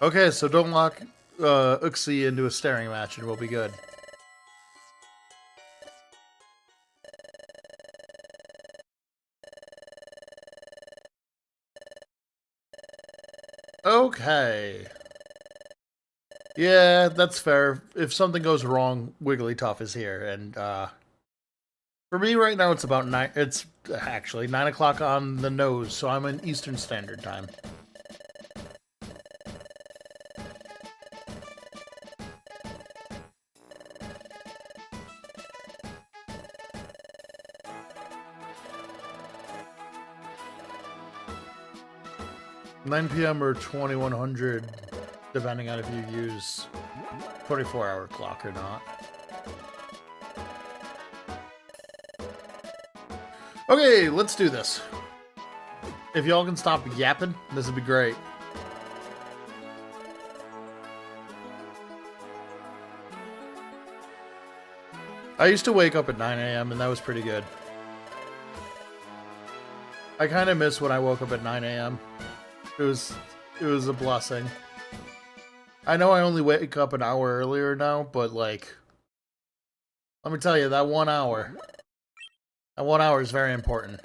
Speaker 1: Okay, so don't lock Uxie into a staring match and we'll be good. Okay. Yeah, that's fair. If something goes wrong, Wigglytuff is here, and for me right now it's about 9. It's actually 9 o'clock on the nose, so I'm in Eastern Standard Time. $9 p.m. or 2100, depending on if you use 24-hour clock or not. Okay, let's do this. If y'all can stop yapping, this would be great. I used to wake up at 9 a.m. and that was pretty good. I kind of miss when I woke up at 9 a.m. It was a blessing. I know I only wake up an hour earlier now, but like, let me tell you, that 1 hour is very important.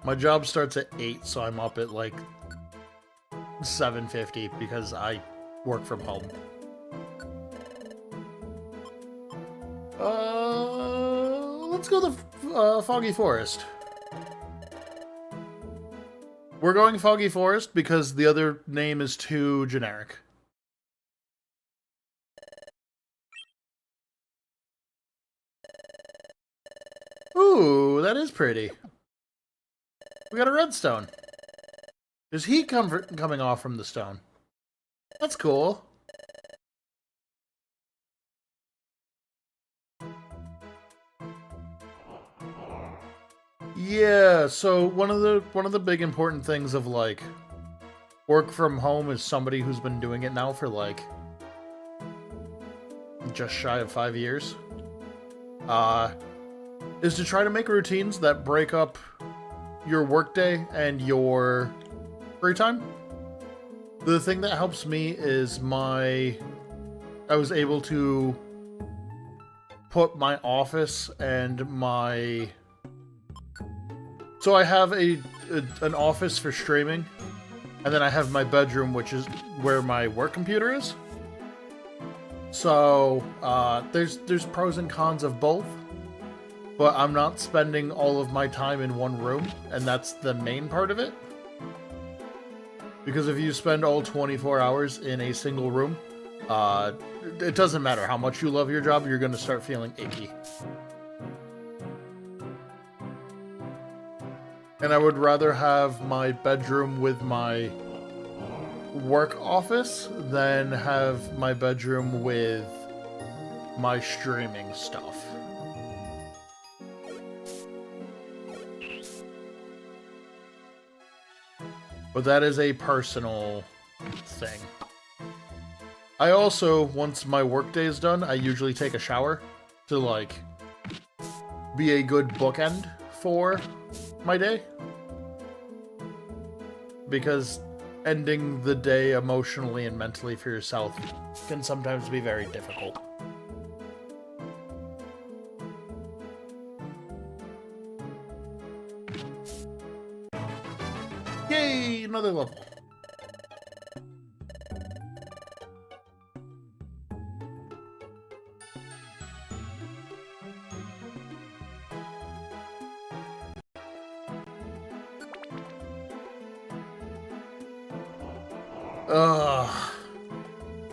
Speaker 1: My job starts at 8, so I'm up at like 7:50 because I work from home. Let's go to Foggy Forest. We're going Foggy Forest because the other name is too generic. Ooh, that is pretty. We got a redstone. There's heat coming off from the stone. That's cool. Yeah, so one of the big important things of like work from home is somebody who's been doing it now for like just shy of 5 years. Is to try to make routines that break up your workday and your free time. The thing that helps me is I was able to put my office and my... So I have an office for streaming, and then I have my bedroom, which is where my work computer is. So there's pros and cons of both, but I'm not spending all of my time in one room, and that's the main part of it. Because if you spend all 24 hours in a single room, it doesn't matter how much you love your job, you're going to start feeling icky. And I would rather have my bedroom with my work office than have my bedroom with my streaming stuff. But that is a personal thing. I also, once my workday is done, I usually take a shower to, like, be a good bookend for my day. because ending the day emotionally and mentally for yourself can sometimes be very difficult. Yay! Another level. Ugh.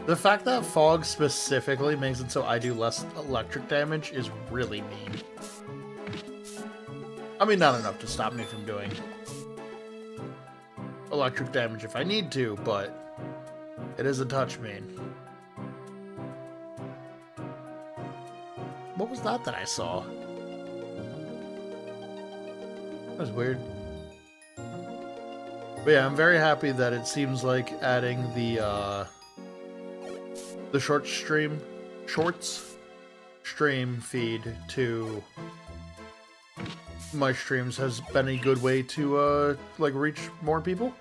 Speaker 1: The fact that fog specifically makes it so I do less electric damage is really mean. I mean, not enough to stop me from doing electric damage if I need to, but it is a touch mean. What was that I saw? That was weird. But yeah, I'm very happy that it seems like adding the shorts stream feed to my streams has been a good way to like reach more people.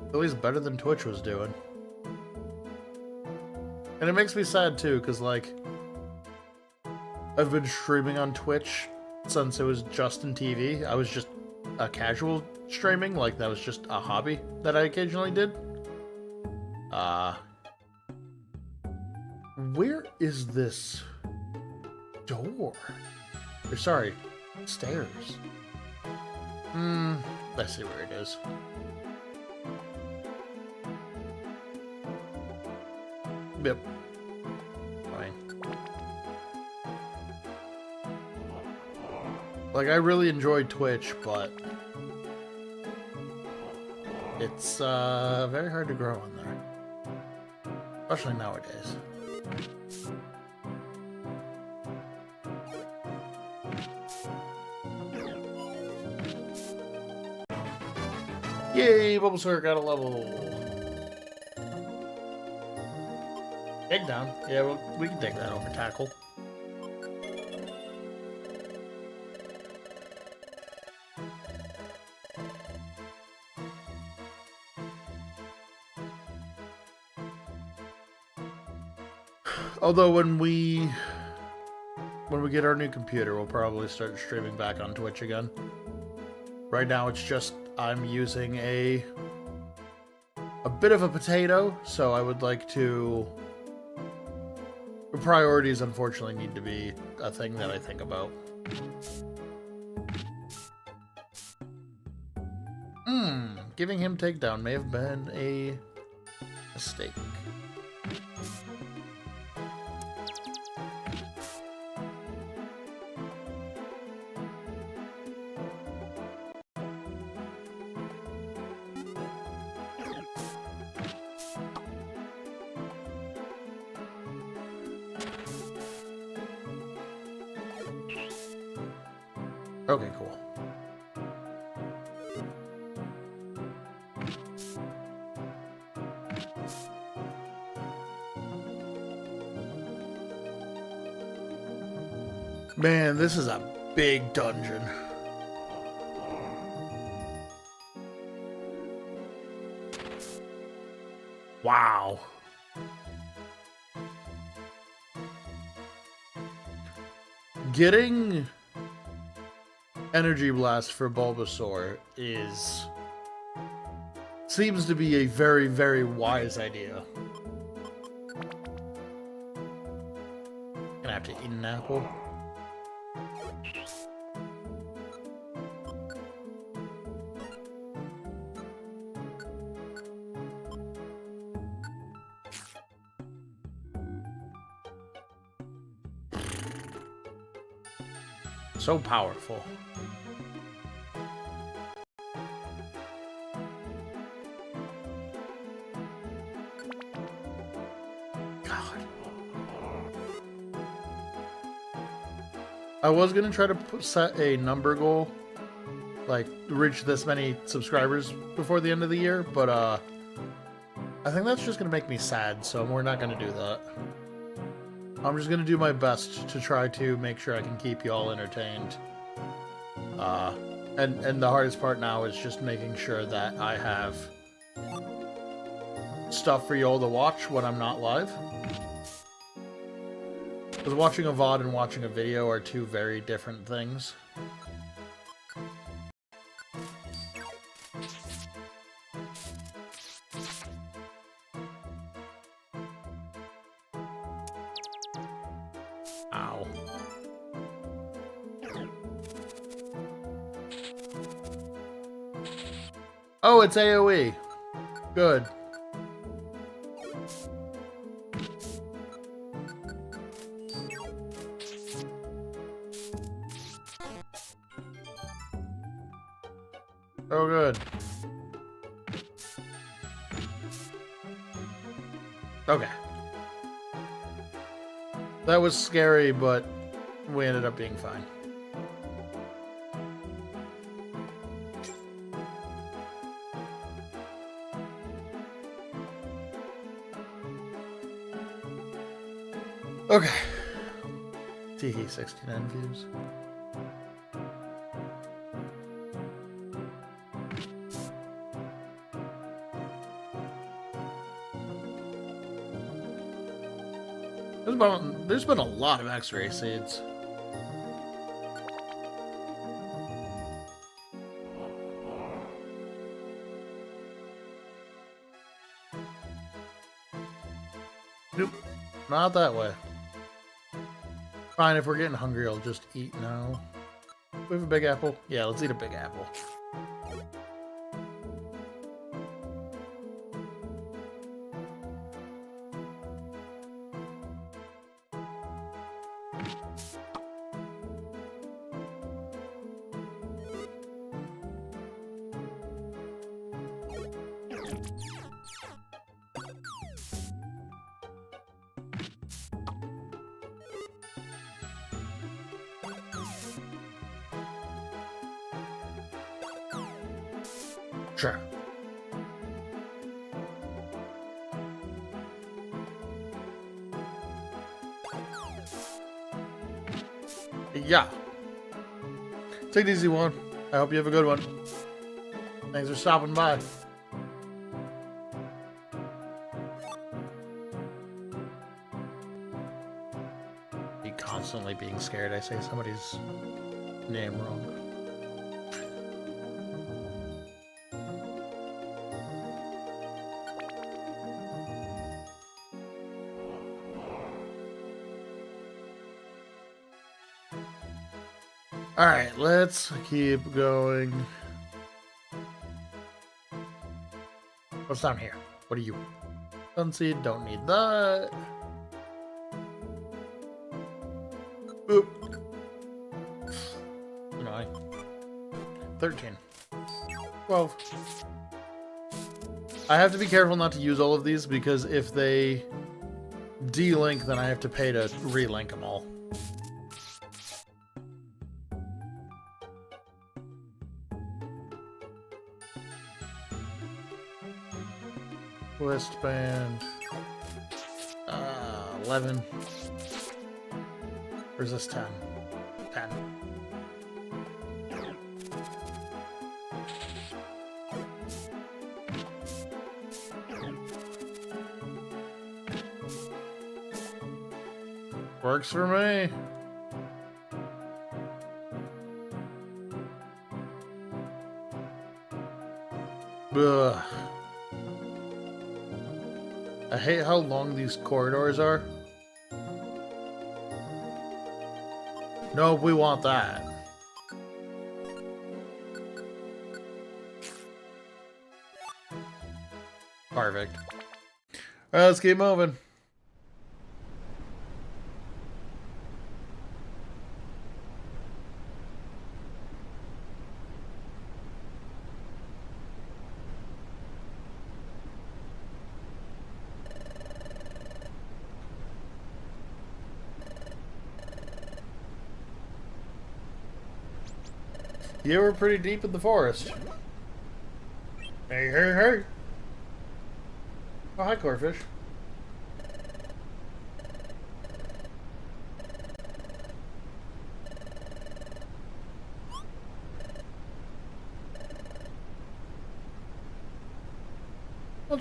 Speaker 1: At least better than Twitch was doing. And it makes me sad too, because like I've been streaming on Twitch since it was Justin TV. I was just a casual streaming, like that was just a hobby that I occasionally did. Where is this door? Or sorry, stairs. Let's see where it is. Yep. Fine. Like, I really enjoy Twitch, but it's very hard to grow on there. Especially nowadays. Yay, Bulbasaur got a level. Takedown. Yeah, well, we can take that over tackle. Although when we get our new computer, we'll probably start streaming back on Twitch again. Right now it's just I'm using a bit of a potato, so I would like to... Priorities, unfortunately, need to be a thing that I think about. Giving him takedown may have been a mistake. Okay, cool. Man, this is a big dungeon. Wow. Getting Energy Blast for Bulbasaur seems to be a very, very wise idea. Gonna have to eat an apple. So powerful. I was gonna try to set a number goal, like reach this many subscribers before the end of the year, but I think that's just gonna make me sad, so we're not gonna do that. I'm just gonna do my best to try to make sure I can keep you all entertained And the hardest part now is just making sure that I have stuff for y'all to watch when I'm not live. Because watching a VOD and watching a video are two very different things. Ow. Oh, it's AoE. Good. Oh, good. Okay. That was scary, but we ended up being fine. Okay. Teehee, 69 views. There's been a lot of X-ray seeds. Nope, not that way. Fine, if we're getting hungry, I'll just eat now. We have a big apple? Yeah, let's eat a big apple. Sure. Yeah. Take it easy, one. I hope you have a good one. Thanks for stopping by. Be constantly being scared I say somebody's name wrong. Alright, let's keep going. What's down here? What are you? Sunseed, don't need that. Boop. Annoying. 13. 12. I have to be careful not to use all of these because if they de-link, then I have to pay to re-link them all. Wristband. 11. Or is this 10? 10. Works for me. Ugh. I hate how long these corridors are. No, we want that. Perfect. Alright, let's keep moving. You were pretty deep in the forest. Hey, hey, hey. Oh, hi, Corfish.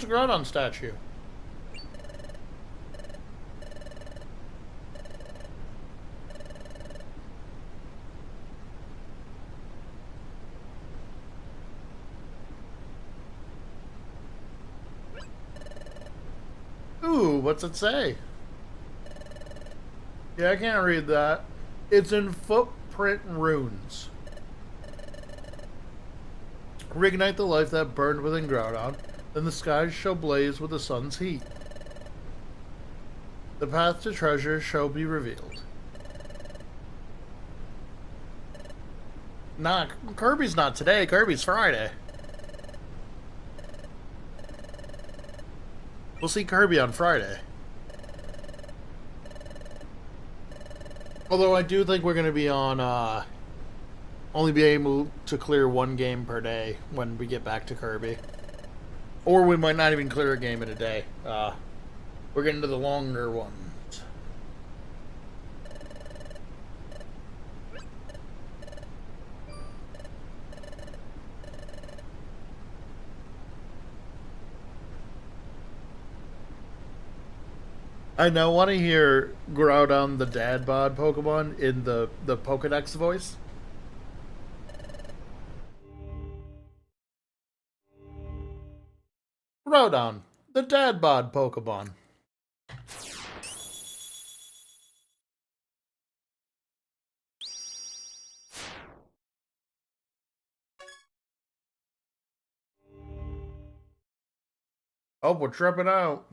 Speaker 1: it's a Groudon statue. Ooh, what's it say? Yeah, I can't read that. It's in footprint runes. Reignite the life that burned within Groudon, then the skies shall blaze with the sun's heat. The path to treasure shall be revealed. Nah, Kirby's not today. Kirby's Friday. We'll see Kirby on Friday. Although I do think we're going to be on, only be able to clear one game per day when we get back to Kirby. Or we might not even clear a game in a day. We're getting to the longer ones. I now want to hear Groudon the dad bod Pokemon in the Pokedex voice. Groudon, the dad bod Pokemon. Oh, we're tripping out.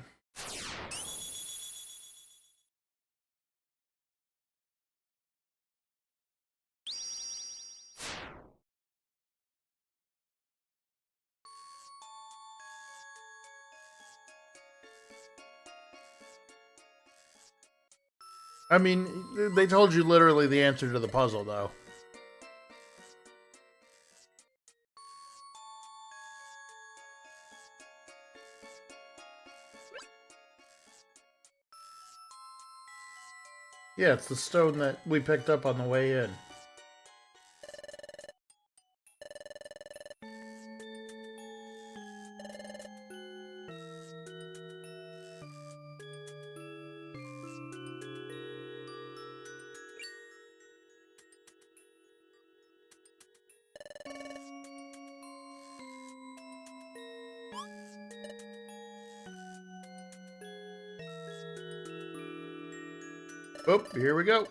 Speaker 1: I mean, they told you literally the answer to the puzzle, though. Yeah, it's the stone that we picked up on the way in. Oh, here we go.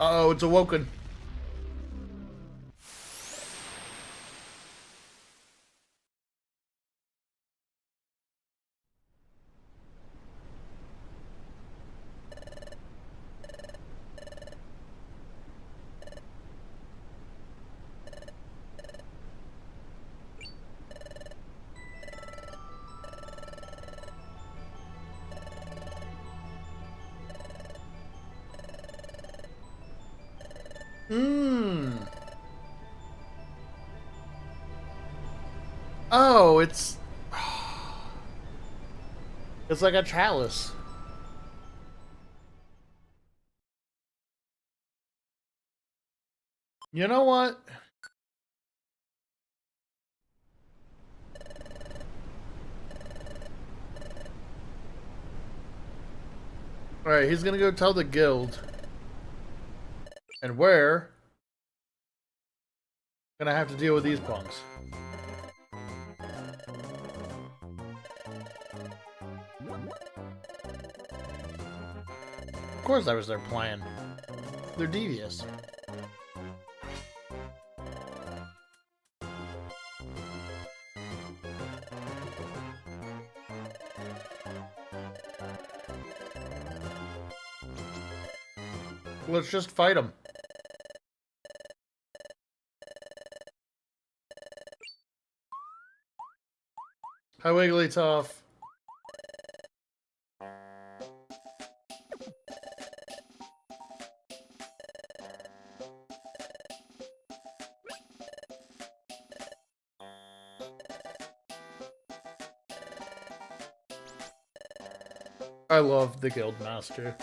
Speaker 1: Uh-oh, it's awoken. Oh, it's... It's like a chalice. You know what? Alright, he's gonna go tell the guild. And we're gonna have to deal with these punks. Of course that was their plan. They're devious. Let's just fight them. Hi, Wigglytuff. I love the guild master.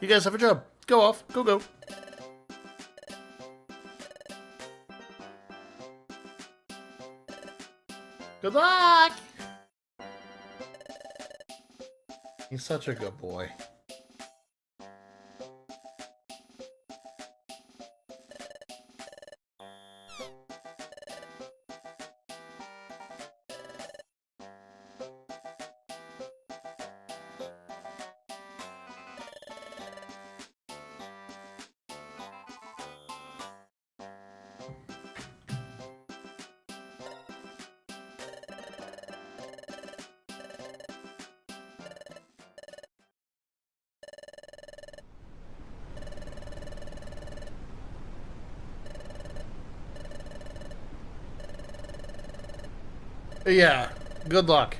Speaker 1: You guys have a job. Go off. Go, go. Good luck! He's such a good boy. Yeah, good luck.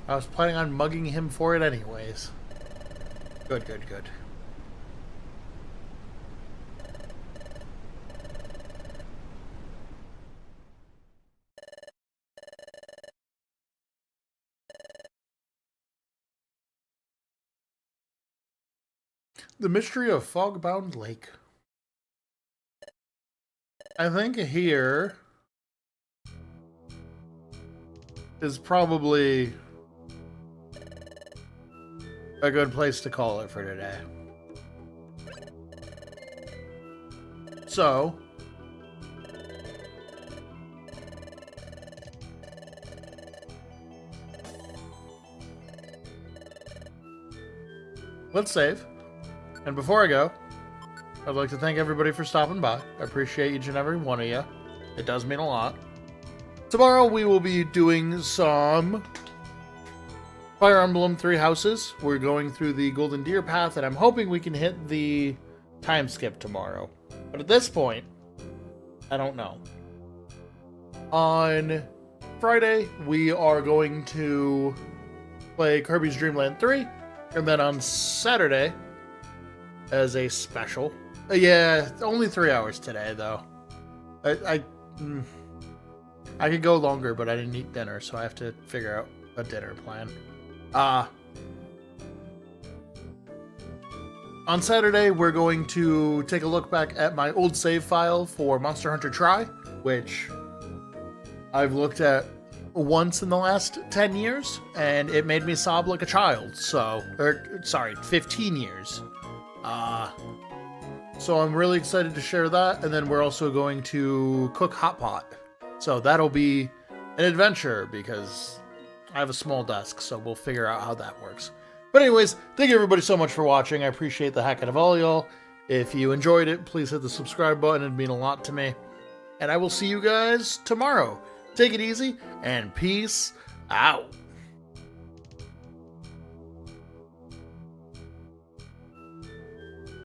Speaker 1: I was planning on mugging him for it anyways. Good, good, good. The Mystery of Fogbound Lake. I think here is probably a good place to call it for today. So, let's save. And before I go, I'd like to thank everybody for stopping by. I appreciate each and every one of you. It does mean a lot. Tomorrow we will be doing some Fire Emblem 3 Houses. We're going through the Golden Deer path, and I'm hoping we can hit the time skip tomorrow. But at this point, I don't know. On Friday, we are going to play Kirby's Dream Land 3. And then on Saturday, as a special... yeah, only 3 hours today, though. I could go longer, but I didn't eat dinner, so I have to figure out a dinner plan. On Saturday, we're going to take a look back at my old save file for Monster Hunter Tri, which I've looked at once in the last 10 years, and it made me sob like a child, so... sorry, 15 years. So I'm really excited to share that, and then we're also going to cook hot pot. So that'll be an adventure, because I have a small desk, so we'll figure out how that works. But anyways, thank you everybody so much for watching. I appreciate the heck out of all y'all. If you enjoyed it, please hit the subscribe button. It'd mean a lot to me. And I will see you guys tomorrow. Take it easy, and peace out.